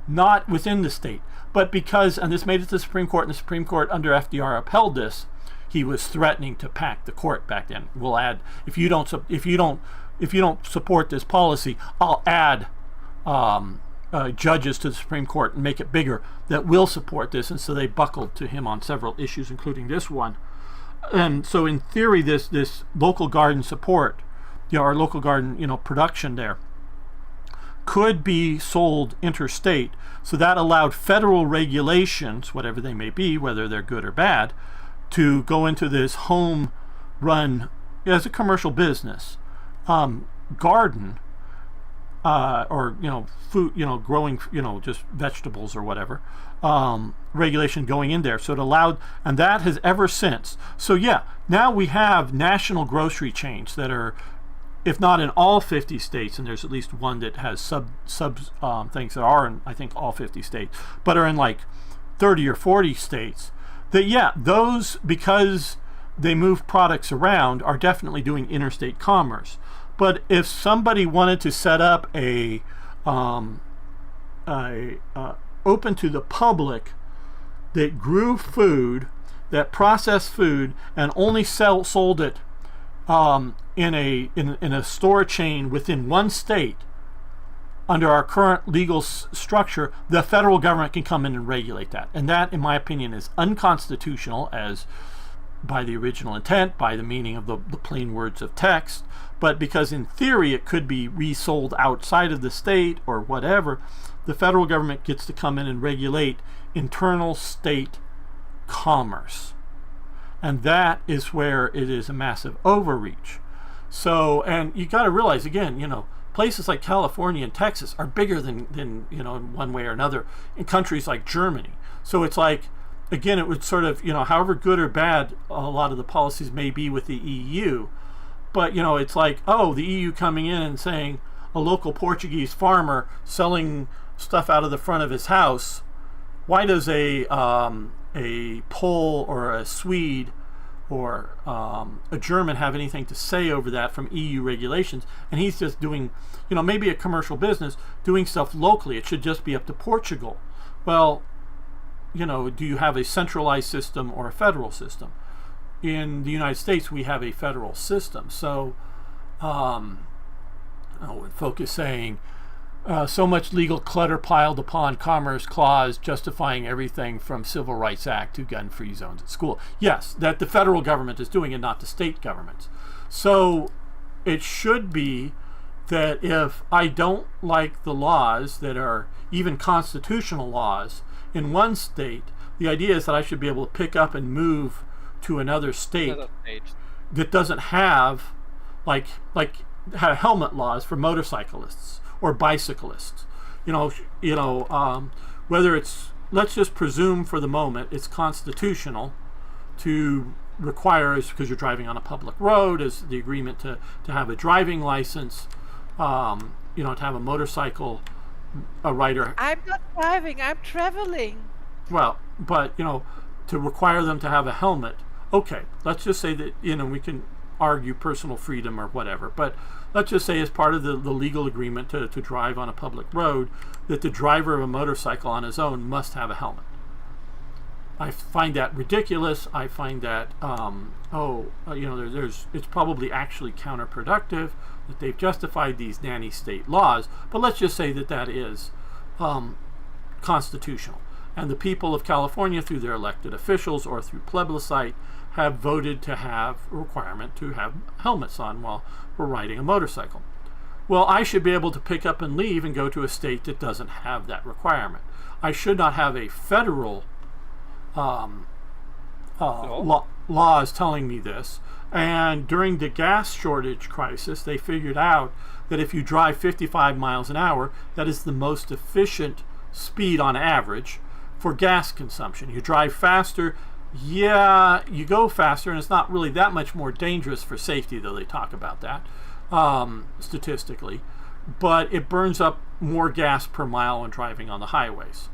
not within the state. But because, and this made it to the Supreme Court, and the Supreme Court under FDR upheld this, he was threatening to pack the court back then. We'll add, if you don't support this policy, I'll add judges to the Supreme Court and make it bigger that will support this. And so they buckled to him on several issues, including this one. And so in theory, this local garden support, our local garden, production there, could be sold interstate. So that allowed federal regulations, whatever they may be, whether they're good or bad, to go into this home run as a commercial business garden or food, growing, just vegetables or whatever, regulation going in there. So it allowed, and that has ever since. So yeah, now we have national grocery chains that are, if not in all 50 states, and there's at least one that has sub things that are in, I think, all 50 states, but are in like 30 or 40 states, that yeah, those, because they move products around, are definitely doing interstate commerce. But if somebody wanted to set up a open to the public that grew food, that processed food, and only sold it in a store chain within one state, under our current legal structure, the federal government can come in and regulate that. And that, in my opinion, is unconstitutional, as by the original intent, by the meaning of the plain words of text, but because in theory it could be resold outside of the state or whatever, the federal government gets to come in and regulate internal state commerce. And that is where it is a massive overreach. So, and you got to realize, again, places like California and Texas are bigger than in one way or another in countries like Germany. So it's like, again, it would sort of, however good or bad a lot of the policies may be with the EU, but, it's like, oh, the EU coming in and saying a local Portuguese farmer selling stuff out of the front of his house, why does a Pole or a Swede or a German have anything to say over that from EU regulations? And he's just doing, maybe a commercial business doing stuff locally. It should just be up to Portugal. Well, do you have a centralized system or a federal system? In the United States, we have a federal system. So, folk is saying, so much legal clutter piled upon Commerce Clause, justifying everything from Civil Rights Act to gun-free zones at school. Yes, that the federal government is doing it, not the state governments. So it should be that if I don't like the laws that are even constitutional laws in one state, the idea is that I should be able to pick up and move to another state that doesn't have like helmet laws for motorcyclists or bicyclists. Whether it's, let's just presume for the moment it's constitutional to require, because you're driving on a public road, as the agreement to have a driving license, to have a motorcycle, a rider. I'm not driving, I'm traveling. Well, but, to require them to have a helmet. Okay, let's just say that, we can argue personal freedom or whatever, but let's just say as part of the legal agreement to drive on a public road, that the driver of a motorcycle on his own must have a helmet. I find that ridiculous. I find that, it's probably actually counterproductive that they've justified these nanny state laws, but let's just say that is constitutional. And the people of California, through their elected officials or through plebiscite, have voted to have a requirement to have helmets on while we're riding a motorcycle. Well, I should be able to pick up and leave and go to a state that doesn't have that requirement. I should not have a federal laws telling me this. And during the gas shortage crisis, they figured out that if you drive 55 miles an hour, that is the most efficient speed on average for gas consumption. You drive faster, yeah, you go faster, and it's not really that much more dangerous for safety, though they talk about that statistically, but it burns up more gas per mile when driving on the highways.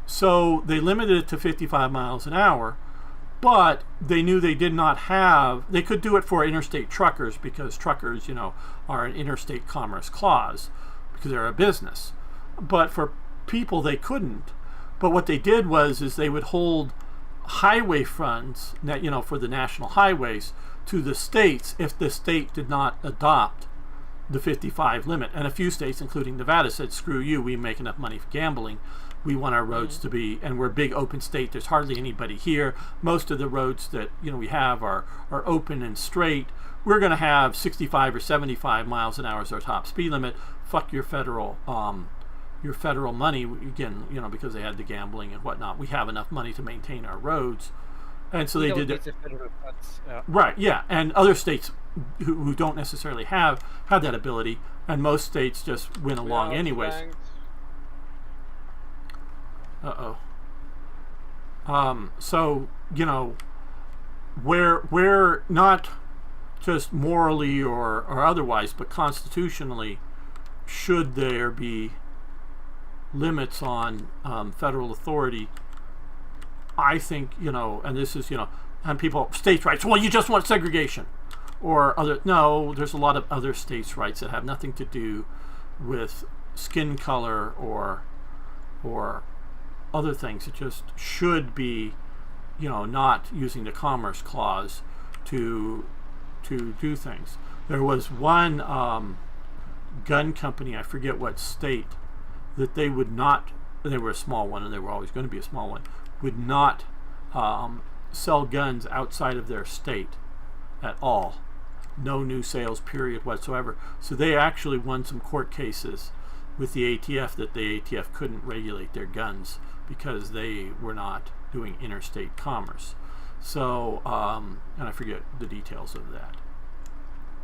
So they limited it to 55 miles an hour, but they knew they could do it for interstate truckers, because truckers, are an interstate commerce clause. because they're a business. But for people, they couldn't. But what they did is they would hold highway funds, for the national highways to the states if the state did not adopt the 55 limit. And a few states, including Nevada, said, screw you, we make enough money for gambling. We want our roads to be, and we're a big open state. There's hardly anybody here. Most of the roads that we have are open and straight. We're going to have 65 or 75 miles an hour as our top speed limit. Fuck your federal money. Again, because they had the gambling and whatnot. We have enough money to maintain our roads. And so they did it. Right, yeah. And other states who don't necessarily have that ability, and most states just went along anyways. So, we're not just morally or otherwise, but constitutionally, should there be limits on federal authority, I think, and this is, and people, states' rights, well, you just want segregation. No, there's a lot of other states' rights that have nothing to do with skin color or other things. It just should be, not using the Commerce Clause to do things. There was one gun company, I forget what state, that they would not, they were a small one and they were always going to be a small one, would not sell guns outside of their state at all. No new sales period whatsoever. So they actually won some court cases with the ATF that the ATF couldn't regulate their guns because they were not doing interstate commerce. So, and I forget the details of that.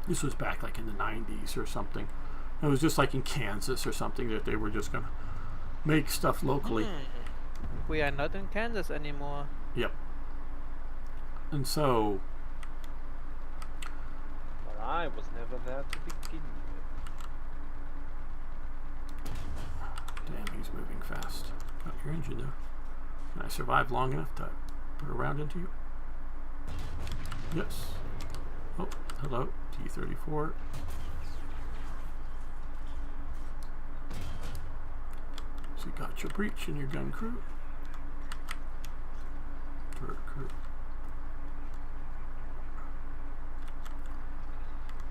This was back like in the 90s or something. It was just like in Kansas or something that they were just going to make stuff locally. We are not in Kansas anymore. Yep. And so... Well, I was never there to begin with. Damn, he's moving fast. Got your engine though. Can I survive long enough to put a round into you? Yes. Oh, hello, T-34. So you got your breach and your gun crew. Turret crew.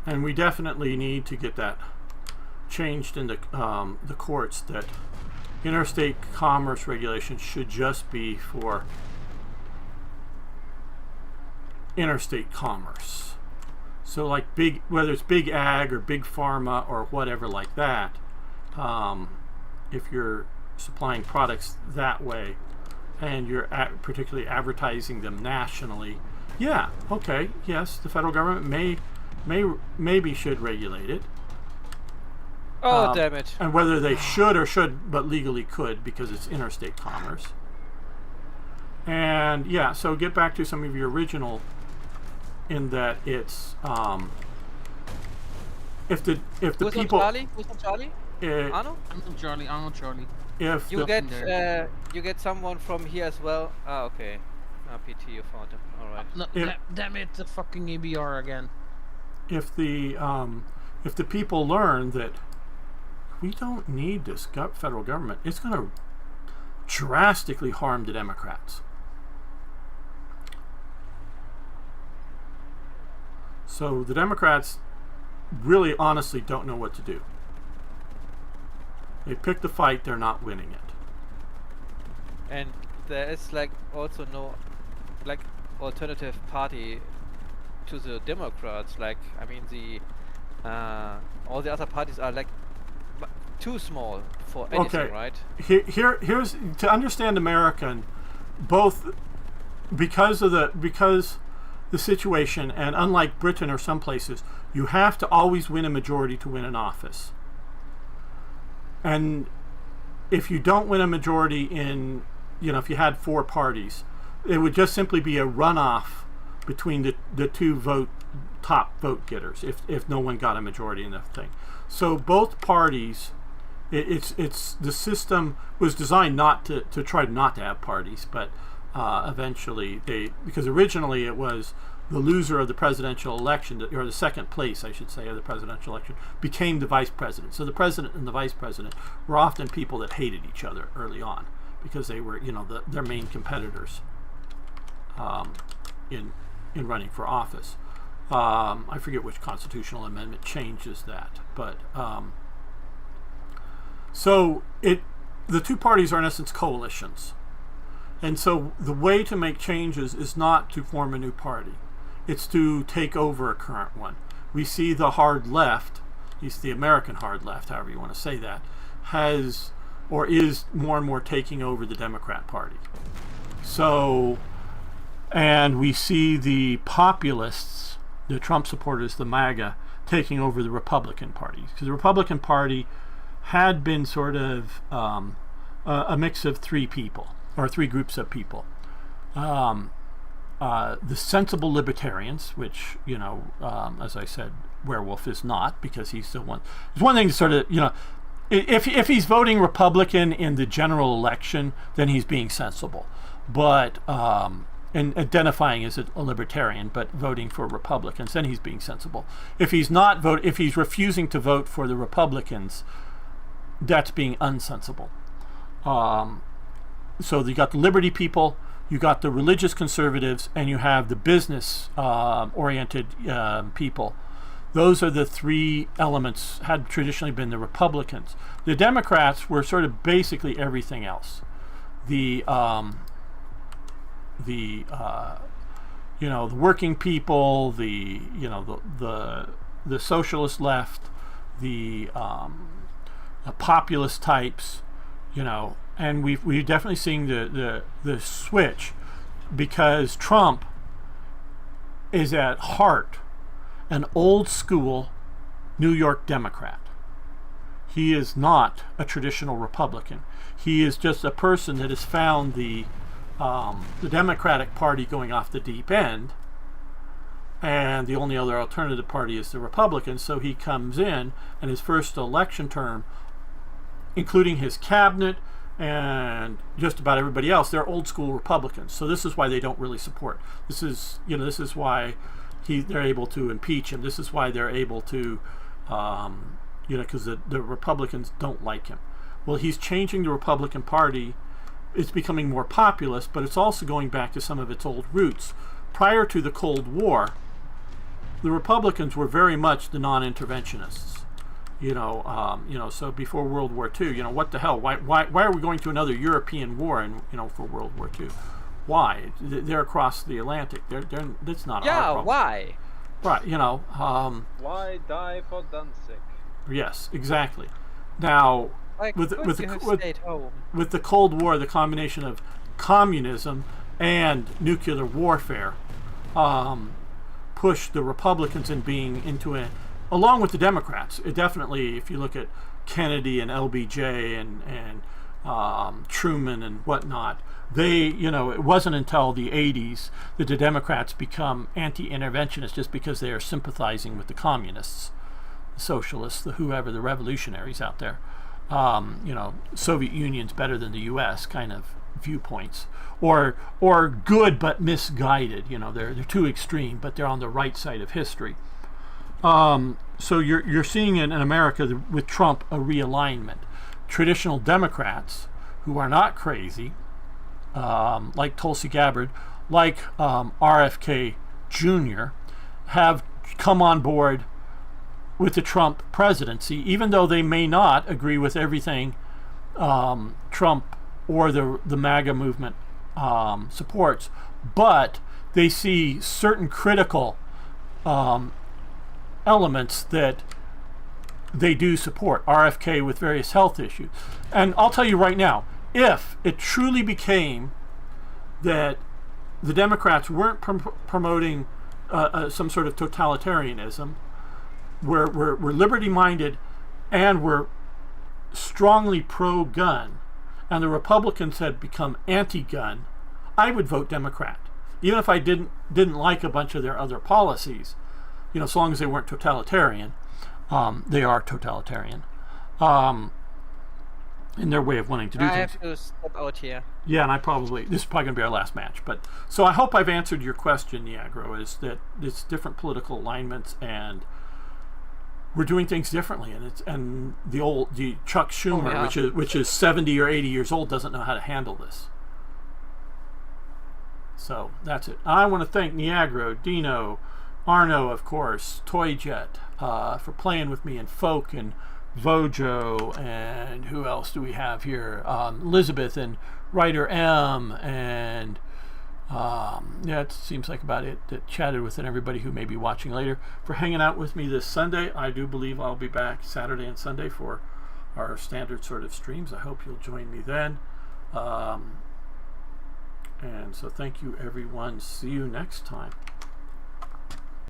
And we definitely need to get that changed in the courts, that interstate commerce regulations should just be for interstate commerce. So like whether it's big ag or big pharma or whatever like that, if you're supplying products that way and you're particularly advertising them nationally, yeah, okay, yes, the federal government maybe should regulate it. Oh, damn it. And whether they should or should, but legally could, because it's interstate commerce. And yeah, so get back to some of your original, in that it's if the Who's people. Who's on Charlie? Arno? Arnold Charlie. If You get someone from here as well. Ah, okay. PT, you found him. All right. No, damn it, the fucking EBR again. If the people learn that we don't need this federal government, it's going to drastically harm the Democrats. So the Democrats really honestly don't know what to do. They picked the fight, they're not winning it. And there is like also no like alternative party to the Democrats. Like, I mean, all the other parties are like too small for anything, okay. Right? Here's to understand American, both because the situation, and unlike Britain or some places, you have to always win a majority to win an office. And if you don't win a majority in, if you had 4 parties, it would just simply be a runoff between the two top vote getters if no one got a majority in the thing. So both parties, it's the system was designed not to try not to have parties, but eventually because originally it was the loser of the presidential election, or the second place, I should say, of the presidential election, became the vice president. So the president and the vice president were often people that hated each other early on because they were, their main competitors in running for office. I forget which constitutional amendment changes that, but so the two parties are in essence coalitions. And so the way to make changes is not to form a new party. It's to take over a current one. We see the hard left, at least the American hard left, however you want to say that, has or is more and more taking over the Democrat Party. So, and we see the populists, the Trump supporters, the MAGA, taking over the Republican Party. Because the Republican Party had been sort of a mix of three people, or three groups of people. The sensible libertarians, which, as I said, Werewolf is not, because he's still one. There's one thing to sort of, if he's voting Republican in the general election, then he's being sensible. But, and identifying as a libertarian, but voting for Republicans, then he's being sensible. If he's refusing to vote for the Republicans, that's being unsensible. So you got the liberty people, you got the religious conservatives, and you have the business oriented people. Those are the three elements, had traditionally been the Republicans. The Democrats were sort of basically everything else. The working people, the socialist left, the populist types, and we're definitely seeing the switch, because Trump is at heart an old school New York Democrat. He is not a traditional Republican. He is just a person that has found the Democratic Party going off the deep end, and the only other alternative party is the Republicans. So he comes in, and his first election term, including his cabinet and just about everybody else, they're old school Republicans. So this is why they don't really support. This is why they're able to impeach him. This is why they're able to, because the Republicans don't like him. Well, he's changing the Republican Party. It's becoming more populist, but it's also going back to some of its old roots. Prior to the Cold War, the Republicans were very much the non-interventionists. So before World War II, what the hell? Why are we going to another European war for World War II? Why? They're across the Atlantic. That's not our problem. Why? Right. Why die for Danzig? Yes, exactly. Now, with the Cold War, the combination of communism and nuclear warfare pushed the Republicans along with the Democrats. It definitely, if you look at Kennedy and LBJ and Truman and whatnot, it wasn't until the 80s that the Democrats become anti-interventionist, just because they are sympathizing with the communists, the socialists, the revolutionaries out there. Soviet Union's better than the U.S. kind of viewpoints, or good but misguided. They're too extreme, but they're on the right side of history. So you're seeing in America with Trump a realignment. Traditional Democrats who are not crazy, like Tulsi Gabbard, like RFK Jr., have come on board with the Trump presidency, even though they may not agree with everything Trump or the MAGA movement supports, but they see certain critical elements that they do support. RFK with various health issues. And I'll tell you right now, if it truly became that the Democrats weren't promoting some sort of totalitarianism, were liberty-minded and were strongly pro-gun, and the Republicans had become anti-gun, I would vote Democrat, even if I didn't like a bunch of their other policies. So long as they weren't totalitarian. They are totalitarian. in their way of wanting to do I things. have to step out here. Yeah, and this is probably going to be our last match. But so I hope I've answered your question, Niagro, is that it's different political alignments and we're doing things differently, and the Chuck Schumer, which is 70 or 80 years old, doesn't know how to handle this. So that's it. I want to thank Niagro, Dino, Arno, of course, Toyjet, for playing with me, and Folk and Vojo, and who else do we have here? Elizabeth and Writer M, and yeah, it seems like about it. That chatted with, and everybody who may be watching later, for hanging out with me this Sunday. I do believe I'll be back Saturday and Sunday for our standard sort of streams. I hope you'll join me then. And so thank you, everyone. See you next time.